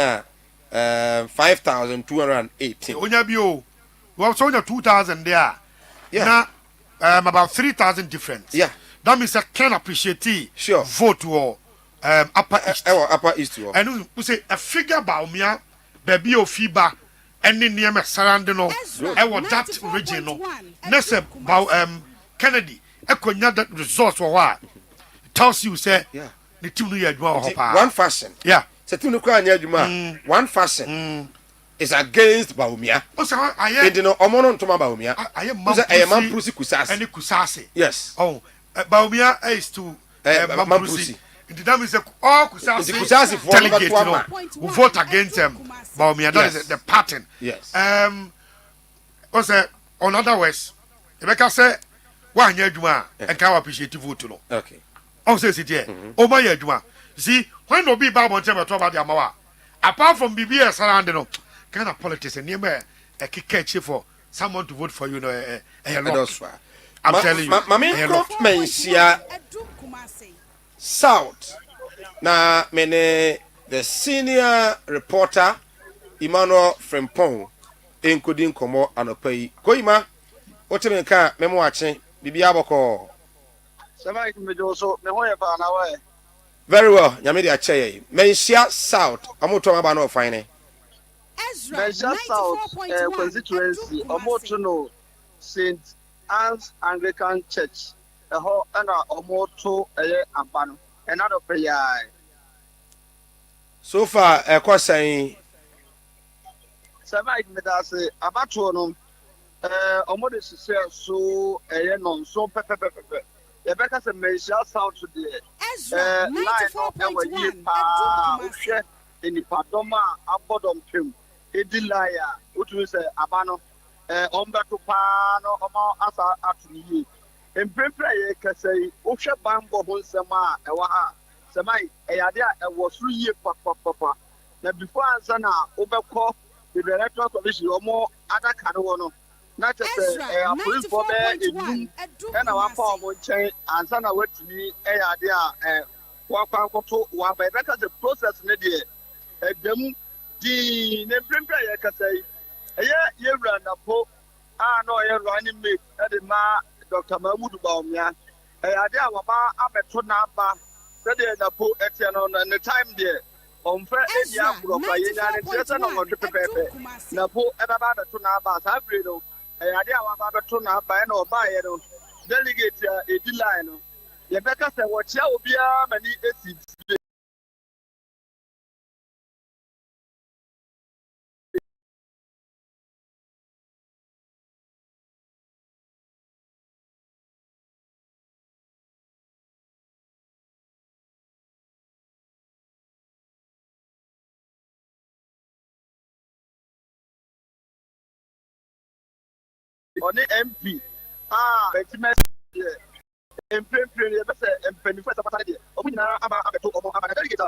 Speaker 1: 5280.
Speaker 12: Onya bio. Well, so 2000 there.
Speaker 1: Yeah.
Speaker 12: Now, about 3,000 difference.
Speaker 1: Yeah.
Speaker 12: That means I can appreciate vote or upper east.
Speaker 1: Upper east.
Speaker 12: And we say a figure Baumia, baby of FIBA, and in near surrounding no. I want that region. Next Kennedy, I could not that resource for what tells you say the two year
Speaker 1: one fashion.
Speaker 12: Yeah.
Speaker 1: One fashion is against Baumia.
Speaker 12: I
Speaker 1: didn't know Omono to Baumia.
Speaker 12: I am
Speaker 1: Mampusi Kusasi.
Speaker 12: And Kusasi.
Speaker 1: Yes.
Speaker 12: Oh, Baumia is to Mampusi. That means all Kusasi delegate who vote against them. Baumia, that is the pattern.
Speaker 1: Yes.
Speaker 12: What's on other words, Rebecca said, one year Juma and can appreciate vote.
Speaker 1: Okay.
Speaker 12: Oh, says it here. Oh, my year Juma. See, when no be Bible tell me about the Amawa. Apart from BBS around the kind of politics and near a kick for someone to vote for you, I'm telling you.
Speaker 1: Mamma South. Now, many the senior reporter Emmanuel Frempong, including Komo and Opay. Koima, what you can memo watching, Bibiaboko. Very well, Yamidi Ache. Mensia South, I'm not talking about no fine.
Speaker 13: Ezra South constituency, Omotono, St. Anne's Anglican Church, a whole and a Omoto, a Ambano, another prayer.
Speaker 1: So far, a course saying,
Speaker 13: Savite Medase, Abatonum, Omodis so a non so pepper. Rebecca said, Mensia South today.
Speaker 4: Ezra 94.1
Speaker 13: in the Padoma, Abodom Pim, Edilaya, which was Abano, Omberto Pano, Oma Asa Atuni. And Prepare can say, Osha Bambo Honsama, Ewaha, Samai, Eadia, and was 3 years, Papa. Now before Ansana, Oberco, the director of this, or more other Canono. Not just a police for me, and our power will change, and Sana went to me, Eadia, one by Rebecca, the process, Nedia. Them the name I can say, you run a po, no, you're running me at the ma, Dr. Mahmoud Baumia. I had our bar up at Tonaba, ready at the po, and the time there. On fair India, and Jason on the paper. Napo, about the Tonaba, Sabrino. I had our Tonaba, no buy it. Delegate a deline. Rebecca said, what shall be many acids. On the MP, Benjamin, and Premier, and Penny for the Omina, about a delegate.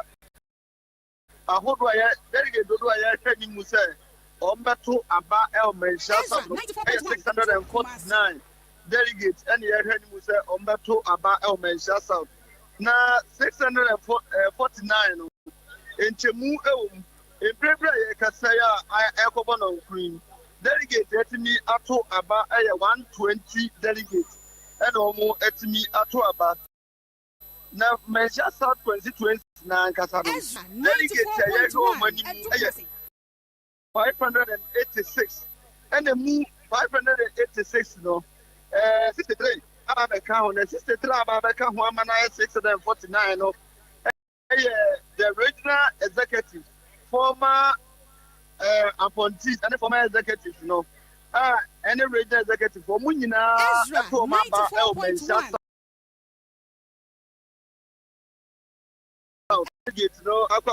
Speaker 13: I hope I delegate to I training Musa, Ombato, Aba, Elman, 649 delegates, and the training Musa, Ombato, Aba, Elman, South. Now 649 in Chemu, in Premier, Casaya, I echo on Queen. Delegate at me at about 120 delegates and almost at me at about now measure South constituency 9 Casados. Delegates 586 and the move 586 no 63 about account 63 about account 1 649 no the regional executive, former appointees, and the former executives, any regional executive for Munina, for my I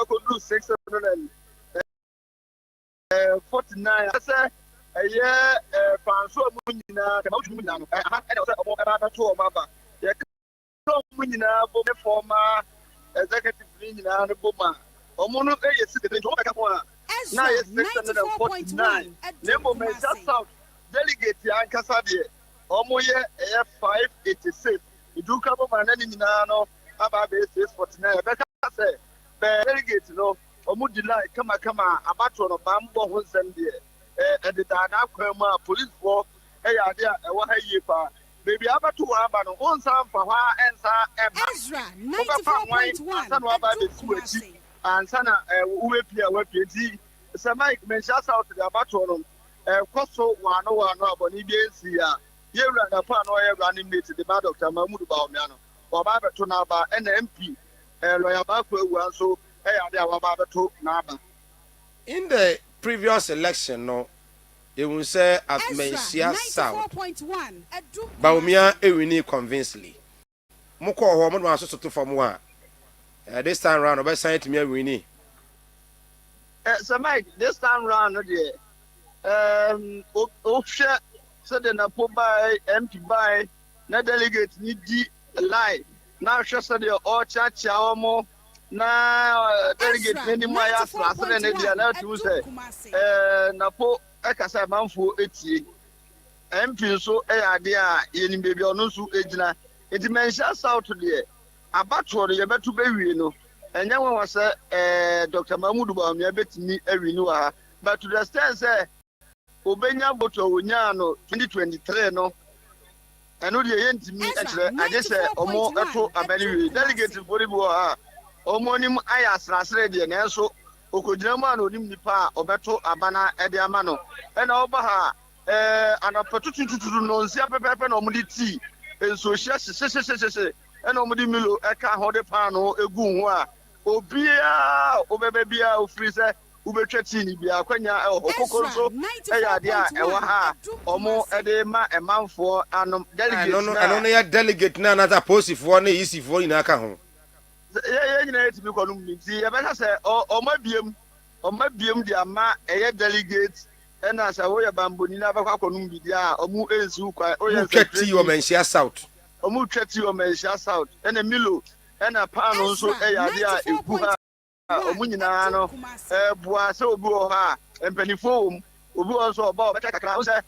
Speaker 13: could lose 649. I said, a year, Francois Munina, and I told my back. Munina, former executive Munina, and Boma. Omono is sitting now, yes, 649. Nemo Mesa South delegate Yankasadi, Omoye 586. You do come on any Nano about 649. Becca say, delegate, Omudila, come, Abatron of Bambo, who send there, and the Dana Krema, police war, idea, a Wahayipa. Baby, Abatu Abano, one sound for her and
Speaker 4: Ezra 94.1
Speaker 13: and Sana, Uwepia, Samai mentions out to the Abatron, Costo, one about EBS here. Here and upon oil running mate to the bad Dr. Mahmoud Baumano, or Babatunaba, and MP, Lawyer Baku, so, Naba.
Speaker 1: In the previous election, no, it will say at Mensia South, Baumia Ewini convincingly. Moko woman was also to form one. This time round, about saying to me, Winnie.
Speaker 13: So, Mike, this time round, Ofsha said in a put by empty by, no delegate need lie. Now, she said, all church, Yawamo, now delegate many more as last and the other Tuesday. Napo, Ekasa Manfu, 80. MP so, idea in baby or no so, Ejina. It mentions South today. About what you better be, and then one was Dr. Mahmoud Baumia bet me a renewer. But to the extent, say, Obenya Boto Unyano 2023, no. And no, the end to me, I just say, Omo, a very delegate to Boriboa, Omonim Ayas Rasredi, and also Okojama, Nimpa, Obeto, Abana, Ediamano, and Obaha, an opportunity to know Ziapa and Omuditi, and so she says, and Omudi Milo, Eka Hode Pano, Egunwa, Obia, Obebia, Freezer, Ubechetini, Bia, Quenya, Okokoso, Ayadia, Ewaha, Omo, Edema, a man for an delegate.
Speaker 1: I don't know, delegate none other post if one is easy for in Akahon.
Speaker 13: To be called see, I say, or my beam, the Ama, a delegate, and as a way of Bambunina, Bacanumbia, or Mu Ezuka, or
Speaker 1: Ketty or Mensia South.
Speaker 13: Omu Chetty or Mensia South, and a Milo, and a pan also a idea, Omunano, Boaso Boha, and Pennyfoam, who also about Better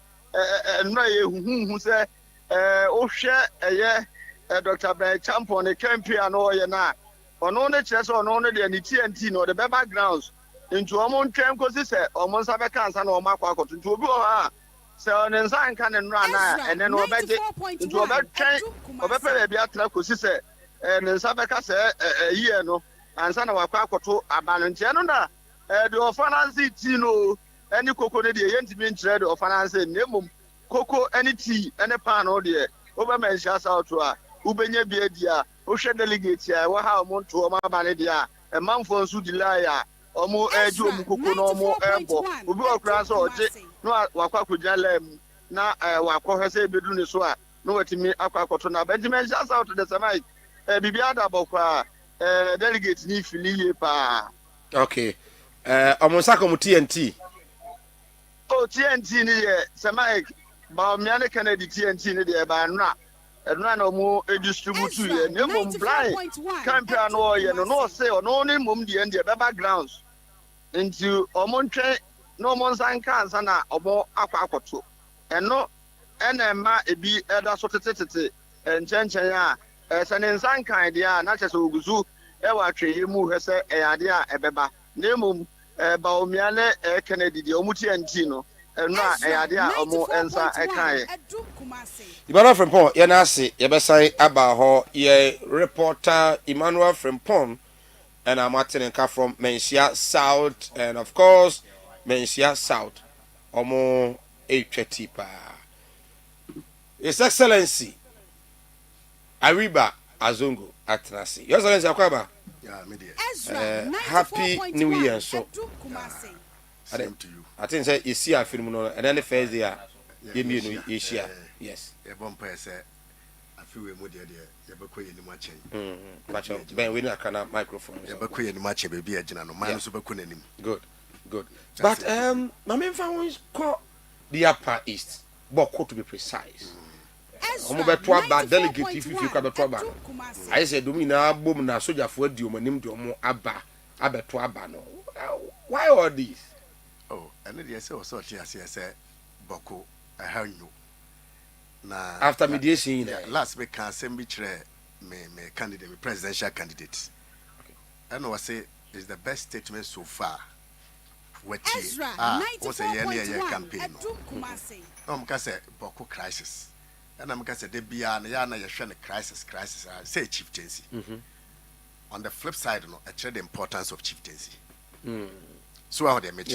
Speaker 13: and who say, oh, share a year, Dr. Bay Champon, a campion or yana, on only chess on only the TNT or the backgrounds into Omon Tram, because this almost have a cancer or Marco to Boha. So then Zan can run and then obey it into a bad train of a Beatra Cosisse and then Sabaka say a year no and son of a quack to a balantiana. The finance Tino, any cocoa, the intimate trade of finance, Nemum, cocoa, any tea, any pan or dear, over mentions out to her, Ubenya Bedia, Ocean delegates, how Monto, Manadia, a month for Sudilaya. Omo ejo mukuku no mo embo obi okra so oje no wakwa kujalem na wakwa hese bedu ne so a no watimi akwakoto na Benjamin just out to the samai bibia da bokwa delegate ni filiye pa.
Speaker 1: Okay, omo sako mu TNT.
Speaker 13: Oh, TNT ni ye samai ba miane Kennedy TNT ni de ba nra na omo distribute ye ne mo blind campaign no ye no say no ni mom de end the backgrounds into omontre no monsan cancer na omo akwakoto eno enema ebi eda so tetete enchenchen a sanen kan dia na chese oguzu e wa tweye mu hese eyade a ebeba na mom ba omiane Kennedy de omuti anti no eno a eyade a omo ensa ekan
Speaker 1: Emmanuel Frimpong yana se yebesan aba ho ye reporter Emmanuel Frimpong and I'm attending from Mensia South, and of course, Mensia South, Omo Echetipa. His Excellency, Ariba Azungu Atanasi. Your Excellency, Akwaba.
Speaker 12: Yeah, media.
Speaker 1: Happy New Year, so.
Speaker 12: Same to you.
Speaker 1: I think say you see a film no, and then the first day, you share. Yes.
Speaker 12: A bumper say, I feel we're more there. You're quite any much.
Speaker 1: Much Ben, we not can have microphone.
Speaker 12: You're quite any much, baby, a general man, super kunim.
Speaker 1: Good. But my main family is called the Upper East, Boko to be precise. I'm about to have delegate if you come to Abba. I said, Domina, boom, na soldier for you, my name to more Abba to Abba. No, why all this?
Speaker 12: Oh, and then yes, also, yes, yes, Boko, I heard you. Now,
Speaker 1: after mediation,
Speaker 12: last week, can send me candidate, me presidential candidate. And I say, is the best statement so far. What
Speaker 4: Ezra
Speaker 12: 94.1 campaign. I'm going to say, Boko crisis. And I'm going to say, they be an yana yashana crisis, say chieftaincy. On the flip side, I tell the importance of chieftaincy. So how they make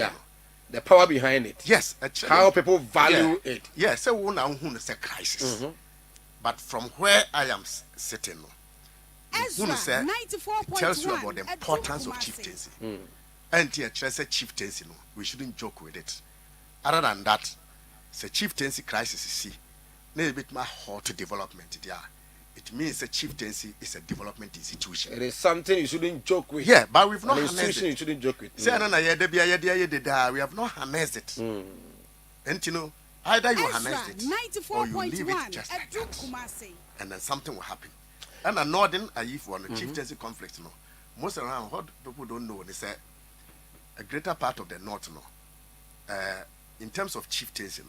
Speaker 1: the power behind it.
Speaker 12: Yes,
Speaker 1: how people value it.
Speaker 12: Yes, so one who say crisis. But from where I am sitting,
Speaker 4: Ezra 94.1
Speaker 12: it tells you about the importance of chieftaincy. And here, chieftaincy, we shouldn't joke with it. Other than that, the chieftaincy crisis is see. A bit more hot development there. It means a chieftaincy is a development institution.
Speaker 1: It is something you shouldn't joke with.
Speaker 12: Yeah, but we've not
Speaker 1: harnessed it. You shouldn't joke with.
Speaker 12: We have not harnessed it. And you know, either you harness it or you leave it just like that. And then something will happen. And a northern, if one chieftaincy conflict, most around what people don't know, they say a greater part of the north, in terms of chieftaincy,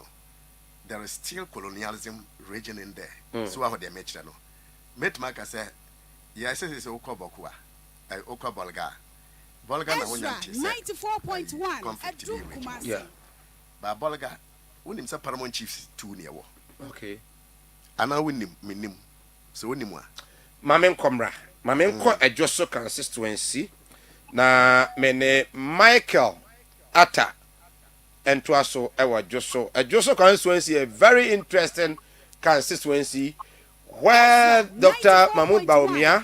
Speaker 12: there is still colonialism raging in there. So how they mention no. Metmaka say, yes, it's Oko Bokua, Oko Bolga. Bolga na
Speaker 4: Ezra 94.1
Speaker 12: conflict yeah. But Bolga, when him say Paramount chiefs too near.
Speaker 1: Okay.
Speaker 12: And I win him, minim. So win him.
Speaker 1: Mamen Comra. Mamen ko a Josso constituency. Na mene Michael Atta. And to us so a Josso constituency, a very interesting constituency where Dr. Mahmoud Baumia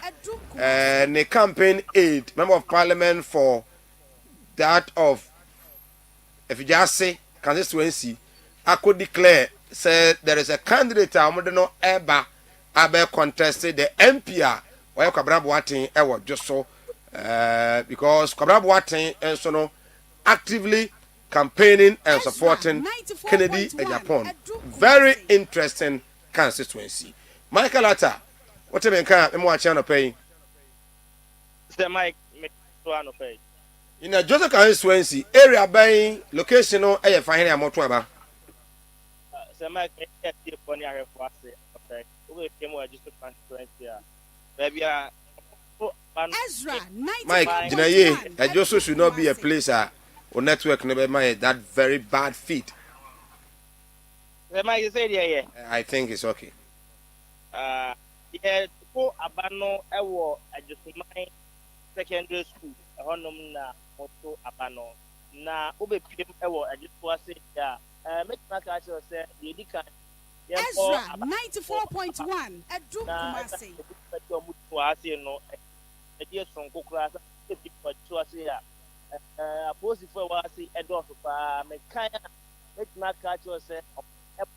Speaker 1: and a campaign aide, member of parliament for that of if you just say constituency, I could declare said there is a candidate I don't know ever contested the MPR or Kabra Boatin ever just so because Kabra Boatin and so no actively campaigning and supporting Kennedy and Japan. Very interesting constituency. Michael Atta, what have you been watching on pay?
Speaker 5: Mr. Mike, pay.
Speaker 1: In a Joseph constituency, area buying location no air finding a motor.
Speaker 5: Sir Mike, I see a funny area for us. Okay, we came over just to constituency. Maybe
Speaker 4: Ezra 94.1
Speaker 1: Mike, Dinaye, a Joseph should not be a place or network never mind that very bad feed.
Speaker 5: Mike, you say yeah.
Speaker 1: I think it's okay.
Speaker 5: Yeah, go abano ewo adjustment secondary school. Honum na moto abano na obe pm ewo adjustment ya. Make na ka say the dika.
Speaker 4: Ezra 94.1 Edru Kumasi.
Speaker 5: Mutu ase no. Edi sonko kura sa ebi to ase ya. Aposi for wa ase edo so pa me kan make na ka say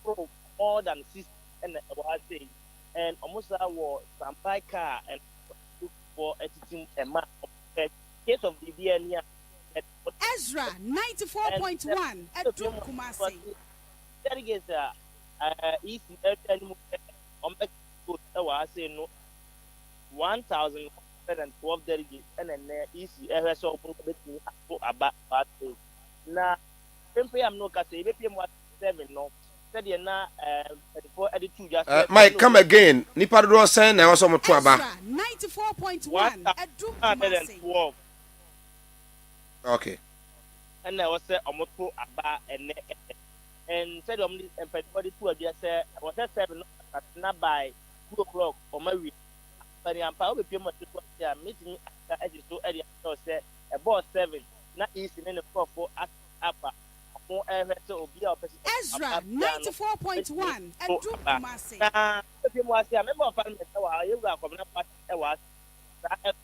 Speaker 5: pro more than 6 and was saying and almost our sampai car and look for editing a map of case of the DNA.
Speaker 4: Ezra 94.1 at Kumasi.
Speaker 5: That is easy on was saying no 1,112 delegates and then easy so about now. Simply, I'm not going to say 7 no.
Speaker 1: Mike, come again. Nipa do send na waso moto aba.
Speaker 4: 94.1 Edru Kumasi.
Speaker 1: Okay.
Speaker 5: And I was say omoto aba and said and everybody to say I was 7 not by 2 o'clock or my week. But I'm probably people to meeting as you so earlier so say about 7 not easy in the 4 upper.
Speaker 4: Ezra 94.1 Edru Kumasi.
Speaker 5: If you want to remember parliament, you got coming up was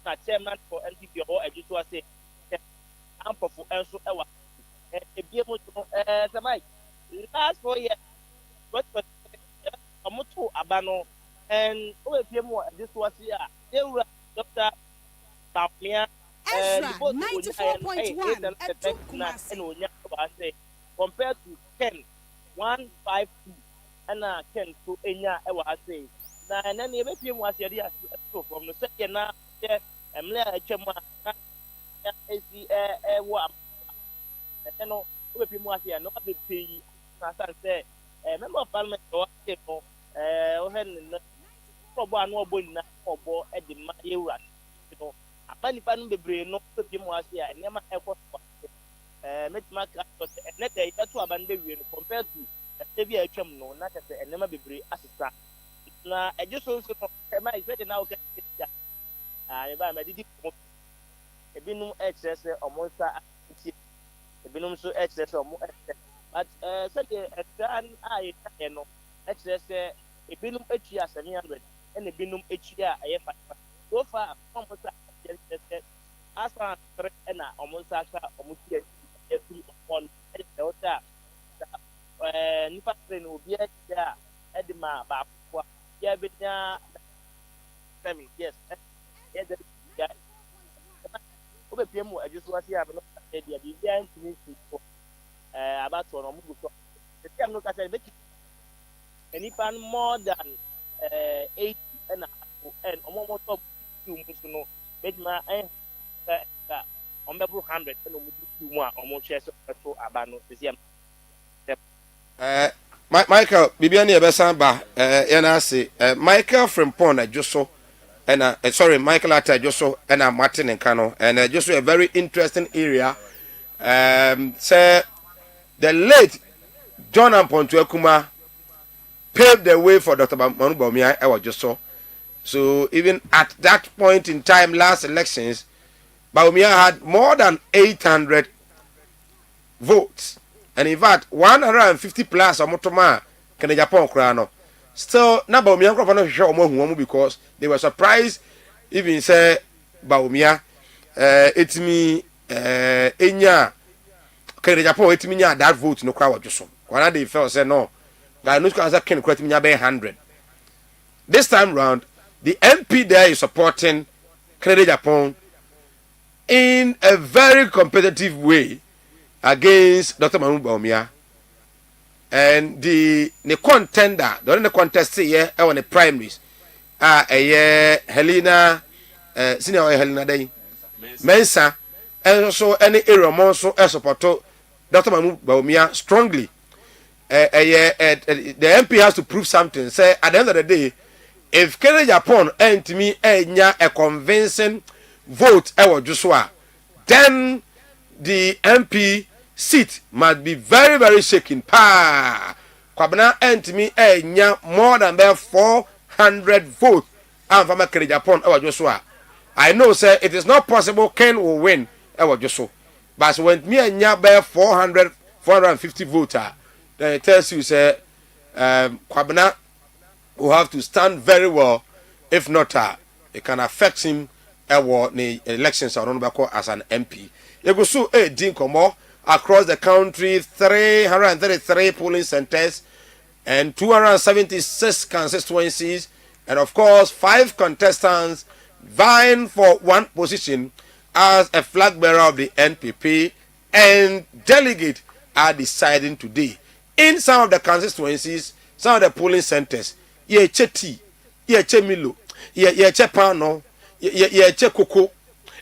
Speaker 14: na chairman for NPP or Ejitu say ample for also ewa ebie mo no samai last 4 years what omoto abano and o ebie mo Ejitu here Ewura Dr. Bamia
Speaker 4: Ezra 94.1 Edu Kumasi
Speaker 14: compared to 152 and Ken to Enya ewa say na na ne ebie mo ase dey from the second na emle echema esi wo no we be mo ase no be pay na say member of parliament o say no o hen no obo anu obo ni na obo e de ma Ewura no abani pa no bebre no we be mo ase a nema ekọ metima ka to ne dey to aban be wi no compared to e bi atwam no na say enema bebre asesa na ejuso so no ma is na o get e ba ma didi ebinum exercise omonsa ati ebinum so exercise omo but say the exam ai no exercise ebinum echi 700 and ebinum echi a 5 so far omonsa exercise asa 3 na omonsa ka omuti every on delta nipa train obi a edima ba kwa ya benya semi yes yes obe pm Ejitu was here no dey there be there for about one of go the time no can say make anyone more than 80 and omo top 2 musu no make ma on be 100 and omo 2 a omo share so abano see
Speaker 1: Michael bibia ne ebesan ba yana say Michael Frimpong Ejuso and sorry, Michael Atajoso and Martin and Kano, and just a very interesting area. Say the late John Ampontuekuma paved the way for Dr. Manu Bawumia Ewajoso. So even at that point in time, last elections, Bawumia had more than 800 votes, and in fact 150 plus Omotoma Kene Japan Krano. Still, na Bawumia no show omo because they were surprised. Even say Bawumia, etimi enya Kene Japan etimi nya that vote no crowd just. When they felt say no, that no can say Kene etimi nya be 100. This time round, the MP there is supporting Kene Japan in a very competitive way against Dr. Manu Bawumia. And the contender, the only contest here on the primaries Helena senior Helena Day Mensa, and also any area also support Dr. Manu Bawumia strongly. The MP has to prove something. Say at the end of the day, if Kenya Japan and to me a convincing vote Joshua, then the MP seat must be very, very shaking. Pa Kwabena and me more than 400 votes and from Kenya Japan Joshua. I know, sir, it is not possible Ken will win Joshua. But when me and bear 450 votes, then it tells you, sir, Kwabena will have to stand very well. If not, it can affect him the elections are run as an MP. You go so Dinkomo across the country, 333 polling centers and 276 constituencies, and of course 5 contestants vying for one position as a flag bearer of the NPP, and delegates are deciding today in some of the constituencies, some of the polling centers. Ye che ye milo, ye che pano, ye che coco,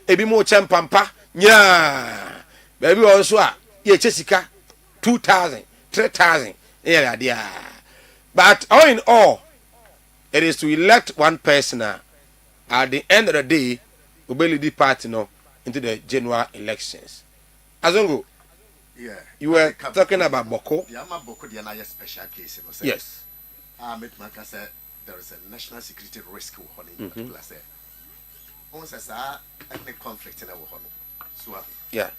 Speaker 1: ebi mo che mpampa, nya. Baby also ye chesika 2,000, 3,000. Yeah, yeah. But all in all, it is to elect one person at the end of the day, we will lead the party into the general elections. Azongo,
Speaker 12: yeah,
Speaker 1: you were talking about Boko.
Speaker 12: Yeah, my Boko, the another special case.
Speaker 1: Yes.
Speaker 12: Maka said there is a national security risk in particular. Once I saw any conflict in our home. So,
Speaker 1: yeah.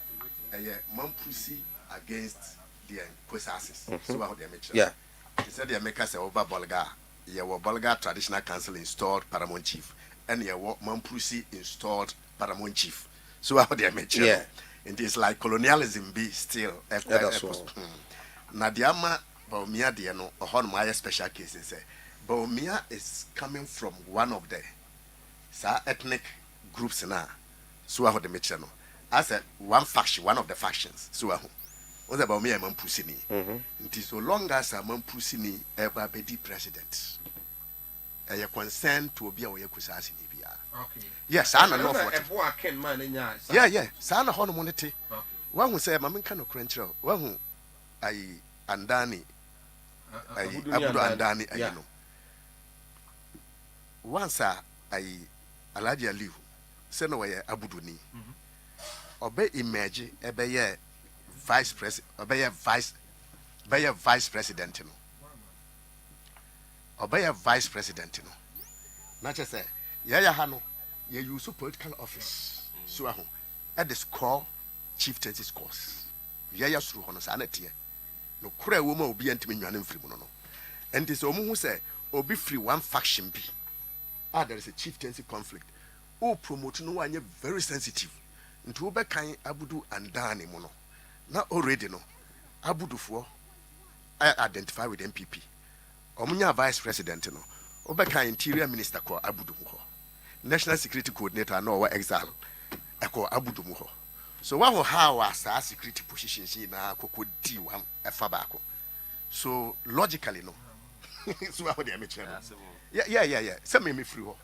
Speaker 12: Mampusi against the Kwesassis. So, how they make sure.
Speaker 1: Yeah.
Speaker 12: He said, the Americans over Bolga. Yeah, Bolga Traditional Council installed Paramount Chief. and yeah, what Mamprusi installed Paramount chief. So how they mention it is like colonialism be still. Nadiama Baumia Diano or my special cases. Baumia is coming from one of the ethnic groups now. So how they mention I said one faction, one of the factions. So what about me? I'm Pusini. It is so long as I'm Pusini ever be the president. And you're concerned to be away kusasi nibia. Okay. Yes, I know what. Yeah. Sana hono monete. One who say Mamin Kano Crencho. One who I andani. I Abudu andani. I know. Once I Aladia live. Send away Abuduni. Obey imagine ebeye vice president. Obey vice president. Obey vice president. Not just say, Hano, you use political office. So, at the score, chieftaincy scores. Yaya through honor sanity. No cray woman will be anti-minyan free mono. And this woman who say, or be free one faction be. There is a chieftaincy conflict. Oh, promote no one very sensitive. Into Obekai Abudu and Dani mono. Not already no. Abudu for I identify with MPP. Omunya vice president no. Obeka interior minister ko Abudu ho. National security coordinator no wa exile. Eko Abudu ho. So wa how was our security position she na koko di wa efa baako. So logically no. So how dey make Yeah. Some me free ho.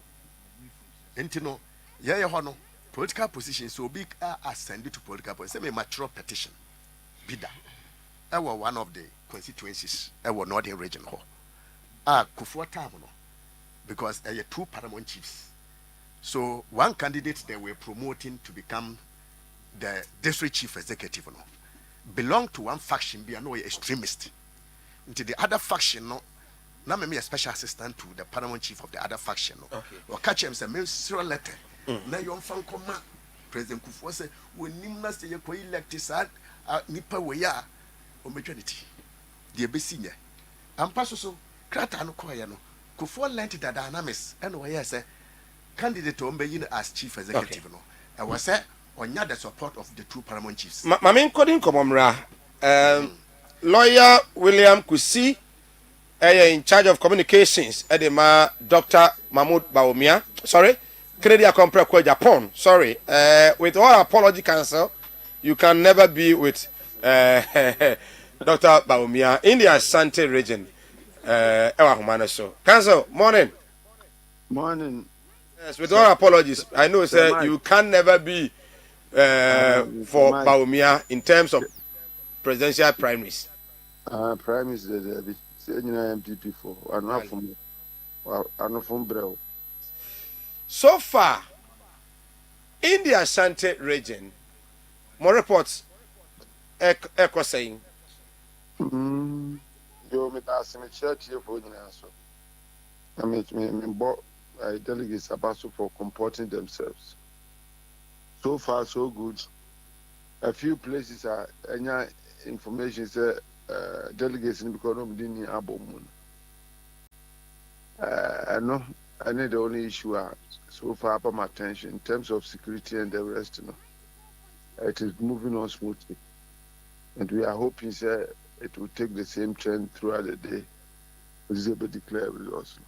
Speaker 12: Enti no. Yeah ho no. Political position so big ascend to political position. Say me mature petition. Bida. Ewa one of the constituencies. Ewa northern region ho. Kufuor time no. Because there are two paramount chiefs. So one candidate they were promoting to become the district chief executive no, belong to one faction be no extremist. Into the other faction no, now me a special assistant to the paramount chief of the other faction no. Okay. Or catch him say ministerial letter. Now you fan come President Kufuor say when nimna say you elect sad nipa we ya o majority. The be senior. Ampa so krata no koya no. Kufuor learned the dynamics and why say candidate to be as chief executive no. I was say on the support of the two paramount chiefs.
Speaker 1: Mamin coding komomra. Lawyer William Kusi in charge of communications Edema Dr. Mahmoud Baumia. Sorry. Canadian Compre Japan. Sorry. With all apology council, you can never be with Dr. Baumia in the Asante region. Council, morning.
Speaker 15: Morning.
Speaker 1: Yes, with all apologies, I know, sir, you can never be for Baumia in terms of presidential primaries.
Speaker 15: Primaries, the MPP for I'm from Brel.
Speaker 1: So far, in the Asante region, more reports echo saying.
Speaker 15: You may ask me church here for you answer. I mean, delegates about for comporting themselves. So far, so good. A few places are any information say delegates in because of the Abomon. I know. I need the only issue so far upon my attention in terms of security and the rest. It is moving on smoothly, and we are hoping that it will take the same trend throughout the day. It is able to declare results.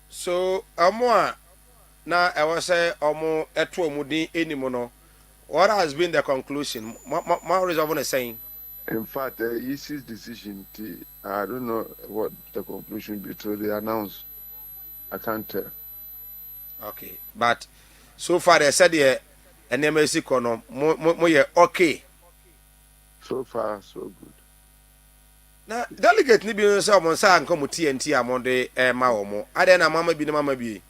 Speaker 1: So, now I was say what has been the conclusion? My reason is saying.
Speaker 15: In fact, the EC's decision, I don't know what the conclusion will be till they announce. I can't tell.
Speaker 1: Okay, but so far they said yeah, and MSC kono mo okay.
Speaker 15: So far, so good.
Speaker 1: Now delegate ni bi say omo say anko mo TNT amonde ma omo. Ade na mama bi ni mama bi.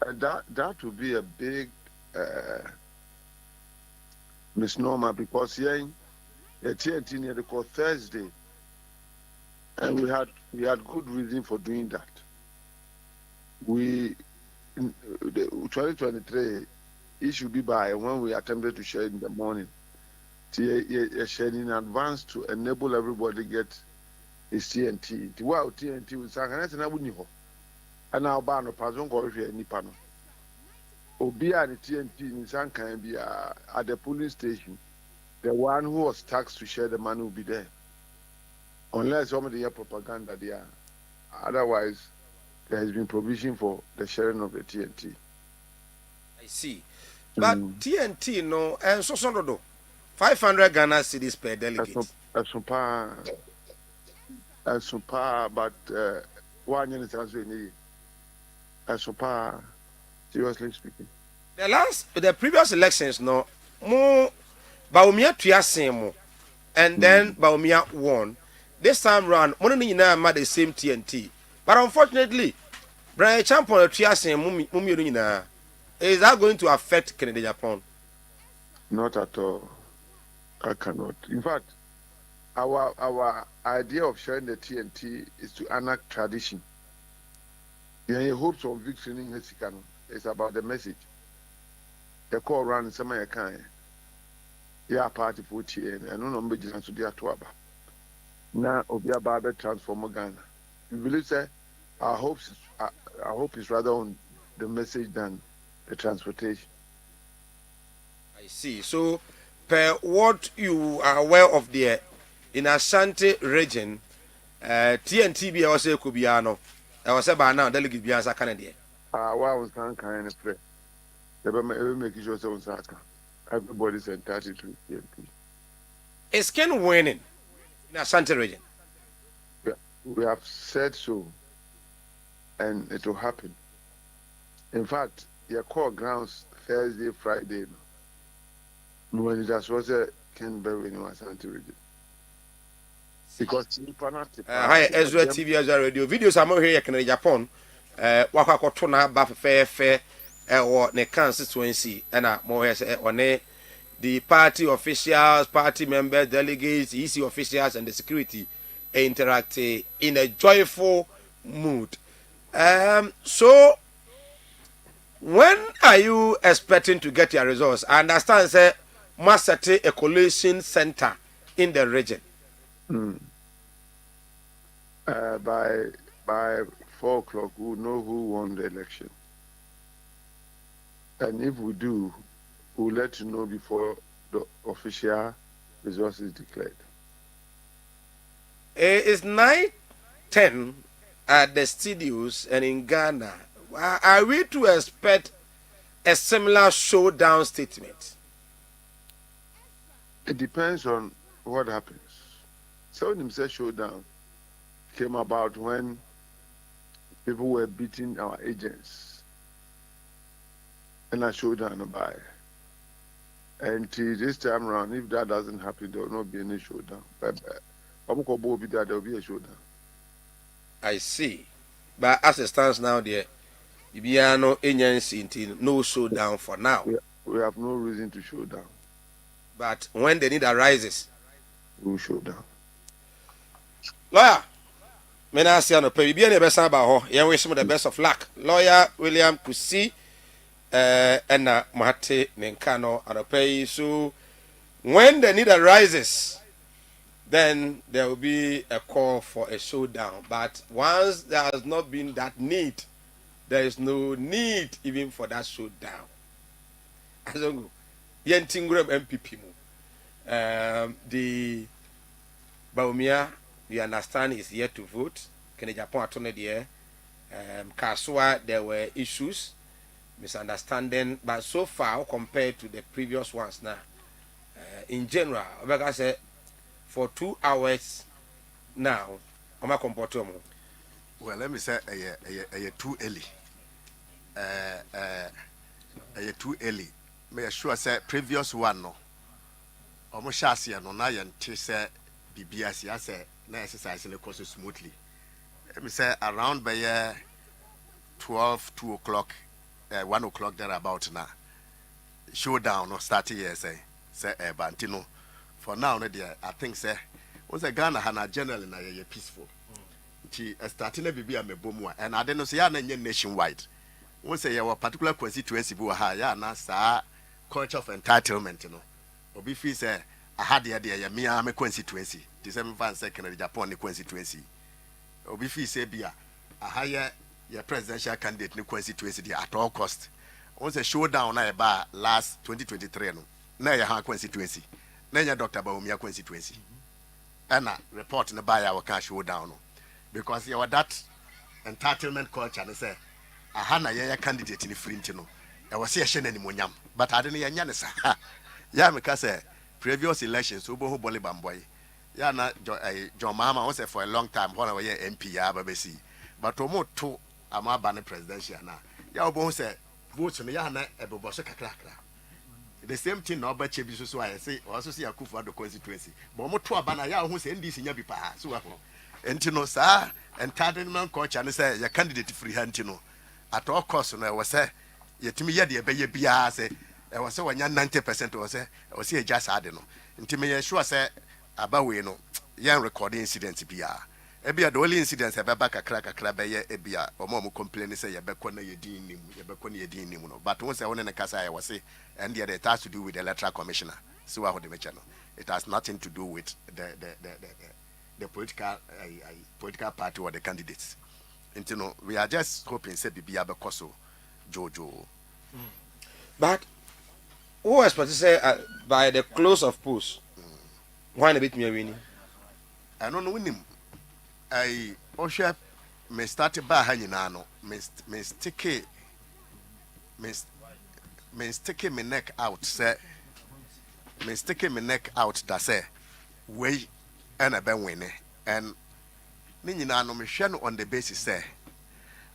Speaker 15: That would be a big misnomer because here the TNT near the call Thursday, and we had good reason for doing that. We, the 2023, it should be by when we attempted to share in the morning. Share in advance to enable everybody to get his TNT. Wow, TNT was saying, And now ban person go here ni pano. Obi and TNT in some kind be at the police station. The one who was taxed to share the money will be there. Unless somebody hear propaganda there. Otherwise, there has been provision for the sharing of the TNT.
Speaker 1: I see. But TNT no and so 500 Ghana cedis per delegate.
Speaker 15: As super, but 1 year is also needed. As super, seriously speaking.
Speaker 1: The previous elections no more Baumia Triasemo and then Baumia won. This time round, money made the same TNT. But unfortunately, Brian Champion Triasem Mummy is that going to affect Kennedy Japan?
Speaker 15: Not at all. I cannot. In fact, our idea of sharing the TNT is to enact tradition. The hopes of victory in Mexico is about the message. The call around some kind. Yeah, party for TN and no number just to the Atuaba. Now, Obia Barber transform Ghana. We believe that our hope is rather on the message than the transportation.
Speaker 1: I see. So, per what you are aware of there, in Ashanti region, TNT be also Kubiano. I was about now, delegate Bianza Canadian.
Speaker 15: Why was kind of prayer? Never make sure someone's everybody's entitled to TNT.
Speaker 1: Is Ken winning in Ashanti region?
Speaker 15: Yeah, we have said so, and it will happen. In fact, your core grounds Thursday, Friday. When it was a Ken Berry in Ashanti region. Because
Speaker 1: hi Ezra TV, Ezra Radio. Videos I'm here in Japan. Waka kotona ba fair or ne constituency and more on the party officials, party members, delegates, EC officials, and the security interact in a joyful mood. So when are you expecting to get your results? I understand say must set a collation center in the region.
Speaker 15: By 4 o'clock, we'll know who won the election. And if we do, we'll let you know before the official results is declared.
Speaker 1: It's 9:10 at the studios and in Ghana. Are we to expect a similar showdown statement?
Speaker 15: It depends on what happens. So when say showdown came about when people were beating our agents and a showdown by. And this time around, if that doesn't happen, there will not be any showdown. But there will be a showdown.
Speaker 1: I see. But as it stands now, there no agency, no showdown for now.
Speaker 15: We have no reason to show down.
Speaker 1: But when the need arises,
Speaker 15: we will show down.
Speaker 1: Lawyer, Menasiano, maybe any best about her. Wish him the best of luck. Lawyer William Kusi, and Mate Nenkano, and pay. So when the need arises, then there will be a call for a showdown. But once there has not been that need, there is no need even for that showdown. Azongo, Yentingram MPP mu. The Baumia, we understand, is yet to vote. Can Japan atone there? Kasua, there were issues, misunderstanding, but so far compared to the previous ones now, in general, like I said, for 2 hours now, I'm a comportamo.
Speaker 12: Well, let me say, too early. Too early. May I sure say previous one no. Almost shasi no na yente say BBS ya say na exercise in the course smoothly. Let me say around by 12, 2 o'clock, 1 o'clock there about now. Showdown no start here say Bantino. For now, I think say once a Ghana hana generally na ye peaceful. She starting a BB am a boom and I don't know say ya nationwide. Once a your particular constituency bu ha ya na sa culture of entitlement, you know. Obi fi say I had the idea me am constituency. The 7 fan second Japan constituency. Obi fi say bia a higher your presidential candidate in the constituency at all cost. Once a showdown na eba last 2023 no. Na ya ha constituency. Na ya Dr. Bawumia constituency. And report na ba ya waka showdown no. Because you were that entitlement culture and say ahana ya candidate in the front no. I was here shene ni monyam. But I didn't yanya sa. Ya me ka say previous elections obo ho bole bamboy. Ya na John Mahama was for a long time when I was MP ya babesi. But omo to ama ba ne presidential na. Ya obo say vote no ya na ebobo so kakra. The same thing no ba chebi so I say also see Akufo Addo constituency. But omo to aba na ya ho say NDC nya bi pa so wa ho. Enti no sa entitlement culture ne say your candidate free hand no. At all cost no was say yetimi ye de beye bia say e was say wanya 90% was say e was say just add no. Enti me sure say aba we no yan recording incident bia. Ebia the only incidents eba kakra beye ebia omo complain say ye bekọ na ye din nim no. But once I want to kasa I was say and there it has to do with the electoral commissioner. So what the mention. It has nothing to do with the political party or the candidates. And you know, we are just hoping say bibia bekoso Jojo.
Speaker 1: But who expect to say by the close of polls? Why a bit me winning?
Speaker 12: I don't know him. I Osha me start by hanyina no me stick me neck out say me stick me neck out that say we and a ben winning and nyina no me hwe no on the basis say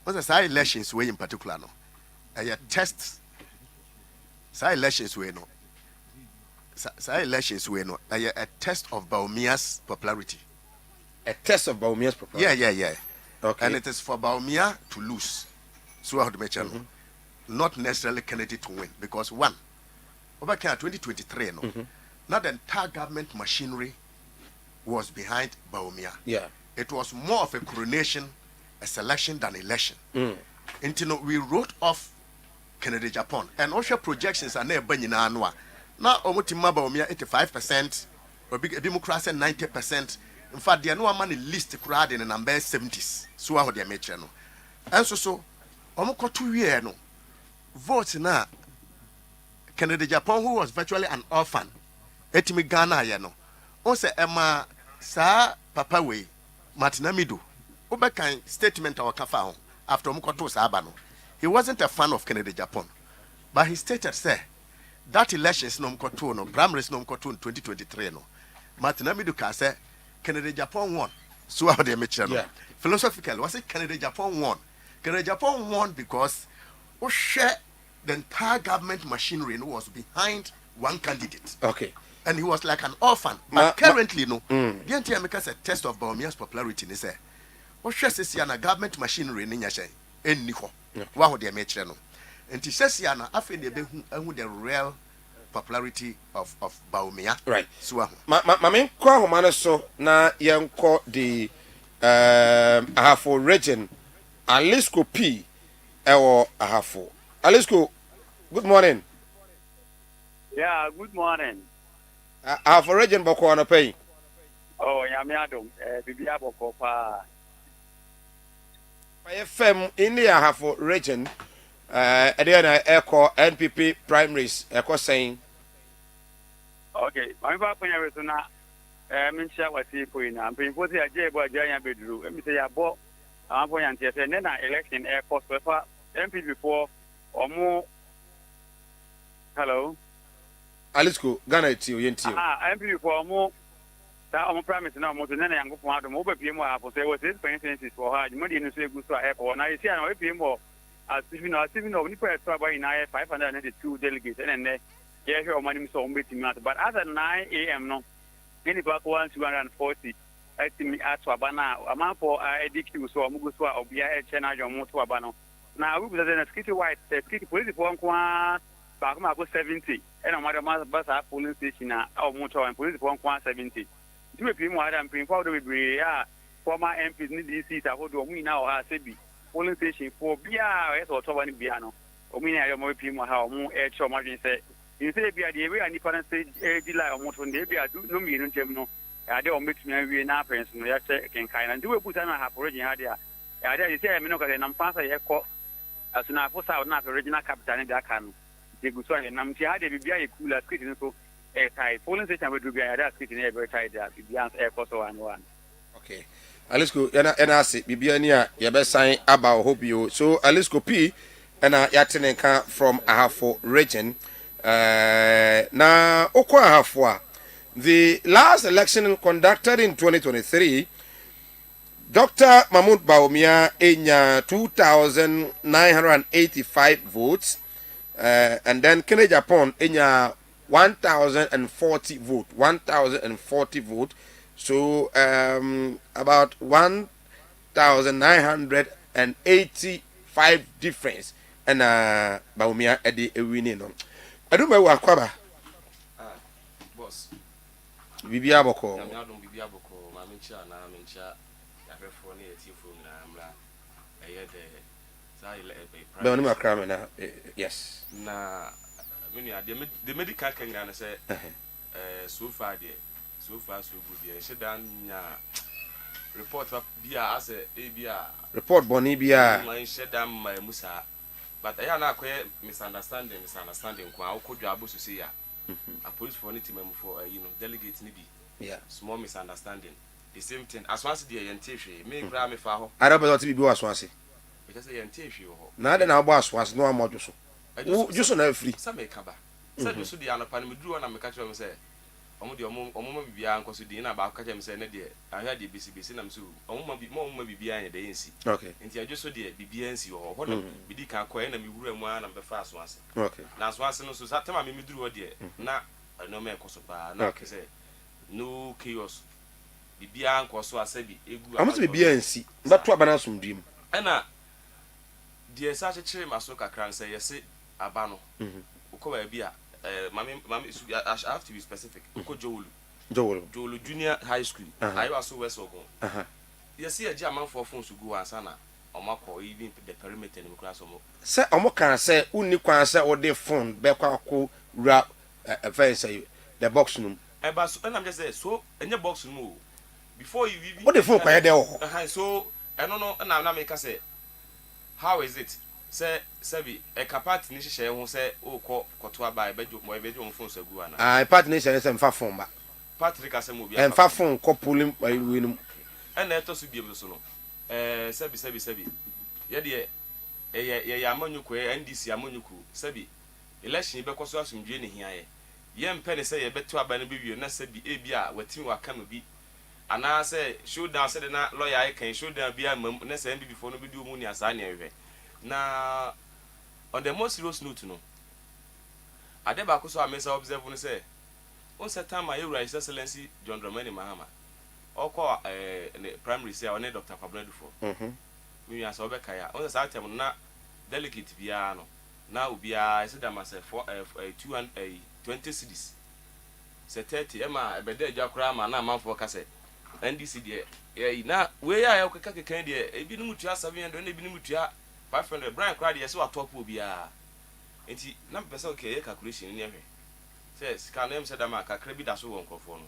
Speaker 12: what's the elections way in particular no a test say elections way no say elections way no a test of Bawumia's popularity.
Speaker 1: A test of Bawumia's popularity.
Speaker 12: Yeah.
Speaker 1: Okay.
Speaker 12: And it is for Bawumia to lose. So I have to mention, not necessarily Kennedy to win, because one, over here 2023, not the entire government machinery was behind Bawumia.
Speaker 1: Yeah.
Speaker 12: It was more of a coronation, a selection than election. Until we wrote off Kennedy Japan, and also projections are near Benina Anwa. Now, Omutima Bawumia 85%, or big democracy 90%. In fact, there are no money list crowd in the number 70s. So I would make no. And so, Omoko 2 years no. Votes na Kennedy Japan, who was virtually an orphan. Etimi Ghana ya no. On se Emma sa Papa we Martina Midu. Obekan statement our kafa after Omoko 2 Sabano. He wasn't a fan of Kennedy Japan. But he stated, say, that elections no Omoko 2 no, primaries no Omoko 2 in 2023 no. Martina Midu can say Kennedy Japan won. So how they make no. Philosophically, was it Kennedy Japan won? Kennedy Japan won because the entire government machinery was behind one candidate.
Speaker 1: Okay.
Speaker 12: And he was like an orphan. But currently, no. The entire makers a test of Bawumia's popularity. They say, says yana government machinery in Yashay. Eniho. What they make no. And he says yana after the real popularity of Bawumia.
Speaker 1: Right.
Speaker 12: So
Speaker 1: main kwa homana so na yenko the ahafo region Alisco P ewo ahafo. Alisco, good morning.
Speaker 16: Yeah, good morning.
Speaker 1: Ahafo region boko ana pay.
Speaker 16: Oh, yami adom bibia boko pa.
Speaker 1: FM in the ahafo region Ediana Echo NPP primaries Echo saying
Speaker 16: okay, my papa never so na mention what he put in and been put a jabo giant bedroom. Let me say about I'm going to say then election air cost paper MP before or more. Hello.
Speaker 1: Alisco Ghana to you
Speaker 16: MP before more that on premise now more than young go from the mobile PM for say what is for instance for her the money in say good to airport now you see an PM as if you know only for in 592 delegates and then yeah, here money so meeting but as at 9 a.m. no, any back 240. I think at Wabana, a man for EDQ so Muguswa or Bia Chena Moto Abano. Now we was in a skitty white, skitty police for one, Bagma 70, and a Madame Bus police station or motor and police for 170. Do a PM and Prim Powder with former MPs need this seat. I would do me now as a polling station for Bia or Tobani Biano. Or me, I am more PM how more air show margin say. You say be the way and different stage July or more they be do no mean no I don't mix me with an appearance no can kind and do a put on a half origin idea I did say, I'm not going to pass a call as soon as I was not original capital in that can. They go so and I'm here, they be a cooler squeezing so airtight. Polling station would be a squeezing every tight that the answer air cost one.
Speaker 1: Okay. Alisco, and I say, Bibiania, your best sign about hope you. So, Alisco P, and I yatinenka from Ahafo region. Now, Oko Ahafwa, the last election conducted in 2023, Dr. Mahmoud Baumia in 2,985 votes, and then Kennedy Japan in 1,040 votes. 1,040 votes. So about 1,985 difference, and Baumia Eddie winning. I don't know what Kwaba.
Speaker 17: Boss.
Speaker 1: Bibia Boko.
Speaker 17: Bibia Boko, Mamincha, Namincha, Afrifoni,
Speaker 1: Namla, yes.
Speaker 17: Na, the medical can say, so far, dear. So far, so good. She done report be as a
Speaker 1: report Bonibia.
Speaker 17: I said, my Musa. But I am not quite misunderstanding. Kwa could you able to say, a police for anything for delegate needy.
Speaker 1: Yeah,
Speaker 17: small misunderstanding. The same thing as once the Yantishi, me grab me for
Speaker 1: I don't know to be boss once.
Speaker 17: Because the Yantishi.
Speaker 1: Now then, our boss was no more so. Just on every
Speaker 17: some make cover. Said you should be an upon me, drew and I'm a catcher and say. Omo bibia nko so din na ba ka jem say na de ahwa de bisi na mso omo bibia anya de ensi
Speaker 1: okay
Speaker 17: nti adwo so de bibia ensi ho na bidi kan ko na mi wura mu na be fa aso ase
Speaker 1: okay
Speaker 17: na aso ase no so satema me duru ho de na no me ko so pa na ke say no chaos bibia nko so ase bi egu
Speaker 1: amo bibia ensi ba to abana asomdiem
Speaker 17: na de sa chechire maso kakran say yesi aba no ukowa bia mami I have to be specific. Uko Joulu Junior High School. I was so West Ogun. You see a German for phones to go and sana. Omako even the perimeter in the class.
Speaker 1: Say Omoka say uni kwa say or the phone bekwa ko rap say the box room.
Speaker 17: And I'm just saying so in your box room before you even
Speaker 1: what the phone kwa there.
Speaker 17: So I don't know and I make say how is it? Say Sebi a capat ni she who say o ko to aba be on phone so gu ana
Speaker 1: ah partner say mfa phone ba
Speaker 17: Patrick asem obi
Speaker 1: mfa phone ko pulim winum
Speaker 17: and na to so biem so no Sebi ye de ye amanyuko NDC amanyuko Sebi election be ko so asumdwe ne hia ye mpe ne say ye beto aba na be wie na Sebi e bia watin wa ka no bi ana say showdown say na lawyer e kan showdown bia mam na say MB before no bi di omu ni asa ne ehwe na on the most serious note no adeba ko so amesa observe no say on set time my His Excellency John Dramani Mahama oko primary say on Dr. Pablo for me as obeka ya on set time na delegate bia no na obia say that myself for 220 cedis say 30 ema ebede agakura ma na manfo ka say NDC de na we ya okeka kekan de ebi no mutua 700 na ebi no mutua 500 Brian crowd yes what top obia enti na pesa okay calculation ni ehwe says can them say that man ka credit da so won krofo no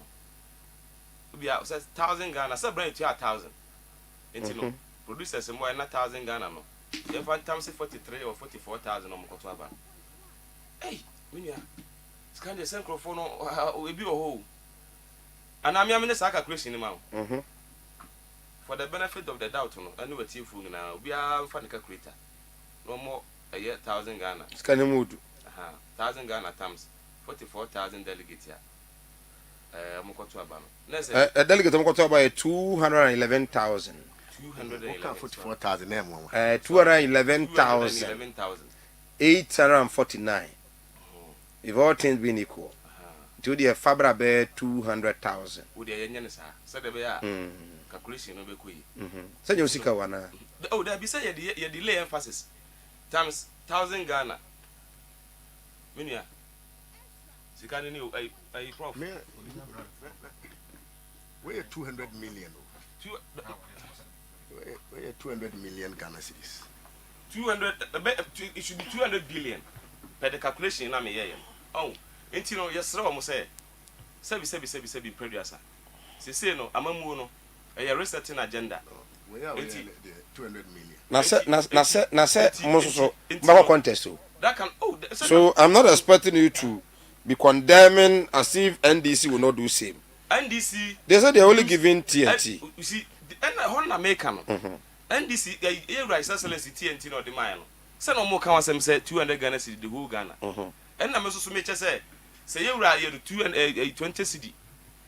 Speaker 17: obia says 1000 Ghana say Brian 2000 enti no producers mo na 1000 Ghana no you find time say 43 or 44,000 no mkoto aba hey minia scan the same krofo no ebi ho and am ya say calculation ni ma for the benefit of the doubt no any what you na obia fa the calculator no more a year 1000 Ghana
Speaker 1: scan mood
Speaker 17: 1000 Ghana times 44,000 delegates ya mkoto aba no
Speaker 1: a delegate mkoto aba 211,000
Speaker 12: 244,000 name
Speaker 1: 211,849 if all things being equal to the Fabra be 200,000
Speaker 17: would the yen sa said the be calculation no be koi
Speaker 1: say you sika wana
Speaker 17: oh there be say you delay emphasis times 1000 Ghana minia sika ni I prof
Speaker 12: we 200 million we 200 million Ghana cedis
Speaker 17: 200 it should be 200 billion per the calculation na me here oh enti no yes ra mo say sebi producer say no amamu no a resetting agenda
Speaker 12: Enti 200 million.
Speaker 1: Na say Mososo Baba contest.
Speaker 17: That can
Speaker 1: so I'm not expecting you to be condemning as if NDC will not do same.
Speaker 17: NDC
Speaker 1: they say they're only giving TNT.
Speaker 17: You see, and on America NDC His Excellency TNT no the mine. Say no more can say 200 Ghana cedi the whole Ghana. And na me so me say you ra you 220 cedi.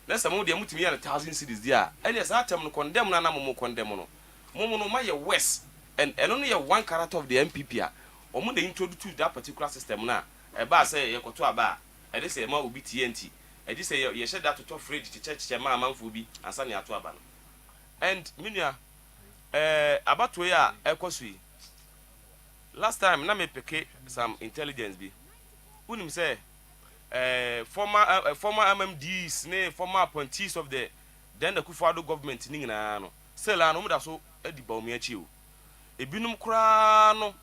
Speaker 17: Na say mo dey mutimi ya 1000 cedis there. And yes that time no condemn na mo condemn no. Mo no ma ye west and only one character of the MPP a omo dey introduce that particular system na e ba say ye koto aba e dey say ma obi TNT e dey say ye share that to fridge to church ma amanfo bi ansa ne ato aba no. And minia about we a ekosui last time na me pick some intelligence bi unim say former MMDs ne former appointees of the then the Kufuor government ni nyina no say la no da so edi ba omi achi o ebinum kura no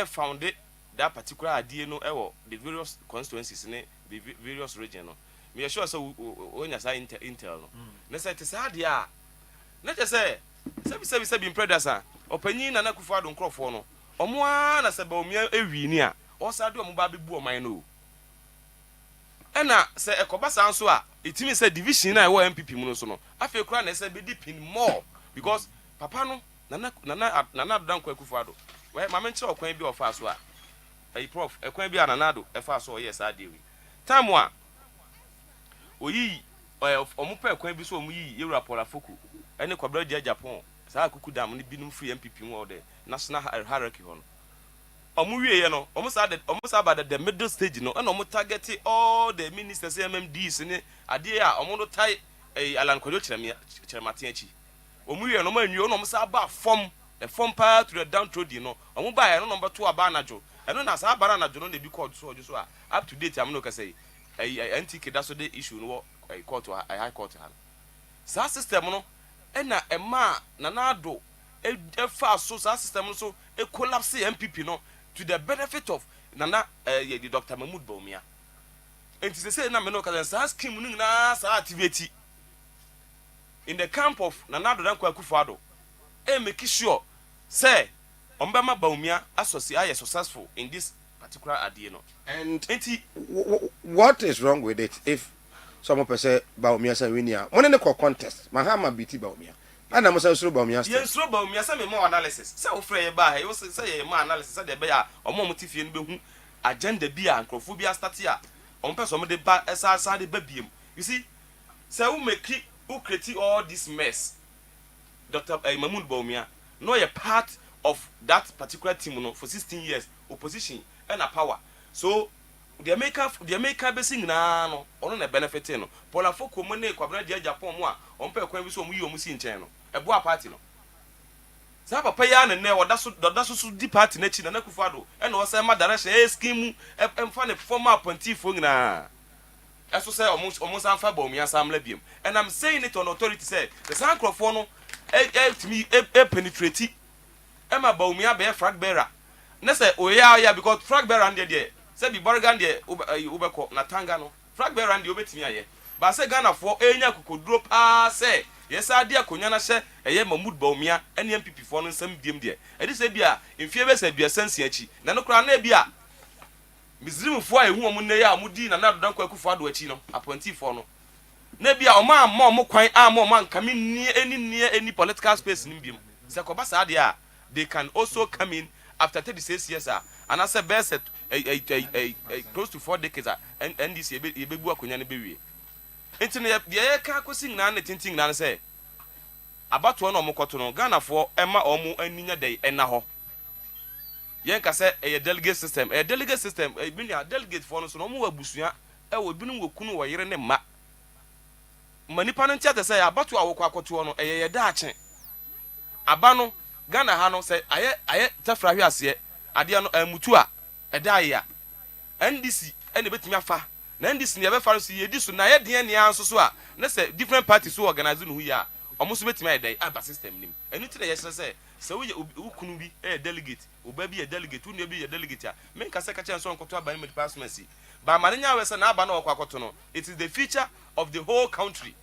Speaker 17: found that particular idea no the various constituencies ne the various region no me sure so onya sa intel no na say te say dia na je say sebi impredasa opanyin na Kufuor nkrofo no omo a na se ba omi ewi ni a o sa de omo ba bebu oman no ena se ekobasa nso a etimi se division na e MPP mu no so no afi kura na se be deep in more because papa no nana dankwa Kufuor we ma menche okwan bi ofa so a prof ekwan bi ananado efa so yes adewi time a oyi omo pa ekwan bi so omo yi Europe pola foku ene kwabra dia Japan saa kuku dam ne binum free MPP mu the national hierarchy ho no omo wieye no omo sa ba the middle stage no ena omo target all the ministers MMDs ne ade a omo no tai Alan Kwadwo Kyerematen achi omo wieye no ma nwi no omo sa ba the form part to the downtrodden no omo ba no number 2 aba anajo eno na sa aba anajo no dey be court so up to date am no ka say NTK that so the issue no court high court ha sa system no ena ema nanado fa so sa system no so collapse MPP no to the benefit of nana the Dr. Mahmoud Bawumia enti say na me no ka sa scheme no na sa activate in the camp of Nanado Dankwa Kufuor make sure say Ombema Bawumia associate successful in this particular idea no.
Speaker 1: And what is wrong with it if someone per say Bawumia say winia money no contest Mahama BT Bawumia and I'm so Bawumia
Speaker 17: yen so Bawumia say me more analysis say wo frɛ ye ba he say ye more analysis say de be ya omo motifie no be hu agenda bi a nkrofo bi start ya on person mo de ba esa de ba biem you see say who make who create all this mess Dr. Mahmoud Bawumia no a part of that particular team no for 16 years opposition and a power so the America be sing na no ono na benefit no pola foko mo ne kwabra dia Japan mo a on pe kwan bi so mo yi o mo si nchen no ebo a party no sa papa ya ne oda so di party na chi na Kufuor and o say ma direction scheme emfa ne former appointee fo nyina eso say omo san fa Bawumia samla biem and I'm saying it on authority say the san crofo no to me penetrate Emma Bawumia be flag bearer na say oya because flag bearer and there say be Borgan there ubeko na tanga no flag bearer and obetimi aye ba say Ghana for enya kokoduro pa say yes ade akonya na hye eye Mahmoud Bawumia ene MPP for no nsam biem there e dey say bia mfie be say bia sansia achi na no kra na bia Muslim fo ehu omo ne ya amudi na Dankwa Kufuor achi no appointee for no na bia omo kwan omo ankame ni any political space ni biem say ko ba sa ade a they can also come in after 36 years and as a best close to 4 decades and this yebebu akonya ne bewie internet ye ka kosi na na tintin na say abato no omokoto no Ghana for ema omo aninya dey ena ho ye ka say a delegate system binia delegate for no so no mo wabusua wo binum wokunu wo yere ne ma manipa no ntia te say abato awokọ akoto no ye da ache aba no Ghana ha no say aye tafra hwe ase ade no amutu a eda ya NDC ene betimi afa na NDC ne be fa so ye di so na ye de ne anso so a na say different parties so organize no hu ya omo so betimi aye aba system nim enu ti na ye say wo ye ukunu bi delegate oba bi delegate unu bi delegate a men ka say ka chen so nkoto aba ni department ba manenya we say na aba na okwakoto no it is the future of the whole country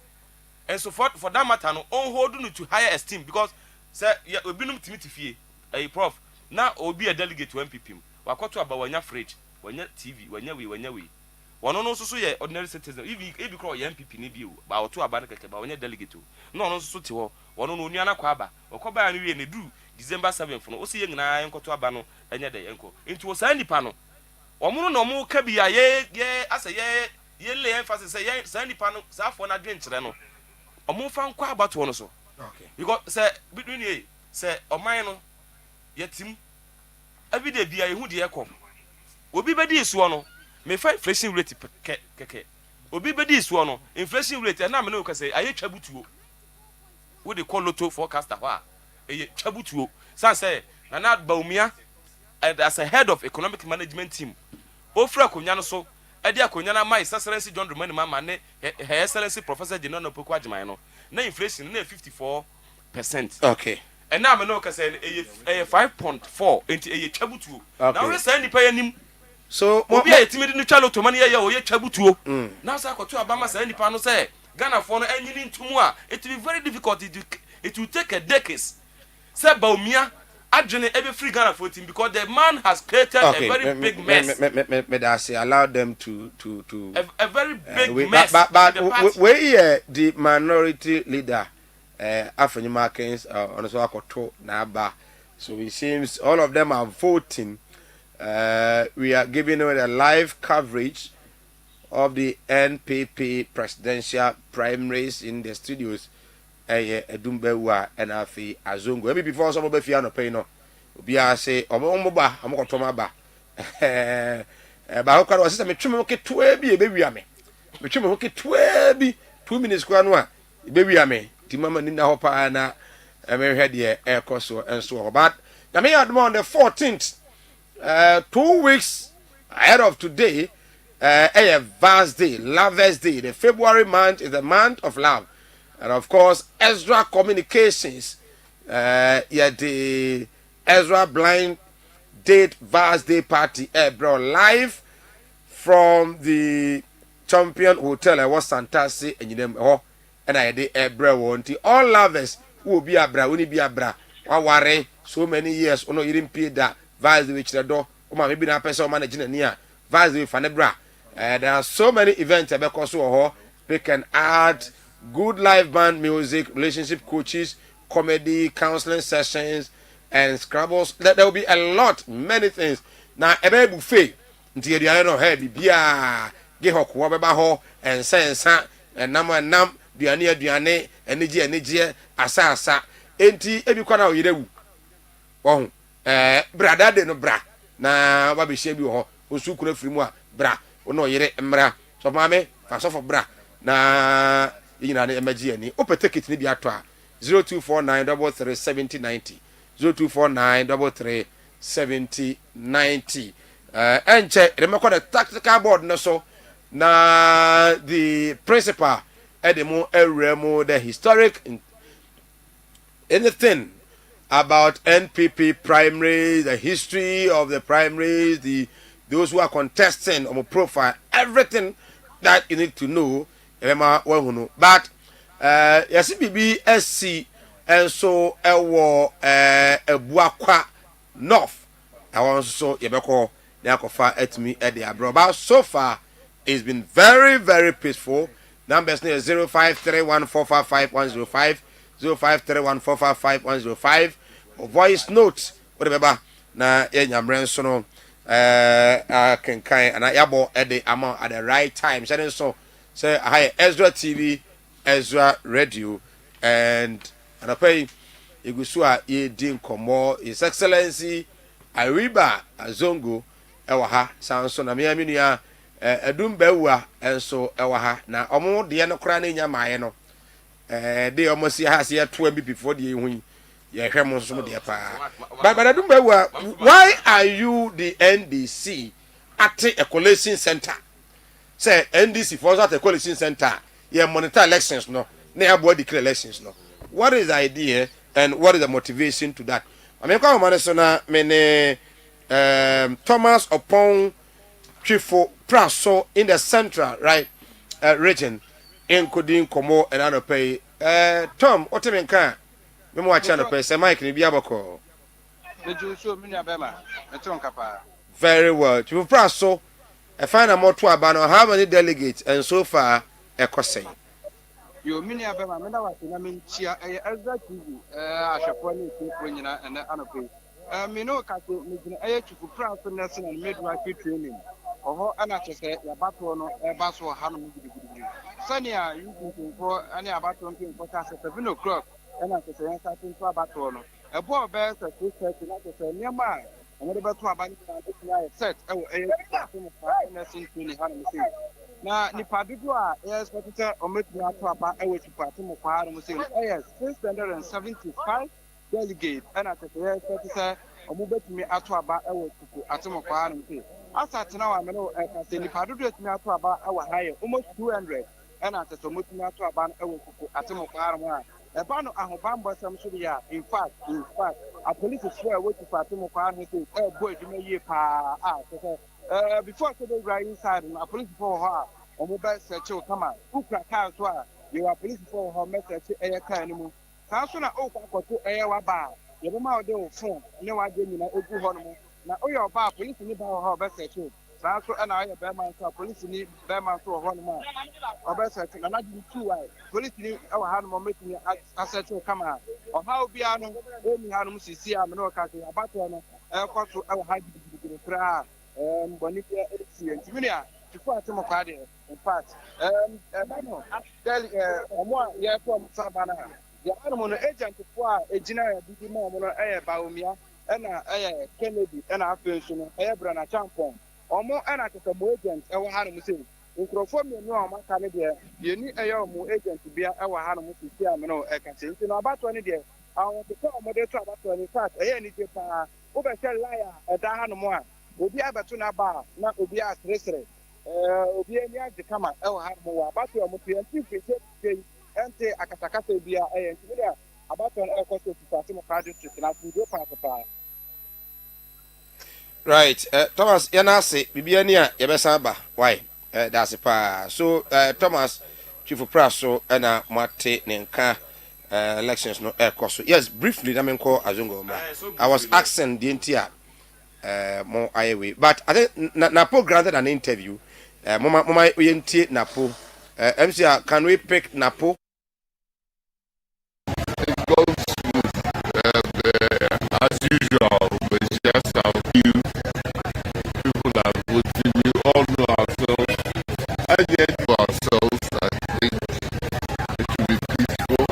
Speaker 17: and so for that matter no on hold no to higher esteem because say ya obinum timiti fie prof na obi a delegate to MPP wakoto aba wanya fridge wanya TV wanya we wono no so ye ordinary citizen if call ye MPP ni bi o ba oto aba na keke ba wanya delegate no no so te ho wono no onua na kwa aba okoba ya no wie ne du December 7th no o se ye nyina enkoto aba no enye de enko nti wo sa nipa no omo no omo ka bia ye asa ye le emphasis say ye sa nipa no sa afo na dwen kire no omo fa nkwa abato no so okay because say between ye say oman no yetim everyday bia ye hu de ye kom obi bedi isuo no me fa inflation rate keke obi bedi isuo no inflation rate na me no ka say aye twabutuo we dey call lotto forecaster ho eye twabutuo san say na baumia as a head of economic management team ofra konya no so ade akonya na mai excellency John Dramani Mahama ne her excellency professor General Opoku Ajiman no na inflation na 54%.
Speaker 1: Okay.
Speaker 17: And now me no ka say 5.4 enti eye twabutuo na we say nipa yanim
Speaker 1: so
Speaker 17: obi a yetimi no twalo to mane ye oye twabutuo na say akoto abama say nipa no say Ghana for no anyini ntumu a it will be very difficult, it will take a decades say baumia adwene ebe free Ghana for team because the man has created a very big mess.
Speaker 1: Me that say allow them to
Speaker 17: a very big mess.
Speaker 1: But we the minority leader Afenyimakins on so akoto na aba, so it seems all of them are voting. We are giving away the live coverage of the NPP presidential primaries in the studios. Edumbewa and Afi Azungu. Maybe before some of the Fiano pay no. Be I say, Omoba, Amokotomaba. But how was it? Metrimuke 12 baby ame. Metrimuke 12 2 minutes kwanwa. Baby ame. Timama Nina Hopa and America dear air coso and so. But I may add on the 14th, 2 weeks ahead of today, a vast day, Lover's Day. The February month is the month of love. And of course, Ezra Communications, the Ezra Blind Date Vast Day Party, bro, live from the Champion Hotel. I was fantastic, and you know, and I did bro, want all lovers who be a bra, will be a bra, worry so many years, oh no, you didn't pay that vast which the door, oh, maybe not person managing near vast with Fanebra. There are so many events because we can add good live band music, relationship coaches, comedy, counseling sessions, and scrabbles. There will be a lot, many things. Now, a baby buffet, until the other head, Bia, get her quabba ho, and sense, and nam, Duane, and Nigia, Asasa, enti, every corner of you. Oh, brother, de no bra. Na, what be shabby ho, who soon could have bra, or no, yere, embra, so mammy, pass off of bra. Na, in an emergency, open ticket ni bi atwa 0249337090 0249337090 enche remember the tactical board no so na the principal edemo eremo the historic anything about NPP primaries, the history of the primaries, those who are contesting on profile, everything that you need to know. But yes, BBSC and so Buakwa North. I want so Yabeko Yakofa at me at the abroad. But so far, it's been very, very peaceful. Numbers near 0531455105, 0531455105. Voice note, whatever. Na Yamrensono can kind and I yabo at the amount at the right time. So. Say hi Ezra TV, Ezra Radio, and I pay Igusua ye din komo His Excellency Ariba Azongo ewaha sanso na miya edumbewa enso ewaha na omo de no kra na nya maaye no de omo si ha se to bi before de hu ye hwem nso de pa but edumbewa, why are you the NDC at a collation center? Say NDC for that a coalition center, yeah, monitor elections, no, nearby declare elections, no. What is the idea and what is the motivation to that? I mean, come on, many Thomas upon Chifo Praso in the central right region, including Como and other pay. Tom, what do you mean? Me mo acha no pe se mic ni bia boko. Very well. Chief Praso, I find a more to about how many delegates and so far a cosay.
Speaker 18: You mean Abema, I mean, Chia, Ezra TV, Ashaponi, Ponyina, and Anope. Mino Cato, Making to France nursing and midwifery training. Or Anachese, Yabatono, Basso, Hanum. Sania, you can for any about 20 for 7 o'clock, and I say, I'm starting to Abatono. A boy bears a 2:30, not to say near mine. And what about 2 about set? Oh, nursing training, Hanum. Na nipa dodo a expected ometumi ato aba ewetipati mo kwa no say 675 delegates and at the expected omubetumi ato aba ewetipu atimo kwa no say asat na wa me no say nipa dodo etumi ato aba ewa high almost 200 and at the omutumi ato aba ewetipu atimo kwa no a eba no ahobambo sam so ya in fact a police for ewetipu atimo kwa no say boy dwuma yie pa before the right inside and a police for her or mobile search come on who crack out you are police for her message air animal Sansona Oka to air bar you know my deal phone no I didn't know Oku Honmo now oh your bar police in her best search Sanso and I Berman police in Berman to Honma or best search and I did 2 police in our hand making a search come on or how be I know only Hanum see I'm no catching a battle to our high Bonifia Julia, to put some of in fact, yeah, from Savannah. The animal agent for a general Bidimo, Baumia, and Kennedy, and our pension, Abrana Champon, or more anarchical agents, our Hanum say. In Crophomia, no, Canada, you need a young agent to be our Hanum to see, I can say, about 20 days. I want to tell my daughter about 20 facts, any over liar, a Dahanum. Obi abatuna ba na obi asresre obi anya de kama e wo ha mo abato omoto yanti fese ente akatakata bia ntimi abato na ekoso tufase mo prado street na studio pa
Speaker 1: Right, Thomas yanase bibia ni a yebesa ba why that's pa so Thomas Chief Praso na mate ne nka elections no ekoso yes briefly na menko azongo ma I was asking the entire more away. But I think Napo granted an interview. Mama Yentie Napo. MCR, can we pick Napo?
Speaker 19: It goes as usual, but it's just a few people that voted. We all know ourselves. And yet to ourselves, I think it should be peaceful.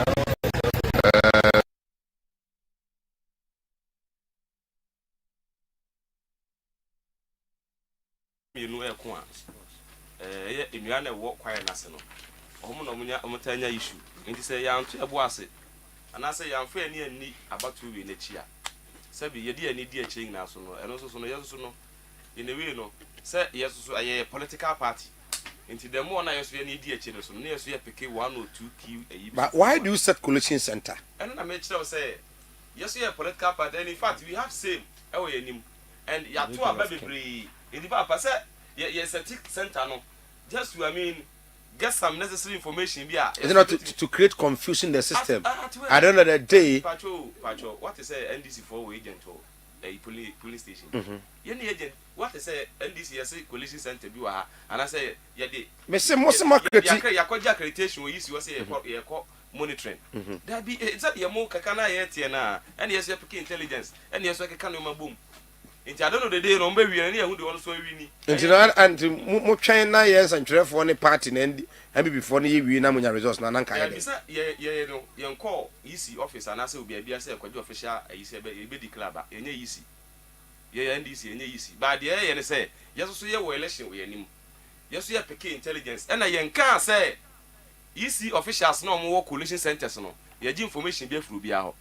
Speaker 17: Emiana walk quiet national. Homonomia Omotanya issue. And say, young to a bossy. And I say, young friend near me about 2 in a chair. Sabi, ye dear need dear change national, and also so no, yes, no. In a way, no. Say, yes, a political party. Into the more I used to need dear children, so near so you pick 1 or 2 key.
Speaker 1: But why do you set collection center?
Speaker 17: And I made sure say, yes, you a political party, and in fact, we have same. Oh, and you are 2 baby in the papa said, yes, a tick center, no. Just to, I mean, get some necessary information.
Speaker 1: Is it not to create confusion in the system? At the end of the day,
Speaker 17: Patrol, what is a NDC 4 agent or a police station? Any agent, what is a NDC collision center? You are, and I say, yeah,
Speaker 1: most of my
Speaker 17: accreditation we use you say monitoring. That be exactly a more kakana yet, and yes, you intelligence, and yes, I can boom. Into I don't know the day on baby and who do also win.
Speaker 1: And more China years and trade for any party and before you win a resource. Nanka,
Speaker 17: yeah, no, young call easy office and I say will be a BSA official. I say a big club, and easy. Yeah, NDC and easy. But the and say, yes, so your election with him. Yes, you have Peking intelligence, and I young can say easy officials no more coalition centers. No, your information be through Biao.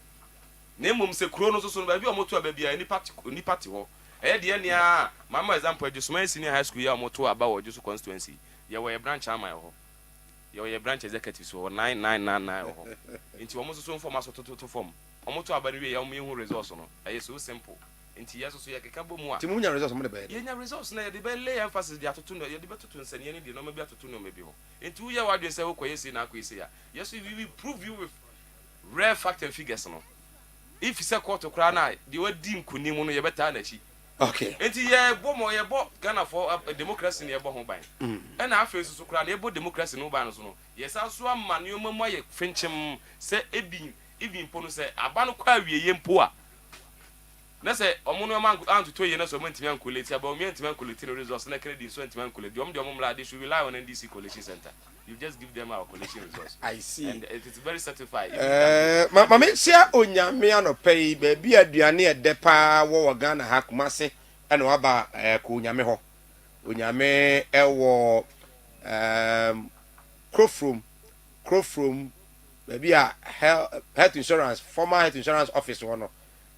Speaker 17: Name say Chronos so baby or motor baby any party ho. Eh dear nia mama example just my senior high school ya motor about just constituency. You were a branch am ho. You were a branch executive so 9999 ho. Into almost so form as to form. Omoto abani we ya hu resource no. Eh so simple. Into yes so ya kekabo mu a.
Speaker 1: Timunya resource mo de be.
Speaker 17: Yenya resource na de be lay emphasis de atoto no ye de beto nsani ne de no maybe atoto no maybe ho. Into we ya wadwe say wo koyesi na akoyesi ya. Yes we will prove you rare fact and figures no if you say court to crana the word dim kunimu no yebeta na chi
Speaker 1: okay
Speaker 17: enti ye bo mo ye bo Ghana for democracy ne ye bo ho ban and afa so crana ye bo democracy no ban so no yes aso ama ne omamu ye finchem say even pono say aba no kwa wie ye mpo a na say omo no man anto to ye na so mantimi ankoleti aba o mantimi ankoleti no resource na credit so mantimi ankoleti de omo mla they should rely on NDC collection center. You just give them our collection resource.
Speaker 1: I see.
Speaker 17: And it is very certified.
Speaker 1: Mama share onyame anopɛ baabi aduane ɛdɛ paa wo Ghana ha Kumase ɛna waba ko onyame ho. Onyame ɛwɔ Crofrom baabi a health insurance former health insurance office ho no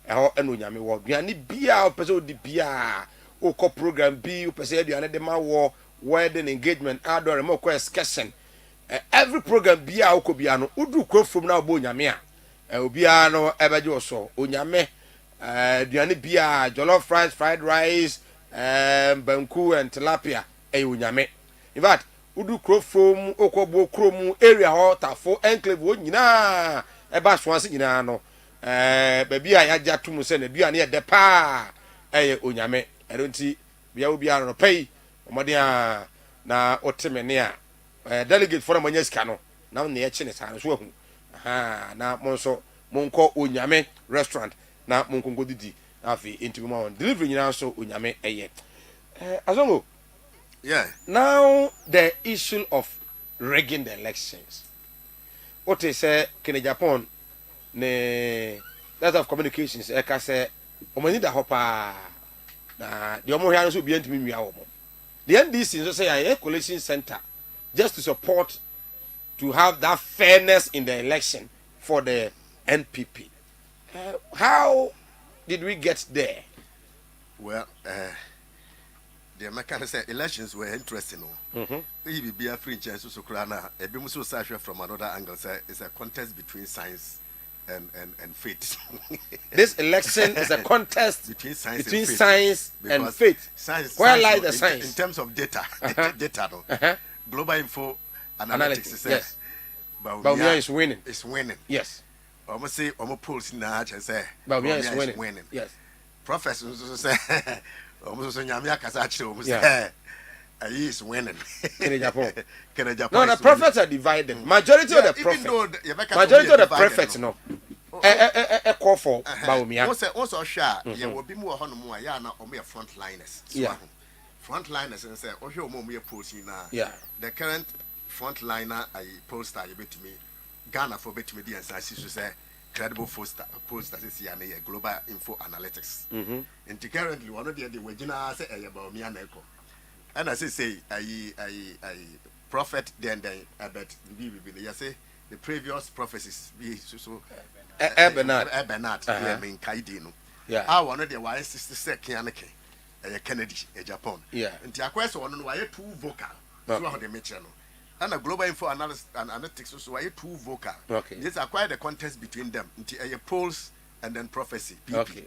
Speaker 1: ɛhɔ ɛna onyame wo. Aduane bia opɛ sɛ odi bia o kɔ program bi opɛ sɛ aduane de ma wo wedding engagement adore mo ko excursion every program bia okobia no udu Crofrom na obo onyame a obia no ebeje oso onyame aduane bia jollof rice fried rice banku and tilapia onyame in fact udu Crofrom okobo krom area ho tafo enclave wo nyina eba so ase nyina no babia yaja tum se na aduane e de pa onyame eronti bia obia no pay omodia na otemene a delegate for manya sika no na na ye chine sa no so ahu na monso monko onyame restaurant na monko godidi afi intimi ma on delivery nyina so onyame eye azongo
Speaker 12: yeah
Speaker 1: now the issue of rigging the elections what is Kenya Japan ne that of communications e ka say omani da hopa na de omo hia no so bi antimi nwia wo. The NDC so say a collection center just to support to have that fairness in the election for the NPP. How did we get there?
Speaker 12: Well, the American say elections were interesting. We be a free chance to Sokrana. A bimuso sasha from another angle say it's a contest between science and faith.
Speaker 1: This election is a contest between science and faith.
Speaker 12: Science,
Speaker 1: where lies the science?
Speaker 12: In terms of data, data no. Global Info Analytics
Speaker 1: yes.
Speaker 12: Baumia
Speaker 1: is winning.
Speaker 12: It's winning.
Speaker 1: Yes.
Speaker 12: Almost say almost polls in the say
Speaker 1: Baumia is winning. Yes.
Speaker 12: Professors say almost Nyamia Kasachi almost say he is winning.
Speaker 1: Kenya Japan. No, the prophets are divided. Majority of the prophets, no. Call for Baumia.
Speaker 12: Also, sure, you will be more honor, yana, or mere frontliners.
Speaker 1: Yeah.
Speaker 12: Frontliners and say, oh, you're more posting now.
Speaker 1: Yeah.
Speaker 12: The current frontliner, I poster, you bet me, Ghana for bet me, and I see to say, credible poster is here, Global Info Analytics. And currently, one of the Wajina say about me and Echo. And as I say, I prophet then I bet you say the previous prophecies be so
Speaker 1: Bernard
Speaker 12: yeah mean Kaidino.
Speaker 1: Yeah.
Speaker 12: I wanted the wise sister Kianake, Kennedy, Japan.
Speaker 1: Yeah.
Speaker 12: And the question one why too vocal. So how they make and a global info analytics so why too vocal.
Speaker 1: Okay.
Speaker 12: This acquire the contest between them into polls and then prophecy. PP.
Speaker 1: Okay.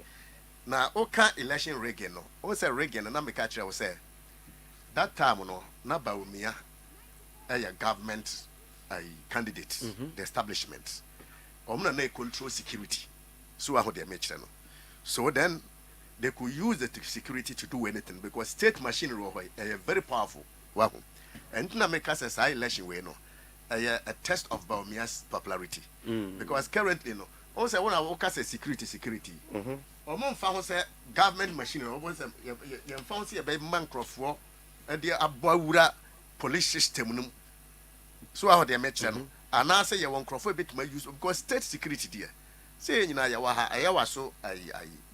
Speaker 12: Now Oka election Reagan no. O say Reagan and I catch will say that time no na Baumia a government candidate the establishment omna na control security so how they make no so then they could use the security to do anything because state machinery are very powerful wow and na make us a election way no a test of Baumia's popularity because currently no also when I work as a security omon fa say government machinery omon say you found see a be mancrofo and the abawura police system no so how they make no and I say you want crofo bit my use because state security there say you know ya wa ha ayawa so I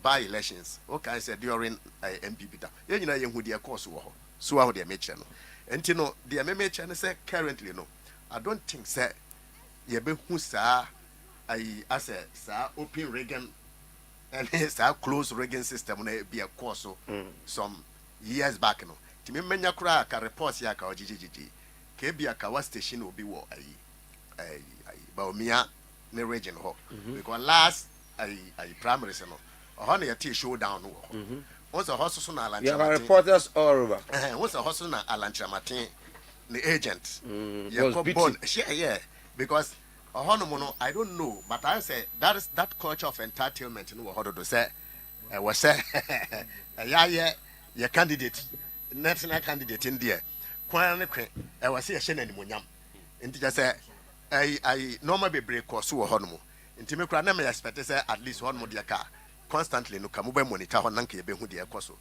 Speaker 12: by elections okay say during MPP da you know you hu the course wo so how they make no and you know the make say currently no I don't think say you be hu sa as a sa open Reagan and it's a close Reagan system na be a course some years back no timi menya kura ka report ya ka ogigigi ke bia ka wa station obi wo Baumia ne region ho because last primary no ho na yete showdown wo once a hospital na Alantra
Speaker 1: yeah reporters all over
Speaker 12: once a hospital na Alantra Martin the agent
Speaker 1: yeah born
Speaker 12: yeah because I don't know, but I say that is that culture of entitlement in what to say. Was say, yeah, candidate, national candidate in there. I was here, Shannon Munyam. And just say, I normally break or so hormo. Into me, I expect to say at least one more dear car. Constantly, no come over monitor on Nanky Behu dear Coso.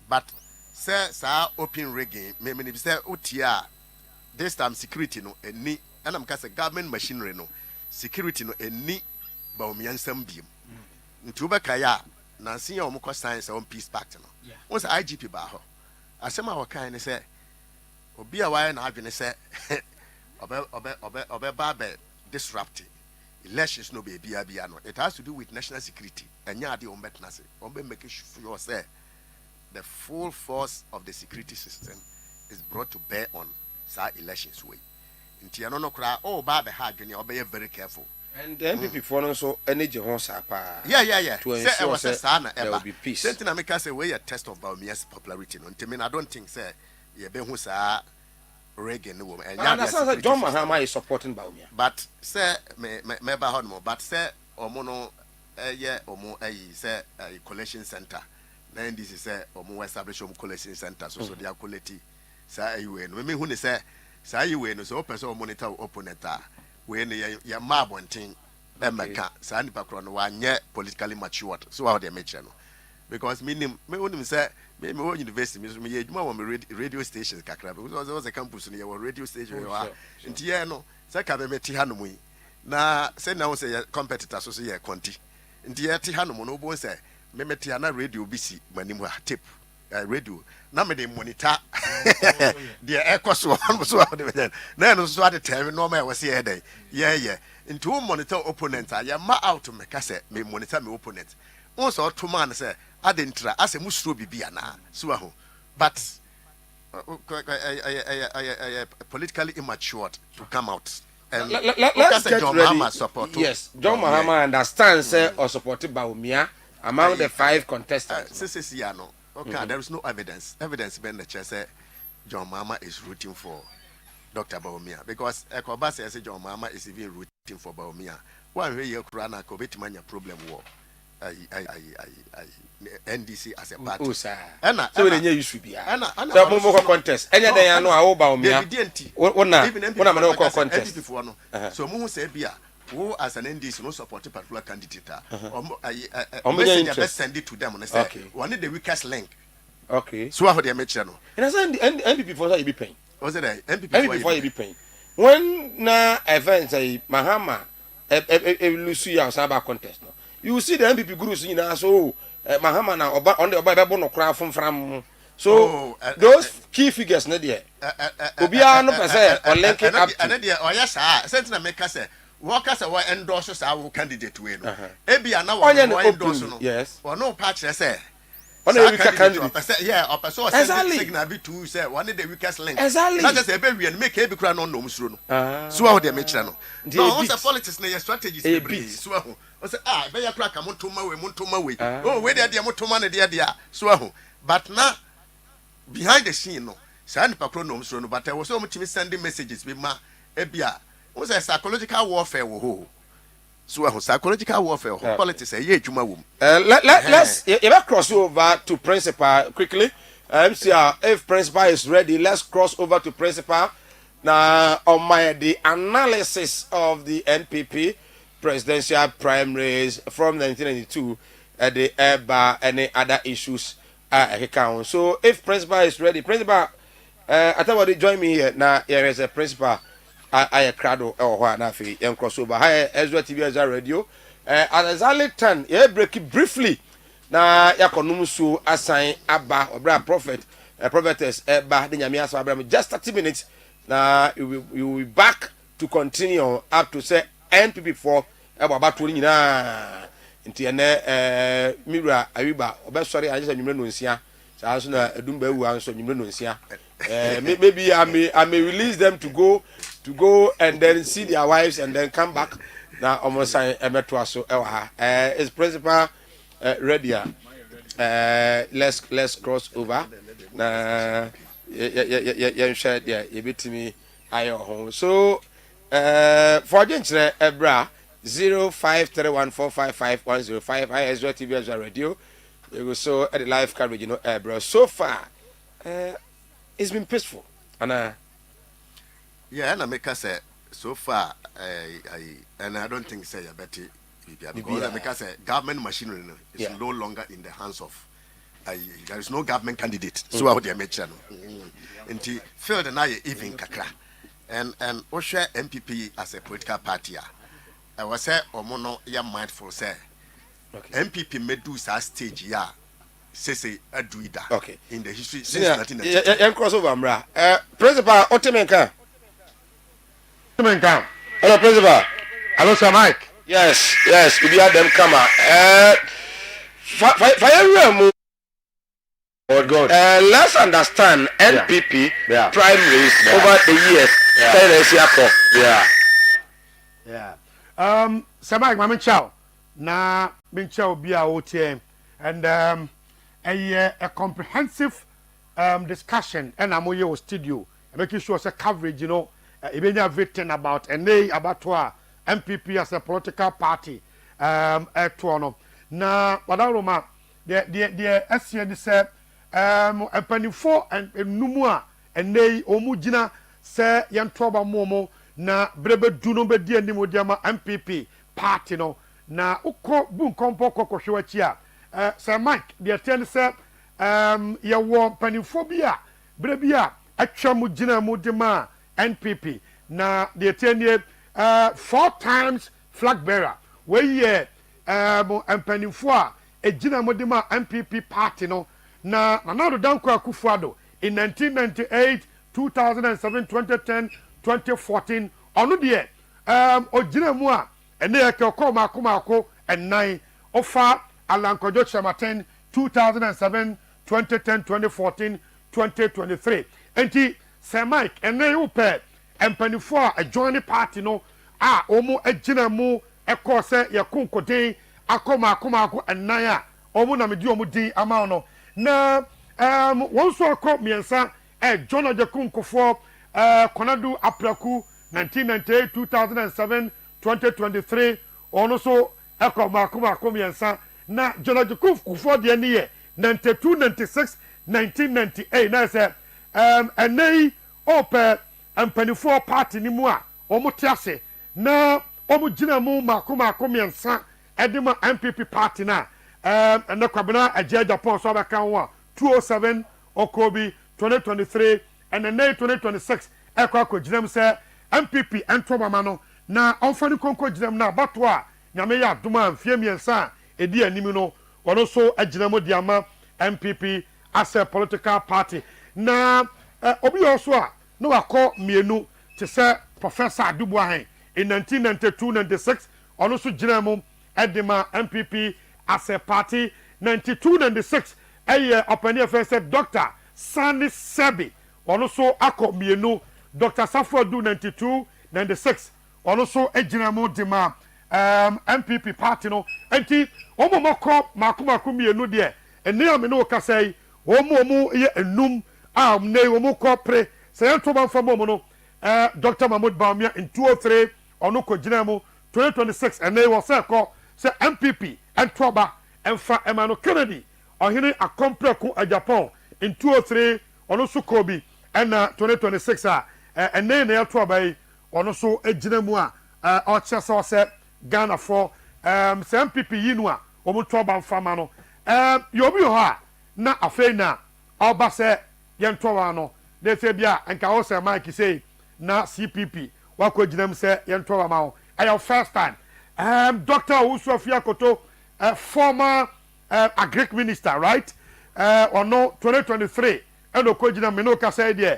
Speaker 12: But, sir, open reggae, maybe say, Utia, this time security no, and me, and I'm cast a government machinery no, security no, and me, Baumian some beam. Into Bakaya, Nancy or Moko science on peace pact. Once IGP Baho, I say my kind say, Obi a wire and I've been say, Obe Babe disrupting. Elections no be biano. It has to do with national security. And ya di ombetnase. Ombe make sure say the full force of the security system is brought to bear on sa elections way. Inti ano no kra oh Babe hard when you be very careful.
Speaker 1: And the MPP for also energy horse apa.
Speaker 12: Yeah.
Speaker 1: To
Speaker 12: say
Speaker 1: ensure
Speaker 12: there
Speaker 1: will be peace.
Speaker 12: Something I make say way a test of Baumia's popularity. No, I don't think say ye be who sa Reagan woman. And
Speaker 1: that John Mahama is supporting Baumia.
Speaker 12: But say me more. But say omono omo say a collection center. Then this is say omo establish collection center so their quality say you no me who say you no so person monitor opponent when ya mabontin emeka say nipa kro no wanye politically matured so how they make no because me onim say me university me ejuma wo me radio stations kakra because there was a campus near radio station nti no say ka be meti hanom yi na say na wo say competitor so ye konti nti ye ti hanom no bo say me meti na radio bisi manim ha tape radio na me dey monitor the ekoso so na no so at time no ma we say dey yeah nti wo monitor opponent ya ma out me ka say me monitor me opponent also to man say adentra ase musuro bibia na so aho but politically immature to come out and
Speaker 1: let's get
Speaker 12: John
Speaker 1: ready.
Speaker 12: Mahama support.
Speaker 1: Yes, John Mahama understands or supported Baumia among the 5 contestants.
Speaker 12: Okay, there is no evidence ben the chair say John Mahama is rooting for Dr. Baumia because Ekoba says John Mahama is even rooting for Baumia. One way you kurana ko betimanya problem war. NDC as a party.
Speaker 1: So we dey issue bia. So mo mo contest. Enya den no a wo ba Baumia. Wona me no contest.
Speaker 12: So mo say bia who as an NDC no support a particular candidate. Best send it to them and say one the weakest link.
Speaker 1: Okay.
Speaker 12: So how they make channel.
Speaker 1: And I say NPP for you be paying.
Speaker 12: Was it NPP
Speaker 1: for you be paying. When na event say Mahama lose you as about contest no. You see the NPP groups in so Mahama na on the Bible no cry from so those key figures na there. Obia no person or link it up.
Speaker 12: And there oh yes sir make say workers are endorse our candidate we no. Ebia na one endorse no.
Speaker 1: Yes.
Speaker 12: Or no patch say
Speaker 1: on the weakest candidate.
Speaker 12: Yeah, or person signal be to say one of the weakest link.
Speaker 1: Exactly.
Speaker 12: Not just a baby and make every crown on no musro no. So how they make channel. No, what's the politics na your strategies so I say be ya crack montoma we. Oh, where they montoma na dia so but now behind the scene no. Say nipa kro no musro no but I was so much sending messages be ma ebia. What's a psychological warfare wo. So psychological warfare politics juma wom.
Speaker 1: Let's cross over to principal quickly. MCR, if principal is ready, let's cross over to principal. Now on the analysis of the NPP presidential primaries from 1992 the EBA any other issues account. So if principal is ready, principal I thought you join me here. Now here is a principal I crowd or what na fi and crossover. Hi Ezra TV Ezra Radio. At exactly 10, break it briefly. Na yakonum so assign aba obra prophet prophetess eba de nyame aso abram just 30 minutes. Na you will be back to continue up to say NPP4 eba to nyina nti ene mira awiba obesori anje nwumre no nsia sa so na edumba ewu anso nwumre no nsia. Maybe I may release them to go and then see their wives and then come back. Now almost I emeto aso is principal ready? Let's cross over. Na share there you bit me ayo home. So For Jinchre Ebra 0531455105 Ezra TV Ezra Radio. We will so at the live coverage, Ebra. So far, it's been peaceful. And
Speaker 20: yeah, and I make us say so far, and I don't think say a better because I make us say government machinery is no longer in the hands of. There is no government candidate. So how they make channel. Until field and I even kakra. And Osha MPP as a political party. I was say Omono ya mindful say. MPP may do sa stage ya. Say do that.
Speaker 1: Okay.
Speaker 20: In the history since
Speaker 1: 1992. Yeah, crossover Amra. Principal Otemenka.
Speaker 12: Otemenka.
Speaker 1: Hello, Principal.
Speaker 12: Hello, Sir Mike.
Speaker 1: Yes. We have them come out. Fire God. Let's understand NPP primaries over the years.
Speaker 12: Sir Mike, Mama Chow. Na Minchow be our OTM. And a comprehensive discussion and I'm here studio. Making sure it's a coverage, even written about and they about MPP as a political party. At Toronto. Na Wadaroma, the SCN said. Empanifo and numua and nay omujina say yantoba momo na brebe duno be dia ni modiama MPP party no na uko bun kompo kokohwechia Sir Mike the ten say ya wo panifo bia brebia atwa mujina modima NPP na the ten 4 times flag bearer we ye empanifo a ejina modima MPP party no na Nana Danko Akufo-Addo in 1998, 2007, 2010, 2014 onu de ogina mu a ene yake okoma akomako and 9 ofa Alankojo Chamaten 2007, 2010, 2014, 2023 enti Sir Mike ene upe empanifo a join party no a omo agina mu ekose yakunkoden akoma akomako and 9 a omo na medi omo din ama no na one so called miensa John Ojakunkofo Konadu Apraku 1998 2007 2023 also eko makuma miensa na John Ojakunkofo de ne 92 96 1998 na say enei ope ampanifo party ni mu a omotiase na omugina mu makuma miensa edema MPP party na and the Kwabena Aja Japan so bakan 207 Okobi 2023 and the 2026 ekwa jinam say MPP entobama no na onfani konko jinam na batwa nyame ya adoma mfie miensa edi anim no wono so aginam diama MPP as a political party na obi also a no akọ mienu te say Professor Adubuahen in 1992 96 ono so jinam edema MPP as a party 92-96 opinion said Dr. Sani Sebi also ako mienu Dr. Safodu 92-96 also ejinamo dema MPP party no enti omomoko makumako mienu de ene amene okasai omo ye enum ne omoko pre say to ban famo no Dr. Mahmoud Bawumia in 203 ono ko jinamo 2026 ene wo say ko say MPP and Toba and Fa Emmanuel Kennedy or Henry a complex a Japan in 203 on also Kobe and 2026 and then they are Toba on also a Jinemua or Chessa Ghana for some people Yinua or Toba Famano. You'll be ha na a fena or Basse Yantovano. They say, yeah, and Kaosa Mike say na CPP. What could them say Yantovamo? I have first time. Dr. Usofia Koto, former agric minister, right? Or no 2023. And Okojina Minoka said, yeah,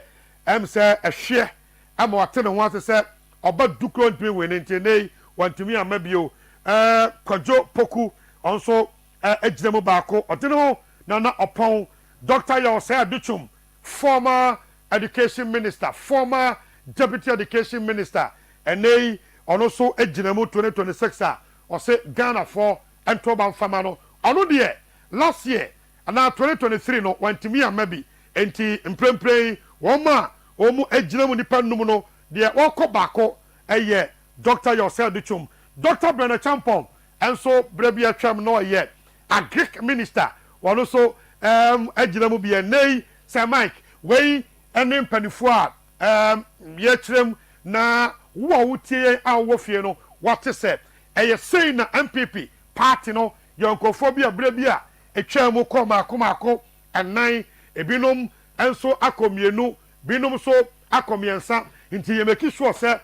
Speaker 12: say a share. I'm what ten wants to say about Dukron to win in want to me and maybe you Kojo Poku also Ejemo Bako or Tino Nana upon Dr. Yosea Duchum, former education minister, former deputy education minister, and they also Ejinemo 2026 or say Ghana for and Toban Famano. Ono de last year and now 2023 no want to me and maybe enti imprem one ma omu Ejinemo nipa numuno de wako bako
Speaker 21: ɛyɛ Dr. Yosel Dichum, Dr. Bernard Champon, and so Brebia Cham no yet. A Greek minister, one also Ejinamu be a nay, Sir Mike, way and then Penifua, Yetrem na Wautie, our Wofiano, what to say. A say na MPP, party no, Yonkophobia Brebia, a chairmo komako, and nine, a binum, and so akomienu, binum so akomiensa, into Yemeki sure, sir.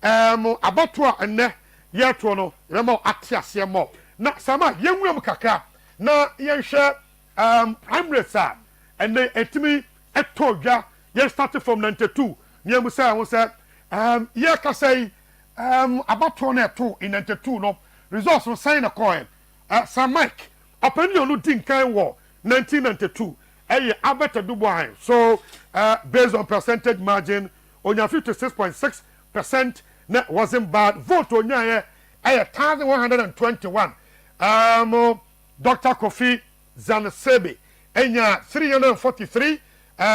Speaker 21: Abatwa ene yeto no remo atiase mo na sama yenwem kaka na yenhwe primary sa ene etimi etodwa ye started from 92 nyemu say ho say ye ka say abatwa na eto in 92 no results no sign na coin Sir Mike opinion no din kan wo 1992 eye abeta duboan so based on percentage margin onya 56.6% that wasn't bad. Vote on ya 1,121. Dr. Kofi Zansebi, Enya 343,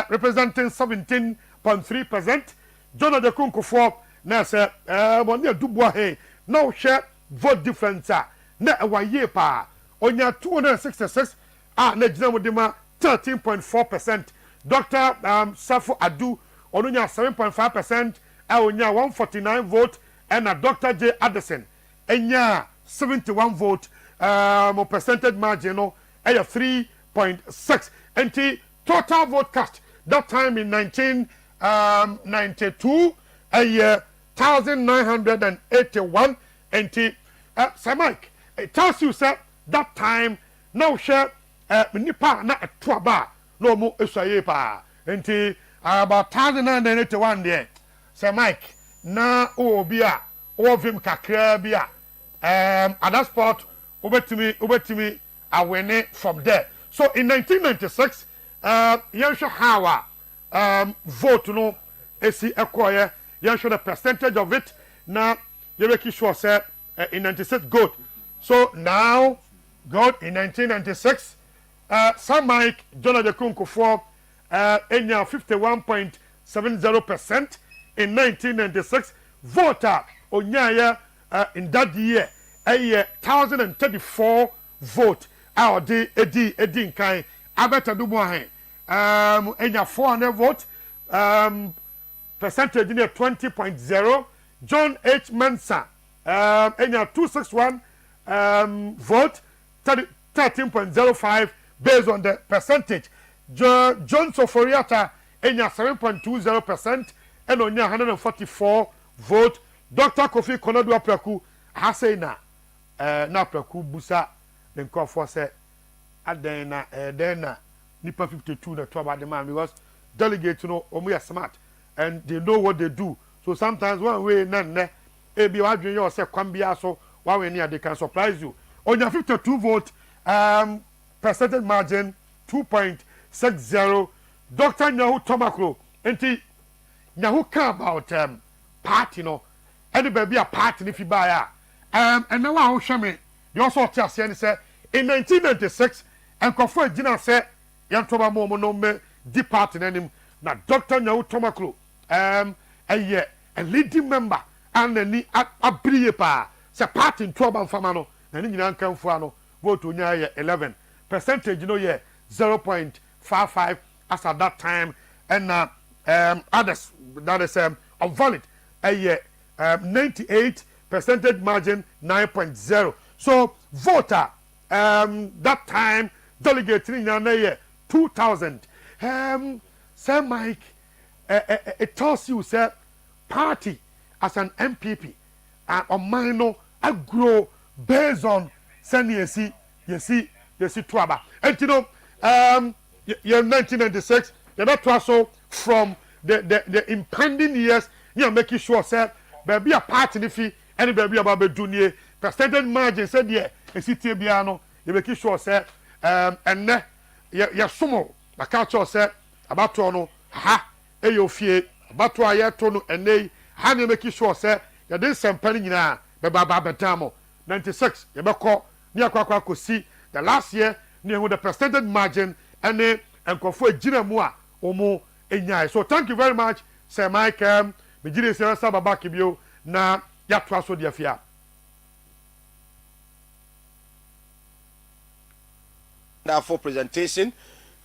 Speaker 21: representing 17.3%. Jonah de Kunkufo, Nasa, Monia Dubois, no share vote difference. Na a year pa, Onya 266, Nejamudima 13.4%. Dr. Safo Adu, Onunya 7.5%. Onya 149 vote and a Dr. J. Addison Enya 71 vote percentage margin no 3.6 and the total vote cast that time in 1992 1,981 and Sir Mike it tells you sir that time now share nipa na etwaba no mo esuaye pa and about 1,981 there Sir Mike, na obia, ovim kakra bia. At that spot, ubetimi, I win it from there. So in 1996, Yansha Hawa vote no, AC acquire, Yansha the percentage of it. Now, Yabeki Shua said in 96 good. So now, good in 1996, Sir Mike, Jonah de Kunku for Enya 51.70%. In 1996, voter Onyaya in that year, 1,034 vote. Our day, Edi Kai, Abeta Dubois, Enya 400 vote, percentage in 20.0. John H. Mensa, Enya 261 vote, 13.05 based on the percentage. John Soforiata, Enya 7.20%. And on 144 vote, Dr. Kofi Konodu Apraku Hasena na Apraku Busa then call for say Adena Nipa 52 na to about the man because delegates you know are smart and they know what they do. So sometimes one way none ebi wadwen you say kwambia so one way near they can surprise you. On your 52 vote percentage margin 2.60 Dr. Nyahu Tomakro enti now who care about party no any baby a party if you buy and now I show me you also tell say in 1996 and Kofi Gina said Yantoba Momo no me di party nanim na Dr. Nyawu Tomaklo a leading member and ni abriye pa say party in trouble fama no na ni nyina kan fo ano vote onya 11 percentage no ye 0.55 as at that time and others that is valid 98 percentage margin 9.0 so voter that time delegate in 2,000 Sir Mike it tells you sir party as an MPP on minor I grow based on send you see trouble and you know 1996 the not also from the impending years you making sure sir baby a party fee any baby about be percentage margin said yeah a city biano you making sure sir and ne ya sumo na catch sir about to no ha e yo fie about to aye to no ene ha ne making sure sir ya den sempani nyina be baba betamo 96 you be call ni akwa kosi the last year ni the percentage margin and nkofo agina mu a omo enyai so thank you very much Sir Mike me gire sir baba kibio na yɛatoa so deɛ fia
Speaker 1: for presentation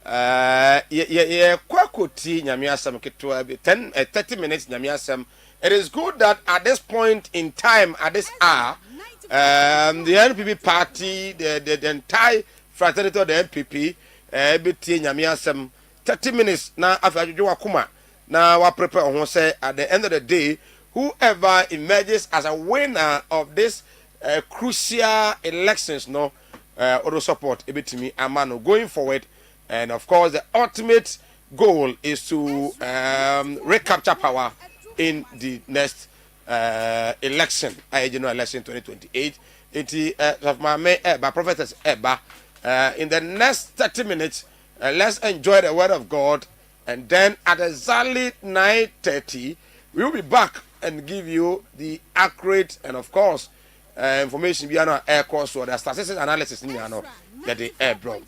Speaker 1: kwakoti nyame asɛm ketewa bi 30 minutes nyame asɛm. It is good that at this point in time, at this hour, the NPP party, the entire fraternity of the NPP, BT nyame asɛm 30 minutes na afadwo wakoma na wa prepare on say at the end of the day, whoever emerges as a winner of this crucial elections, no, auto support ebitimi amano going forward, and of course the ultimate goal is to recapture power in the next election, general election 2028. Of my prophetess Eba. In the next 30 minutes, let's enjoy the word of God, and then at exactly 9:30, we will be back and give you the accurate and of course information beyond our air course or the statistics analysis in the air bro.